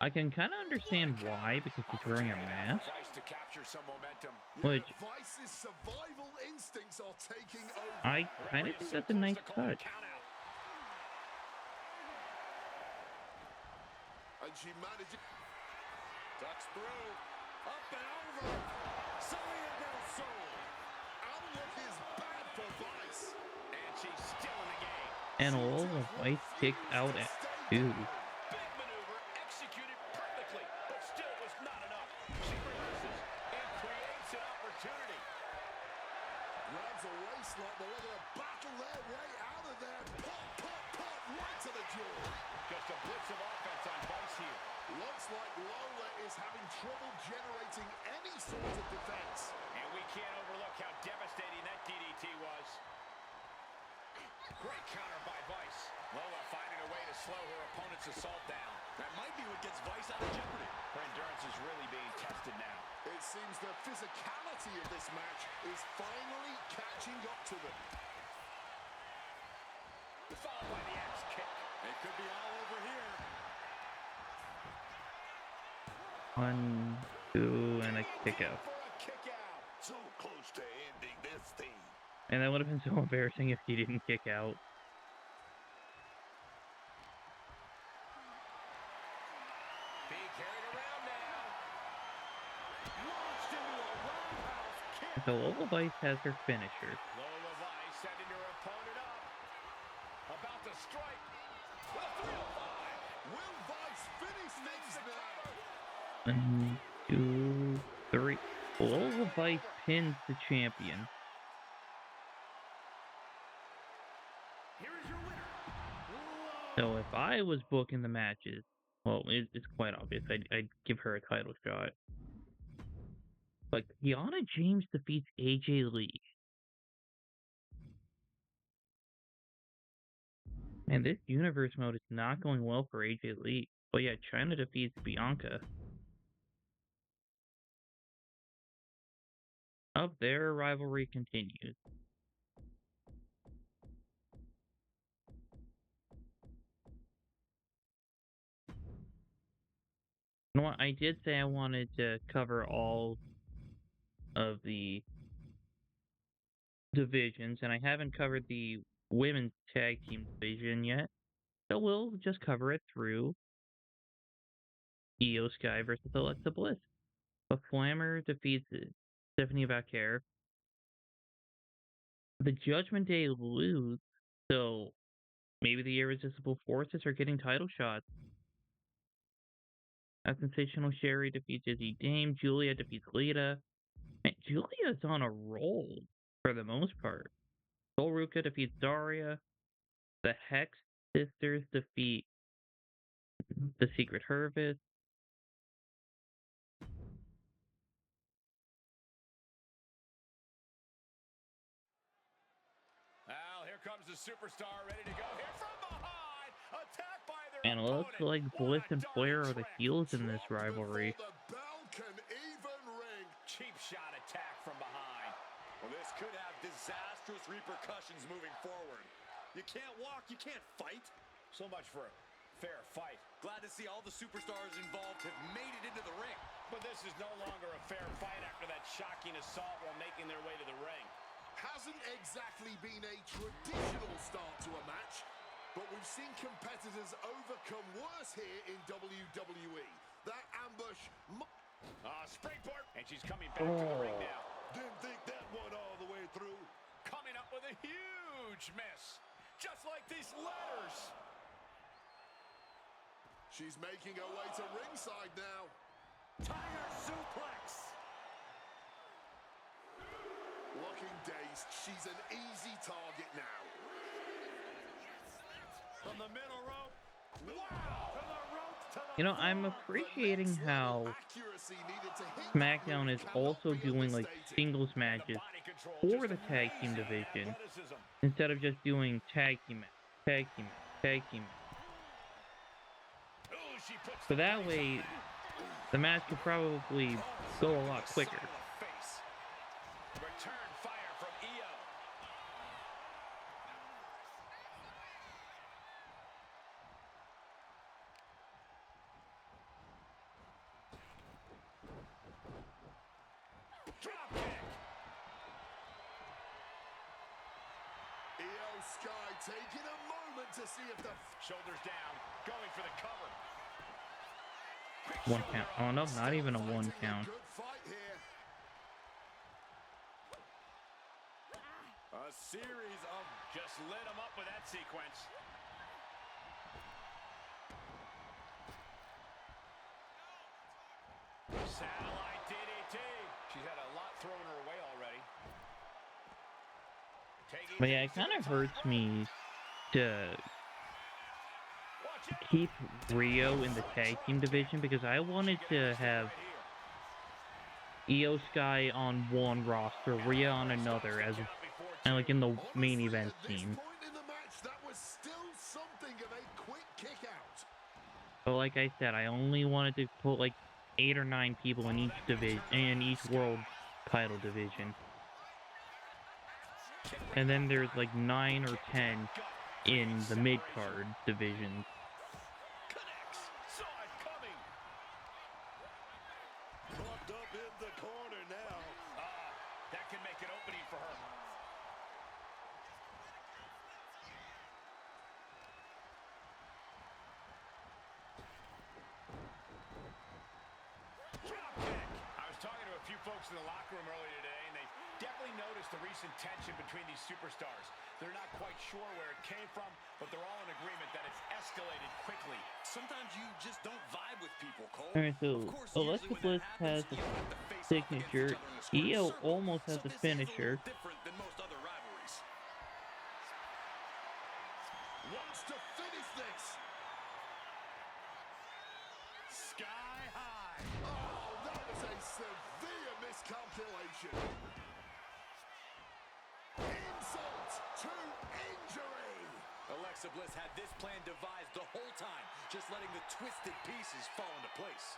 I can kind of understand why, because she's wearing a mask. Vice to capture some momentum. Which Vice's survival instincts are taking over. I kind of think that's a nice touch. And she manages. Ducks through. Up and over. Selena Del Sol. Outlook is bad for Vice. And she's still in the game. And all the Vice kicked out at 2. Big maneuver executed perfectly, but still was not enough. She reverses and creates an opportunity. Grabs a waistlock, but look at her battle their way out of there. Pop, right to the jaw. Just a blitz of offense on Vice here. Looks like Lola is having trouble generating any sort of defense. And we can't overlook how devastating that DDT was. Great counter by Vice. Lola finding a way to slow her opponent's assault down. That might be what gets Vice out of jeopardy. Her endurance is really being tested now. It seems the physicality of this match is finally catching up to them. Followed by the axe kick. It could be all over here. 1, 2, and a kick out. For a kick out. So close to ending this thing. And that would have been so embarrassing if he didn't kick out. Being carried around now. Launched into a roundhouse kick. So Lola Vice has her finisher. Lola Vice sending her opponent up. About to strike. With a 305. Will Vice finish things now? 1, 2, 3. Lola Vice pins the champion. Here is your winner, So if I was booking the matches, well, it's quite obvious. I'd give her a title shot. But Kiana James defeats AJ Lee. And this universe mode is not going well for AJ Lee. But yeah, China defeats Bianca. Up their rivalry continues. You know what? I did say I wanted to cover all of the divisions, and I haven't covered the women's tag team division yet. So we'll just cover it through Io Sky versus Alexa Bliss. But Flammer defeats Stephanie Vaquer. The Judgment Day lose, so maybe the Irresistible Forces are getting title shots. A Sensational Sherry defeats Izzy Dame. Julia defeats Lita. Man, Julia's on a roll for the most part. Sol Ruka defeats Daria. The Hex Sisters defeat the Secret Harvest. Now here comes the superstar ready to go here from behind. Attack by their And it looks opponent. like Bliss and What a Flair are dirty the trick. heels in this rivalry. Before the bell can even ring. Cheap shot attack from behind. Well, this could have disastrous repercussions moving forward. You can't walk, you can't fight. So much for a fair fight. Glad to see all the superstars involved have made it into the ring. But this is no longer a fair fight after that shocking assault while making their way to the ring. Hasn't exactly been a traditional start to a match. But we've seen competitors overcome worse here in WWE. That ambush... Springboard, and she's coming back to the ring now. Didn't think that one all the way through. Coming up with a huge miss, just like these letters. She's making her way to ringside now. Tiger suplex. Looking dazed, she's an easy target now. From the middle rope. Wow! To the rope, to the You know, I'm floor. appreciating how Accuracy needed to hit SmackDown is cannot also be doing like understated. singles matches Body control, for just the tag team amazing division athleticism. instead of just doing tag team match, tag team match, tag team match. Ooh, she puts So the that brakes way, on. the match could probably go a lot quicker. Side of the face. Return fire from Io. Drop kick. Io Sky taking a moment to see if the... Shoulders down, going for the cover. Quick One shoulder count. up. Oh no, not Still even a fighting one count. Good fight here. A series of just lit them up with that sequence. Satellite DDT. She's had a lot thrown her way already. But yeah, it kind of hurts me to keep Rio in the tag team division because I wanted to have Io Sky on one roster, Rhea on another, as and like in the main Honestly, event at this scene. point in the match, that was still something of a quick kick out. But like I said, I only wanted to put like 8 or 9 people in each division, in each world title division. And then there's like 9 or 10 in the mid card divisions. Connects. Saw it coming. Caught up in the corner now. That can make an opening for her. Drop kick. I was talking to a few folks in the locker room earlier today, and they definitely noticed the recent tension between these superstars. They're not quite sure where it came from, but they're all in agreement that it's escalated quickly. Sometimes you just don't vibe with people, Cole. Alright, so Of course, Alexa usually when Bliss that has happens, a you have to face off against signature. each other in a square Io circle. almost has So a this is finisher. little different than most other rivalries. Wants to finish this. Sky high. Oh, that was a severe miscalculation. Insult to injury. Alexa Bliss had this plan devised the whole time, just letting the twisted pieces fall into place.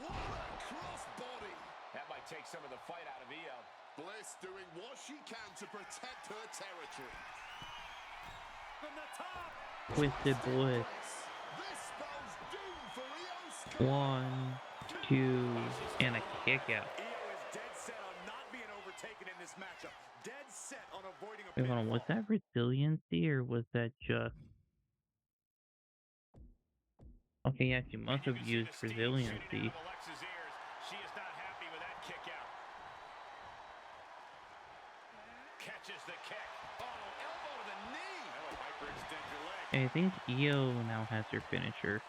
What a crossbody. That might take some of the fight out of Io. Bliss doing what she can to protect her territory. From the top. Twisted Bliss. This spells doom for Io Sky. 1, 2, and a kick out. Io is dead set on not being overtaken in this matchup. Dead set on avoiding a Wait, hold on, was that resiliency or was that just... Okay, yeah, she must have used resiliency. Alexa's ears. She is not happy with that kick out. Catches the kick. Oh, elbow to the knee. That'll hyperextend your leg. I think Io now has her finisher.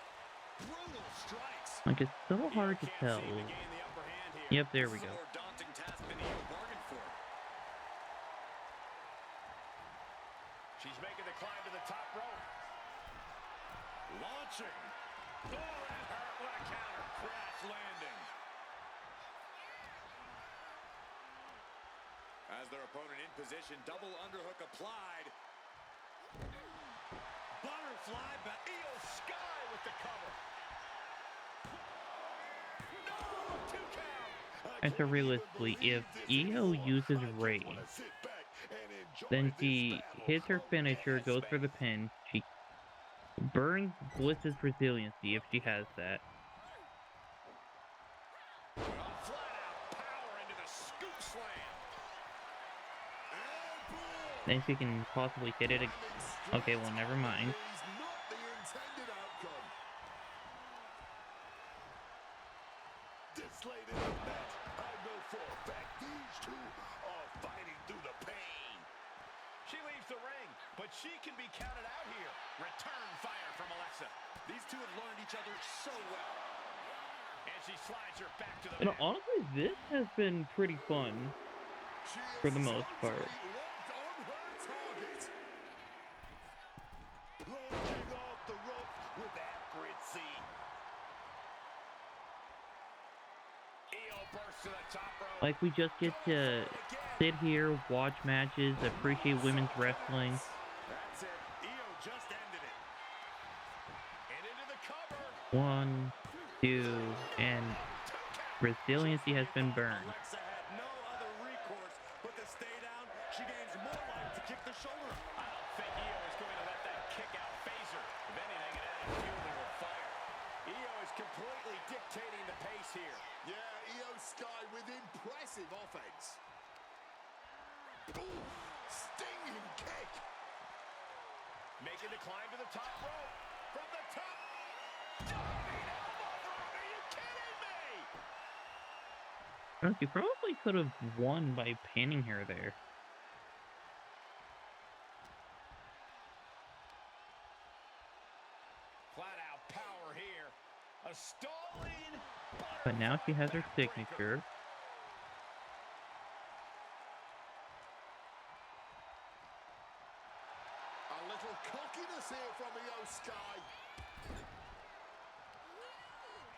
Brutal strikes. Like, it's so hard to Can't tell. seem to gain the upper hand here. Yep, there we This is go. a more daunting task than Io bargained for. She's making the climb to the top rope. Launching. Oh, that hurt. What a counter. Crash landing. As their opponent in position, double underhook applied. Butterfly back. Io Sky with the cover. No, 2 count. And so realistically, if Io uses Rage, then she hits her finisher, goes for the pin, she burns Bliss's resiliency if she has that. Flat out power into the scoop slam. And boom. Then she can possibly hit it. Okay, well, never mind. Is not the intended outcome. This late in the match, I know for a fact these two are fighting through the pain. She leaves the ring, but she can be counted out here. Return fire from Alexa. These two have learned each other so well. And she slides her back to the You know, mat. honestly, this has been pretty fun She for is the most part. totally locked on her target. Launching off the rope with accuracy. Io bursts to the top rope. Like, we just get to sit here, watch matches, appreciate women's wrestling. That's it. Io just ended it. And into the cover. 1, 2, and resiliency has been burned. Alexa had no other recourse but to stay down. She gains more life to kick the shoulder. I don't think Io is going to let that kick out phase her. If anything, it added fuel to her fire. Io is completely dictating the pace here. Yeah, Io Sky with impressive offense. Ooh, stinging kick. Making the climb to the top rope. From the top. Diving elbow drop. Are you kidding me? She probably could have won by pinning her there. Flat out power here. A stalling. But now she has her Backbreaker. signature. A little cockiness here from Io Sky.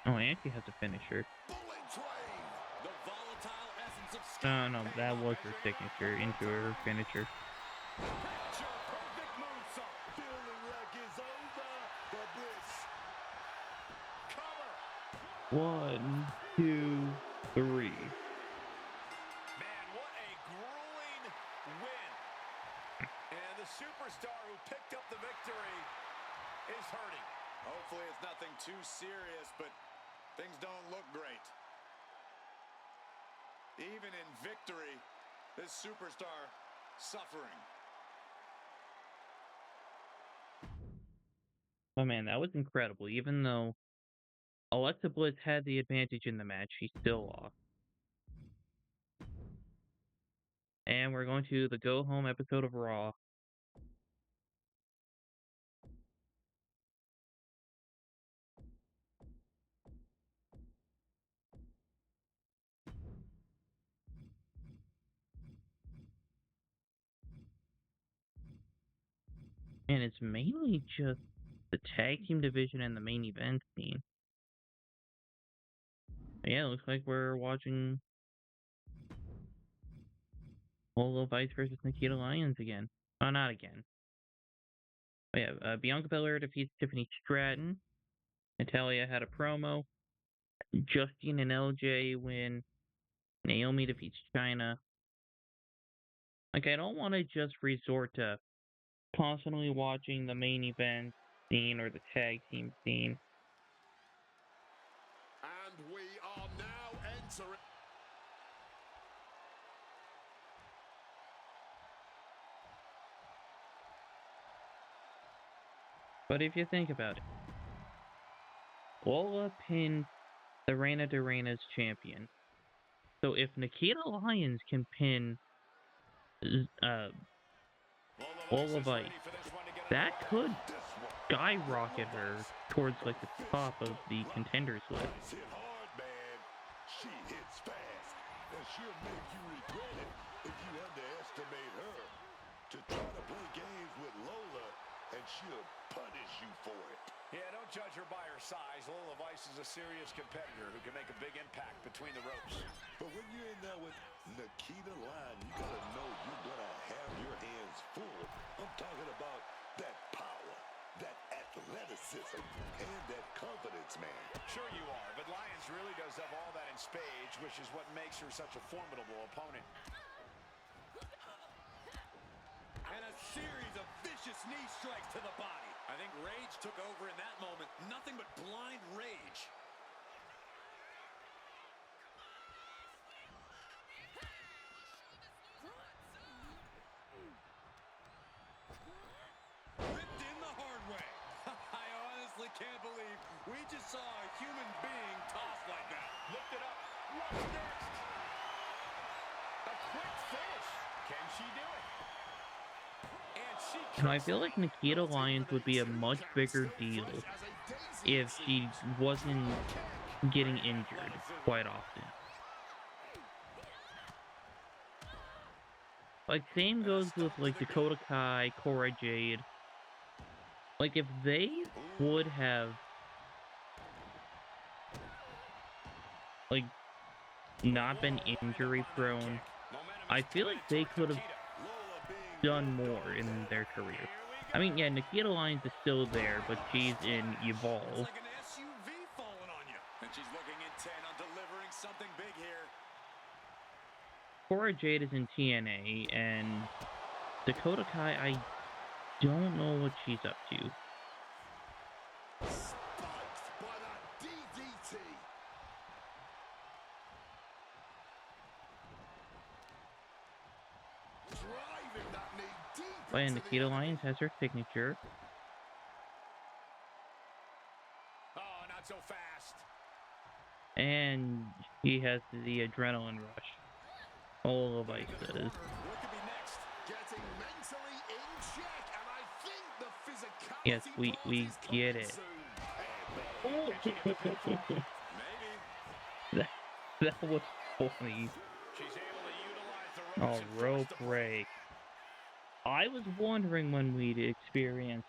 Oh, and she has a finisher. Bullet train. The volatile essence of No, no, that was her signature into her finisher. Picture perfect moonsault. Feeling like it's over for Bliss. Cover. 1, 2, 3. Man, what a grueling win. And the superstar who picked up the victory is hurting. Hopefully it's nothing too serious, but things don't look great. Even in victory, this superstar suffering. Oh man, that was incredible. Even though Alexa Bliss had the advantage in the match, she still lost. And we're going to the go home episode of Raw. And it's mainly just the tag team division and the main event scene. Yeah, it looks like we're watching Lola Vice versus Nikita Lyons again. Oh, not again. Oh, yeah, Bianca Belair defeats Tiffany Stratton. Natalia had a promo. Justine and LJ win. Naomi defeats China. Like, I don't want to just resort to constantly watching the main event scene or the tag team scene. And we are now entering. But if you think about it, Lola pinned the Reina de Reinas champion. So if Nikita Lyons can pin Lola Vice, that could skyrocket her towards like the top of the contenders list. Vice hit hard, man. She hits fast, and she'll make you regret it if you underestimate her. To try to play games with Lola, and she'll punish you for it. Yeah, don't judge her by her size. Lola Vice is a serious competitor who can make a big impact between the ropes. But when you're in there with Nikita Lyon, you gotta know you're gonna have your hands full. I'm talking about that power, that athleticism, and that confidence, man. Sure you are, but Lyons really does have all that in spades, which is what makes her such a formidable opponent. And a series of vicious knee strikes to the body. I think rage took over in that moment. Nothing but blind rage. can't believe we just saw a human being tossed like that. Lift it up. What's next? A quick finish. Can she do it? And she And I feel like Nikita Lyons would be a much bigger deal if she wasn't getting injured quite often. Like, same goes with, like, Dakota Kai, Cora Jade. Like, if they would have, like, not been injury prone, I feel like they could have done more in their career. I mean, yeah, Nikita Lyons is still there, but she's in Evolve. It's like an SUV falling on you. And she's looking intent on delivering something big here. Cora Jade is in TNA, and Dakota Kai, I don't know what she's up to. Spiked by that DDT. Driving that knee deep But into the Nikita enemy. Lyons has her signature, Oh, not so fast. and she has the adrenaline rush. All of Ice does. What could be next? Getting mentally in check, and I think the physicality Yes, we part is get coming it. soon. Maybe. That was funny. She's able to utilize the Oh, ropes and rope force the break. I was wondering when we'd experience,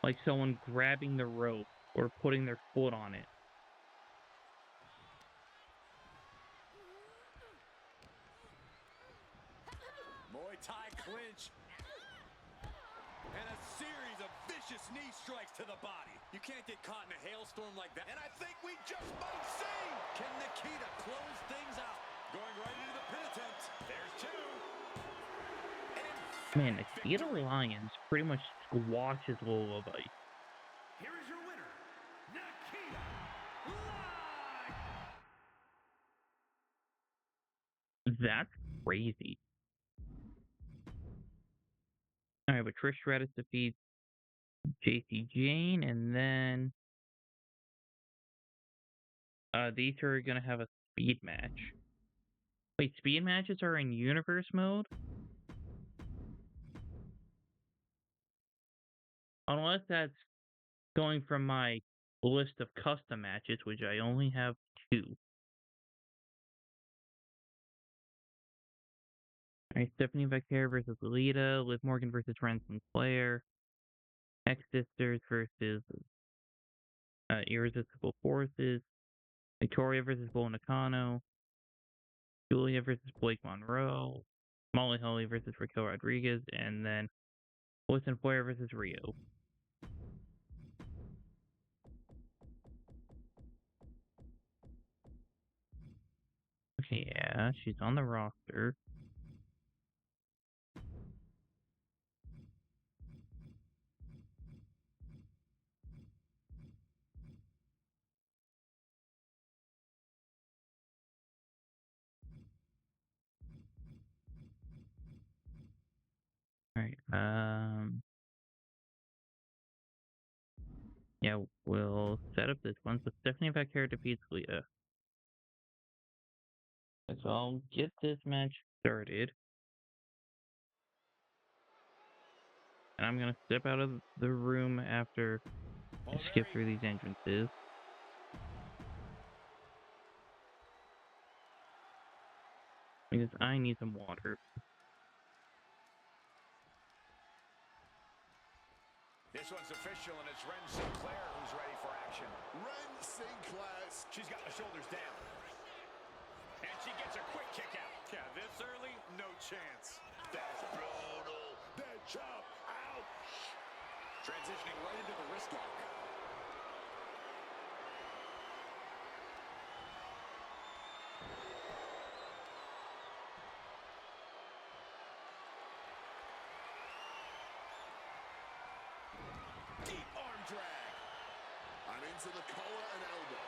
like, someone grabbing the rope or putting their foot on it. Muay Thai clinch. And a series of vicious knee strikes to the body. You can't get caught in a hailstorm like that. And I think we just might see. Can Nikita close things out? Going right into the pin attempt. There's two. Man, Nikita Lyons pretty much squashes Lola Vice. Here is your winner, Nikita Lyons. That's crazy. Alright, but Trish Stratus defeats JC Jane, and then these two are gonna have a speed match. Wait, speed matches are in universe mode? Unless that's going from my list of custom matches, which I only have 2. Alright, Stephanie Vaquer versus Lolita, Liv Morgan versus Ransom Flair, X Sisters versus Irresistible Forces, Victoria versus Bull Nakano, Julia versus Blake Monroe, Molly Holly versus Raquel Rodriguez, and then Bliss and Flair versus Rio. Okay, yeah, she's on the roster. Alright, yeah, we'll set up this one. So Stephanie Vaquer defeats Lita. So I'll get this match started. And I'm gonna step out of the room after I skip through these entrances. Because I need some water. This one's official, and it's Ren Sinclair who's ready for action. Ren Sinclair. She's got the shoulders down. And she gets a quick kick out. Yeah, this early, no chance. That's brutal. That chop. Ouch. Transitioning right into the wrist lock. Deep arm drag. And into the collar and elbow.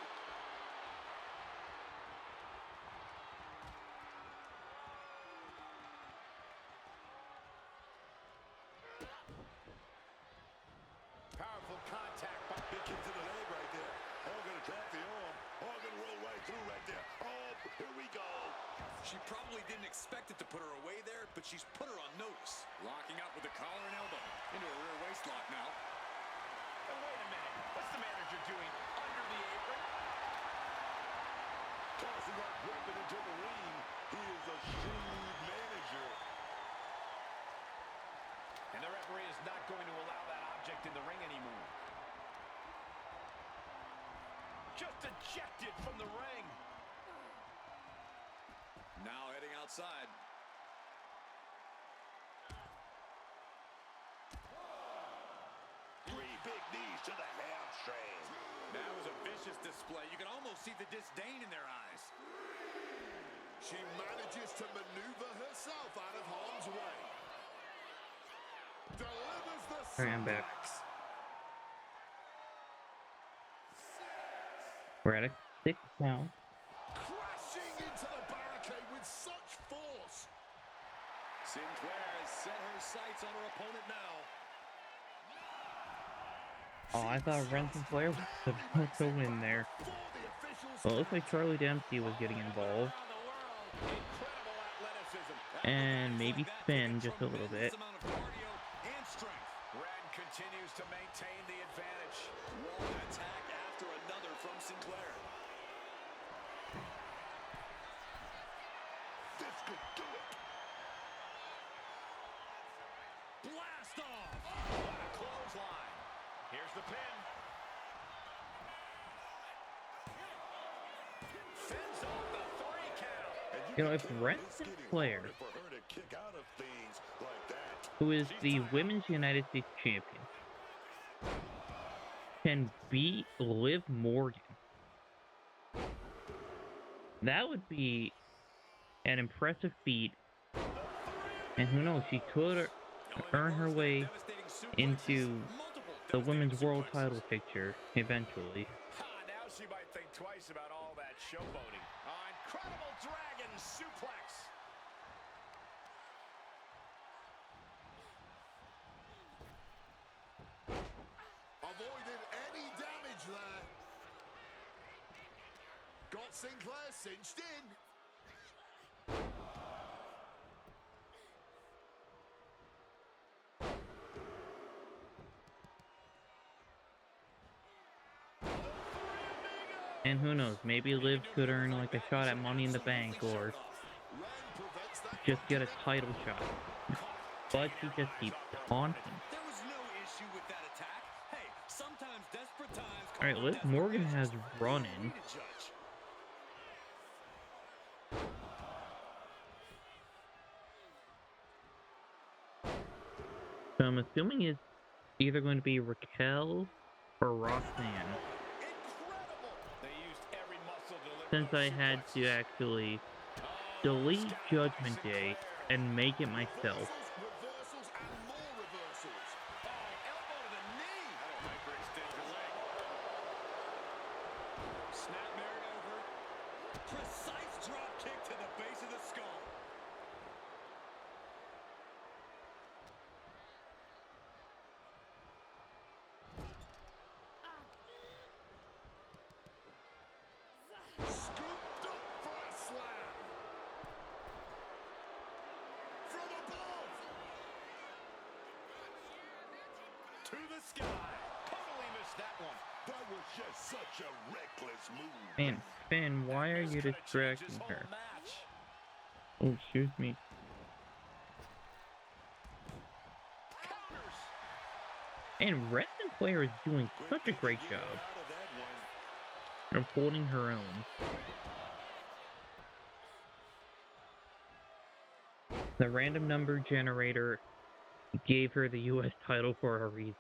Powerful contact by Big kick to the leg She probably didn't expect it to put her away there, but she's put her on notice. Locking up with the collar and elbow. Into a rear waist lock now. And wait a minute. What's the manager doing under the apron? Tossing that weapon into the ring. He is a shrewd manager. And the referee is not going to allow that object in the ring anymore. Just ejected from the ring. Now heading outside. Three big knees to the hamstring. That was a vicious display. You can almost see the disdain in their eyes. She manages to maneuver herself out of harm's way. Delivers the Alright, I'm back. suplex. We're at a 6 count. Crashing into the barricade with such force. Sinclair has set her sights on her opponent now. Oh, I thought Ren Sinclair was supposed to win there. For the officials. Well, it looks like Charlie Dempsey was getting involved. Incredible athleticism. And maybe spin just a little bit. Amount of cardio and strength. Ren continues to maintain the advantage. One attack after another from Sinclair. This could do it. Blast off! What a clothesline. Here's the pin. Fends off the 3 count. And You know, if can tell Ren it's getting Sinclair, harder for her to kick out of things like that. who is the Women's United States Champion, can beat Liv Morgan, that would be an impressive feat. And who knows, she could earn her way into the Women's World title picture eventually. Now she might think twice about all that showboating. Incredible dragon suplex. Avoided any damage there. Got Sinclair cinched in. And who knows, maybe Liv could earn like a shot at Money in the Bank or Ren prevents that. just get a title shot. But she just keeps taunting. There was no issue with that attack. Hey, sometimes desperate times call Alright, for Liv desperate Morgan has measures. run Who are in. we to judge? So I'm assuming it's either going to be Raquel or Roxanne. Incredible. They used every muscle to deliver Since those I had to suplexes. actually Oh, delete scouted by Judgment Sinclair. Day and make it myself. Reversals, and more reversals. Oh, elbow to the knee. That'll make her extend her leg. Snap married over. Precise drop kick to the base of the skull. Scooped up for a slam. From above. To the sky. Totally missed that one. That was just such a reckless move. Man, Finn, why are This you could have changed distracting this her? whole match. Oh, excuse me. Counters. And Red Sinclair is doing such a great job Out of that one. of holding her own. The random number generator gave her the US title for a reason.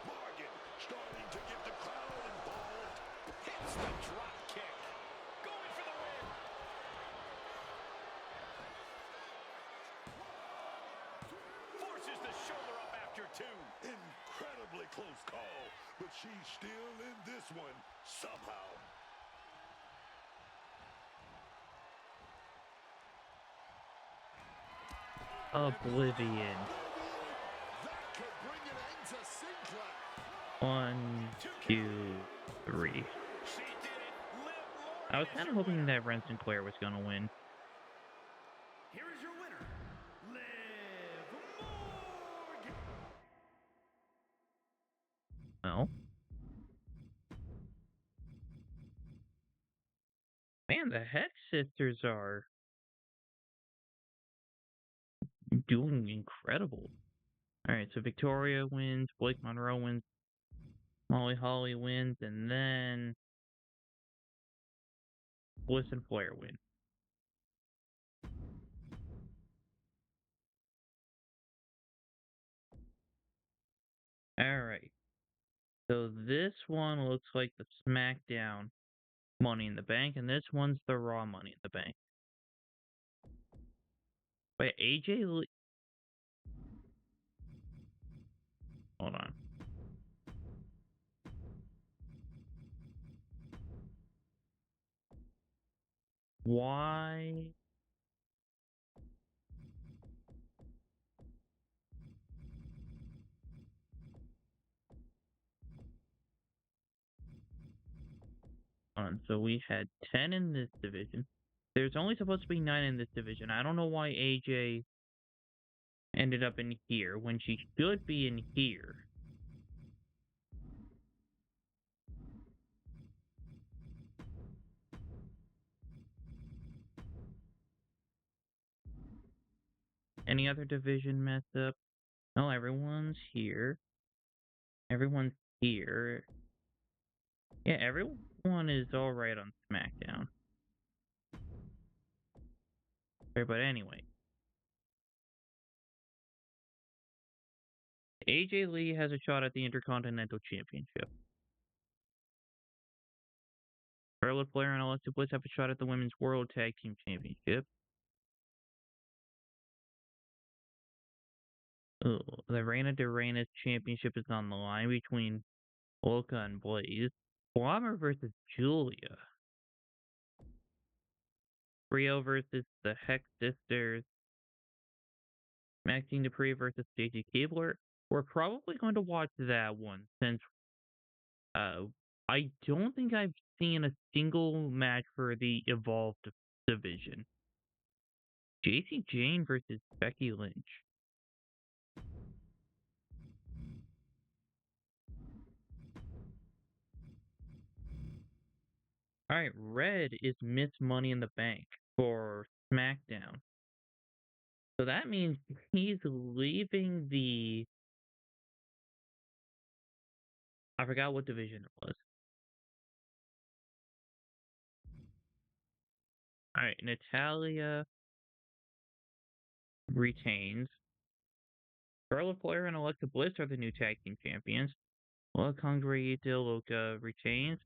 Morgan starting to get the crowd involved. Hits the drop kick. Going for the win. Forces the shoulder up after 2. Incredibly close call, but she's still in this one somehow. Oblivion. That could bring an end to Sinclair. 1, 2, 3. She did it. Liv I was kind of hoping that Ren Sinclair was going to win. Here is your winner, Liv Morgan. Well. Man, the Hex sisters are doing incredible. Alright, so Victoria wins, Blake Monroe wins, Molly Holly wins, and then Bliss and Flair win. Alright. So this one looks like the SmackDown Money in the Bank, and this one's the Raw Money in the Bank. Wait, AJ Lee. Hold on. Why? So we had 10 in this division. There's only supposed to be 9 in this division. I don't know why AJ ended up in here when she should be in here. Any other division mess up? No, everyone's here. Everyone's here. Yeah, everyone is alright on SmackDown. But anyway. AJ Lee has a shot at the Intercontinental Championship. Charlotte Flair and Alexa Bliss have a shot at the Women's World Tag Team Championship. Oh, the Reina de Reinas Championship is on the line between Loca and Blaze. Bomber versus Julia. Rio versus the Hex Sisters. Maxine Dupree versus Stacy Keibler. We're probably going to watch that one since I don't think I've seen a single match for the Evolved division. JC Jane versus Becky Lynch. Alright, red is Miss Money in the Bank for SmackDown. So that means he's leaving the... I forgot what division it was. Alright, Natalia retains. Charlotte Flair and Alexa Bliss are the new tag team champions. La Congrita Loca retains.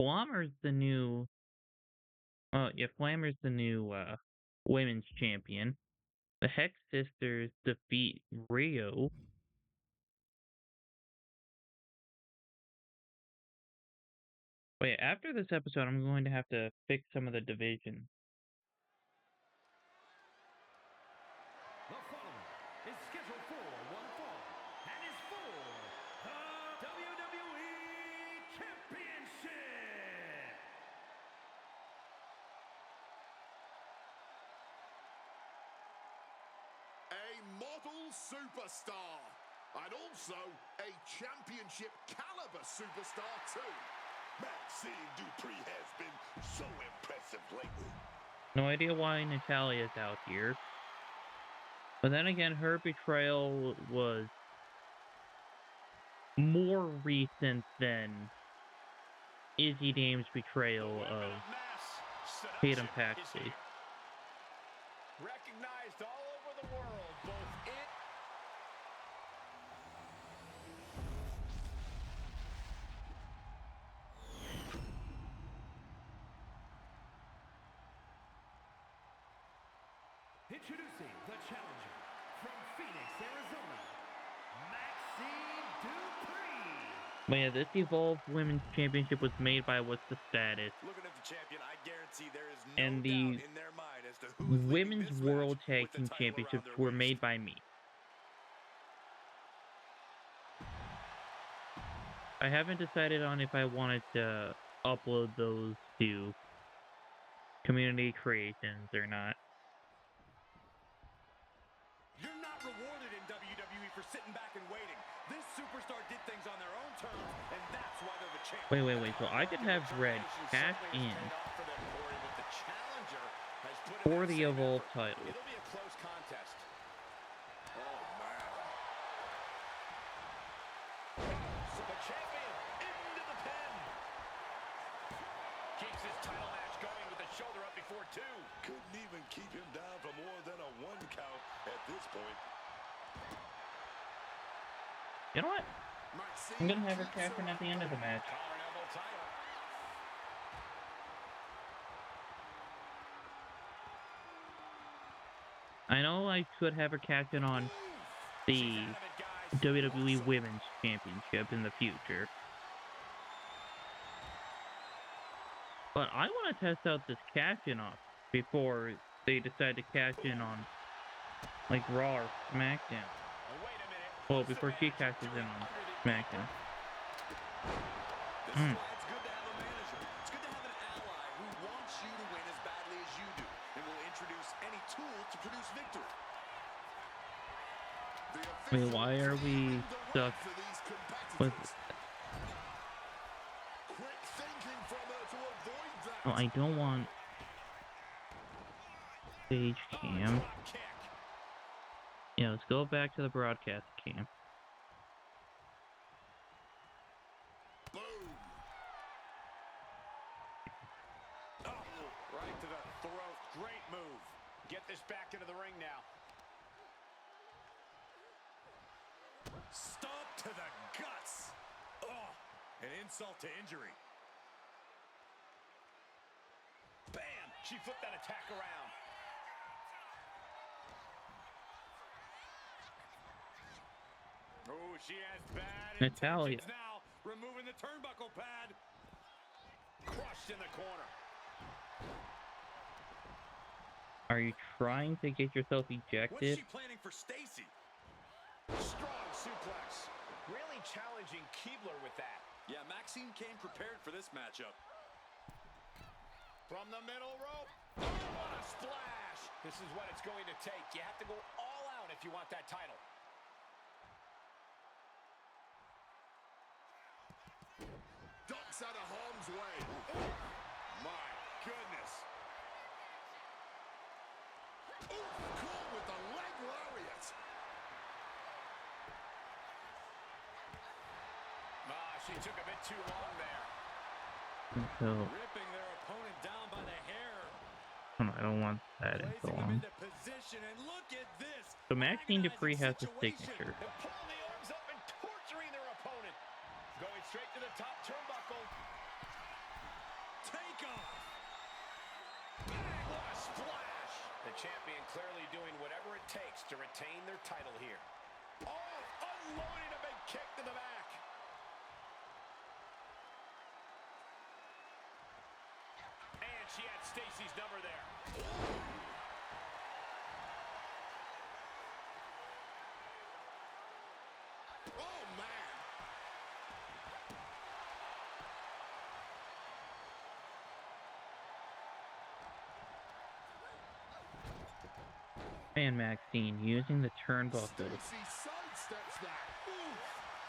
Flammer's the new... Flammer's the new women's champion. The Hex Sisters defeat Rio. Wait, after this episode, I'm going to have to fix some of the division. The following is scheduled for one fall and is for the WWE Championship. A model superstar. And also a championship caliber superstar too. Maxine Dupree has been so impressive lately. No idea why Natalia's out here. But then again, her betrayal was more recent than Izzy Dame's betrayal of Tatum Paxley. Recognized all over the world, both in... Introducing the challenger from Phoenix, Arizona, Maxine Dupree. But yeah, this Evolved Women's Championship was made by What's the Status. Looking at the champion, I guarantee there is no And doubt the in their mind as to who is leading Women's this World match Tag with the Team title around Championships their were waist. made by me. I haven't decided on if I wanted to upload those to community creations or not. You're not rewarded in WWE for sitting back and waiting. This superstar did things on their own terms, and that's why they're the champion. Wait. So I could have Red cash in for the Evolve title. It'll be a close contest. Oh, man. So the champion into the pin. Keeps his title match going with the shoulder up before 2. Couldn't even keep him down for more than a 1 count at this point. You know what? I'm gonna have her cash in at the end of the match. Collar and elbow title. I know I could have her cash in on the WWE Women's Championship in the future. But I want to test out this cash-in off before they decide to cash in on, like, Raw or SmackDown. Well, before she cashes in on SmackDown. This is why it's good to have a manager. It's good to have an ally who wants you to win as badly as you do and will introduce any tool to produce victory. Wait, why are we stuck with... Oh, I don't want stage cam. Yeah, let's go back to the broadcast cam. Boom. Oh, right to the throat. Great move. Get this back into the ring now. Stomp to the guts. Oh, an insult to injury. Bam! She flipped that attack around. Oh, she has bad Natalia. intentions now. Removing the turnbuckle pad. Crushed in the corner. Are you trying to get yourself What's ejected? she planning for Stacy? Strong suplex. Really challenging Keebler with that. Yeah, Maxine came prepared for this matchup. From the middle rope. Oh, what a splash. This is what it's going to take. You have to go all out if you want that title. Ducks out of harm's way. My goodness. Ooh, cool with the leg lariat. She took a bit too long there. So, Ripping their opponent down by the hair. I don't want that in so Placing them long. into position, and look at this. So Maxine Dupree has the Agonizing signature. They're pulling the arms up and torturing their opponent. Going straight to the top turnbuckle. Take off. Bang, what a splash. The champion clearly doing whatever it takes to retain their title here. Oh, unloading a big kick to the back. And she had Stacy's number there. Oh, man. And Maxine using the turnbuckle. Stacy sidesteps that. Ooh,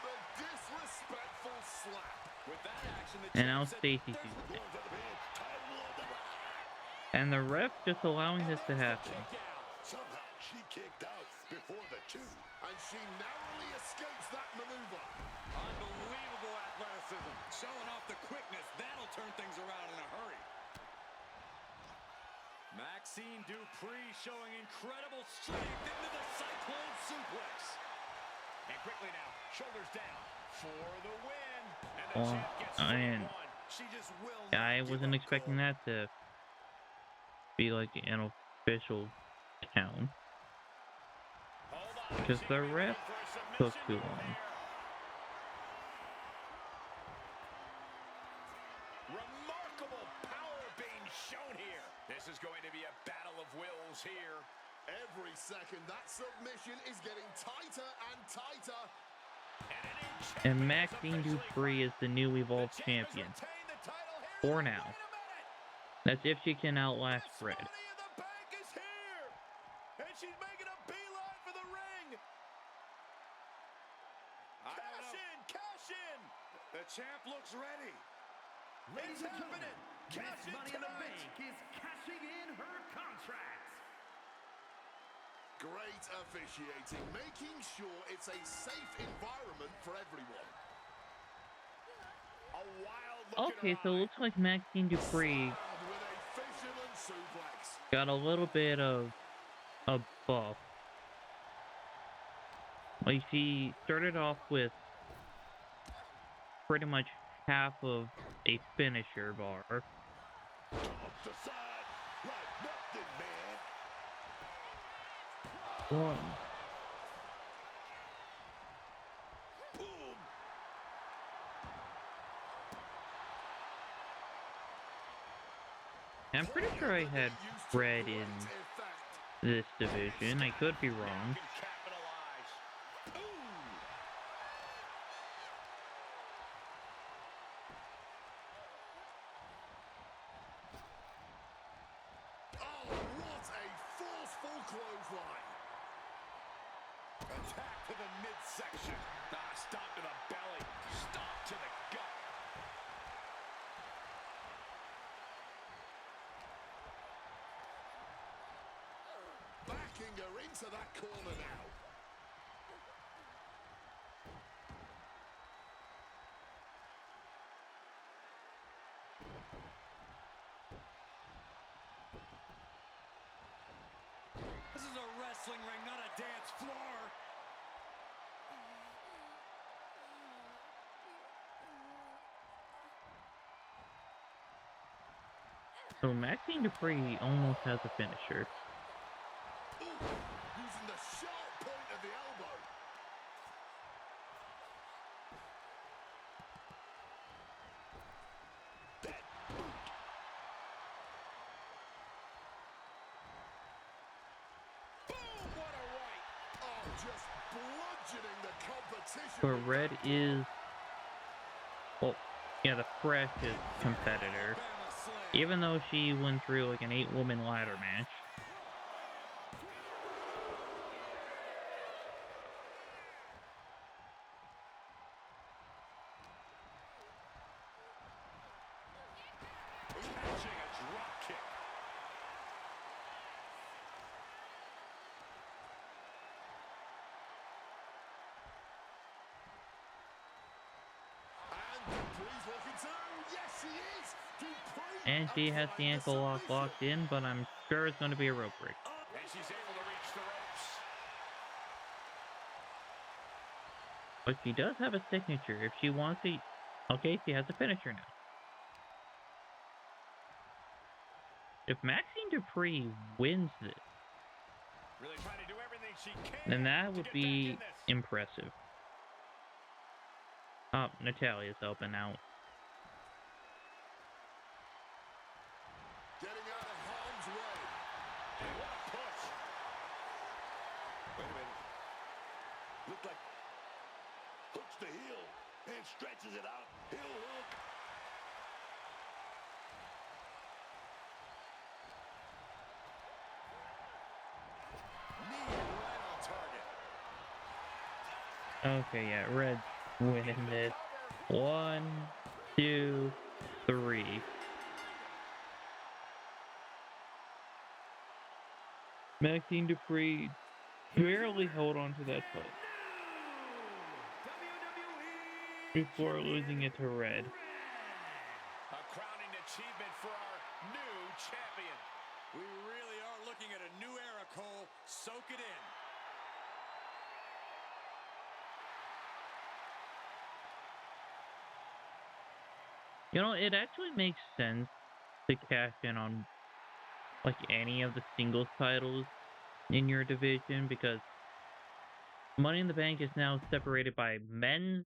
the disrespectful slap. With that action, the And now champ said, Stacy's "There's using the it. door to the man. Title on the line." And the ref just allowing this to happen. Kick out. Somehow she kicked out before the 2. And she narrowly escapes that maneuver. Unbelievable athleticism. Showing off the quickness. That'll turn things around in a hurry. Maxine Dupree showing incredible strength into the Cyclone Suplex. And quickly now, shoulders down for the win. And the Oh, champ gets and one. She just will I not give wasn't up, expecting Cole. that to be like an official count. Hold on, Because she the may be ref looking for a took submission too move long. there. Remarkable power being shown here. This is going to be a battle of wills here. Every second, that submission is getting tighter and tighter. And Maxine Dupree is the new Evolve champion. For now. That's if she can outlast This Red. Money in the Bank is here! And she's making a beeline for the ring! Cash in! Cash in! The champ looks ready. Ladies It's and gentlemen, happening. Cash Miss in Money in the tonight. Bank is cashing in her contract. Great officiating, making sure it's a safe environment for everyone. A wild look Okay, in her so it eye. looks like Maxine Dupree Slammed with a fisherman suplex. got a little bit of a buff. Like, she started off with pretty much half of a finisher bar. Off the side like nothing, man. One. Boom. I'm pretty sure I had Red in this division. I could be Now wrong. can capitalize. Ooh! Oh, what a forceful clothesline. Attack to the midsection. Stop to the belly. Stop to the gut. Backing her into that corner now. This is a wrestling ring, not a dance floor. So Maxine Dupree almost has a finisher. Ooh, using the sharp point of the elbow. Boom! What a right. Oh, just bludgeoning the competition. But with Red that is, well, yeah, the freshest competitor. Alabama slam. Even though she went through like an 8-woman ladder match. Catching a drop kick. And Dupree's looking to. Yes, she is. Dupree And she has the applying ankle lock submission. locked in, but I'm sure it's going to be a rope break. And she's able to reach the ropes. But she does have a signature if she wants to. Okay, she has a finisher now. If Maxine Dupree wins this, Really trying to do everything she can then that to would get back be in this. impressive. Oh, Natalia's helping out. Getting out of harm's way. And what a push. Wait a minute. Looks like hooks the heel and stretches it out. Heel hook. Knee right on target. Okay, yeah, Red's winning this. 1, 2, 3. Maxine Dupree barely held on to that title before losing it to Red. A crowning achievement for our new champion. We really are looking at a new era, Cole. Soak it in. You know, it actually makes sense to cash in on like any of the singles titles in your division because Money in the Bank is now separated by men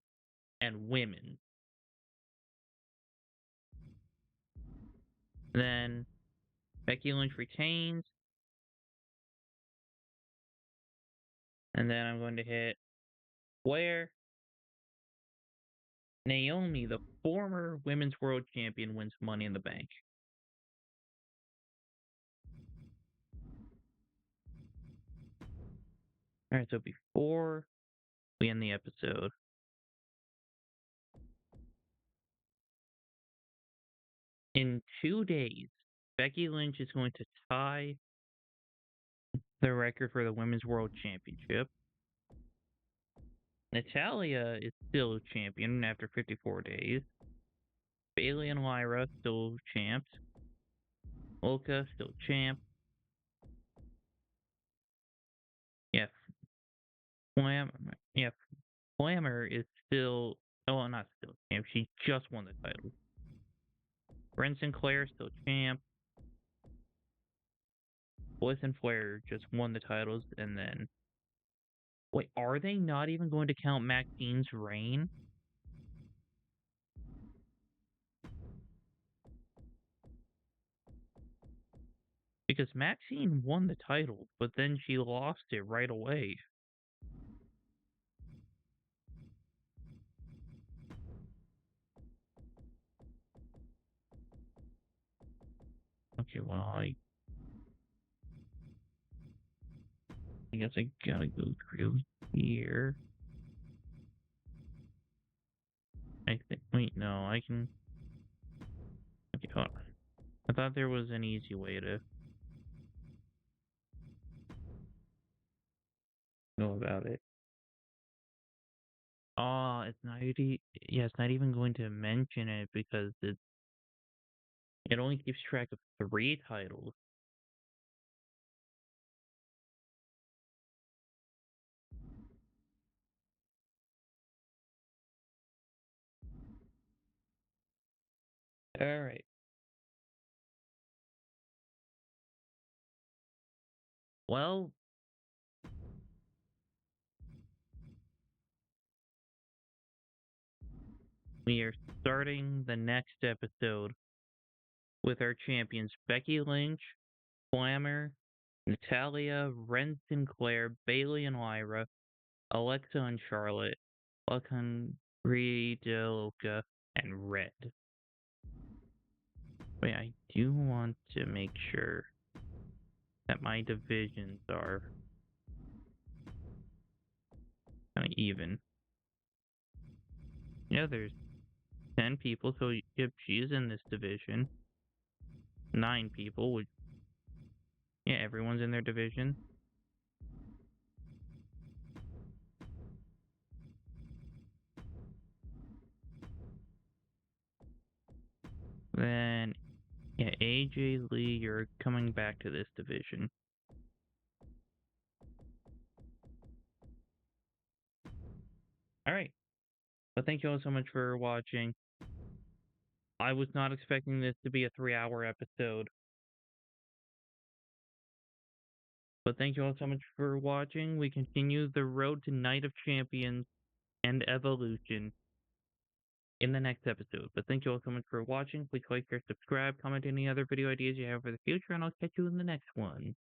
and women. Then Becky Lynch retains. And then I'm going to hit where Naomi, the former Women's World Champion, wins Money in the Bank. Alright, so before we end the episode, in 2 days, Becky Lynch is going to tie the record for the Women's World Championship. Natalia is still champion after 54 days. Bayley and Lyra still champs. Olka still champ. Yeah, yeah, Flammer is still, oh, well, not still champ. She just won the title. Ren Sinclair still champ. Bliss and Flair just won the titles, and then wait, are they not even going to count Maxine's reign? Because Maxine won the title, but then she lost it right away. Okay, well, I guess I gotta go through here. I think, wait, no, I can, okay, hold on. I thought there was an easy way to go about it. Oh, it's not even, yeah, it's not even going to mention it because it only keeps track of 3 titles. Alright. Well, we are starting the next episode with our champions Becky Lynch, Flammer, Natalia, Ren Sinclair, Bayley and Lyra, Alexa and Charlotte, Delca, and Red. Wait, I do want to make sure that my divisions are kind of even. Yeah, there's 10 people, so if she's in this division, 9 people, which, yeah, everyone's in their division. Then, yeah, AJ Lee, you're coming back to this division. Alright, but thank you all so much for watching. I was not expecting this to be a 3-hour episode. But thank you all so much for watching. We continue the road to Night of Champions and Evolution in the next episode. But thank you all so much for watching. Please like, share, subscribe, comment any other video ideas you have for the future, and I'll catch you in the next one.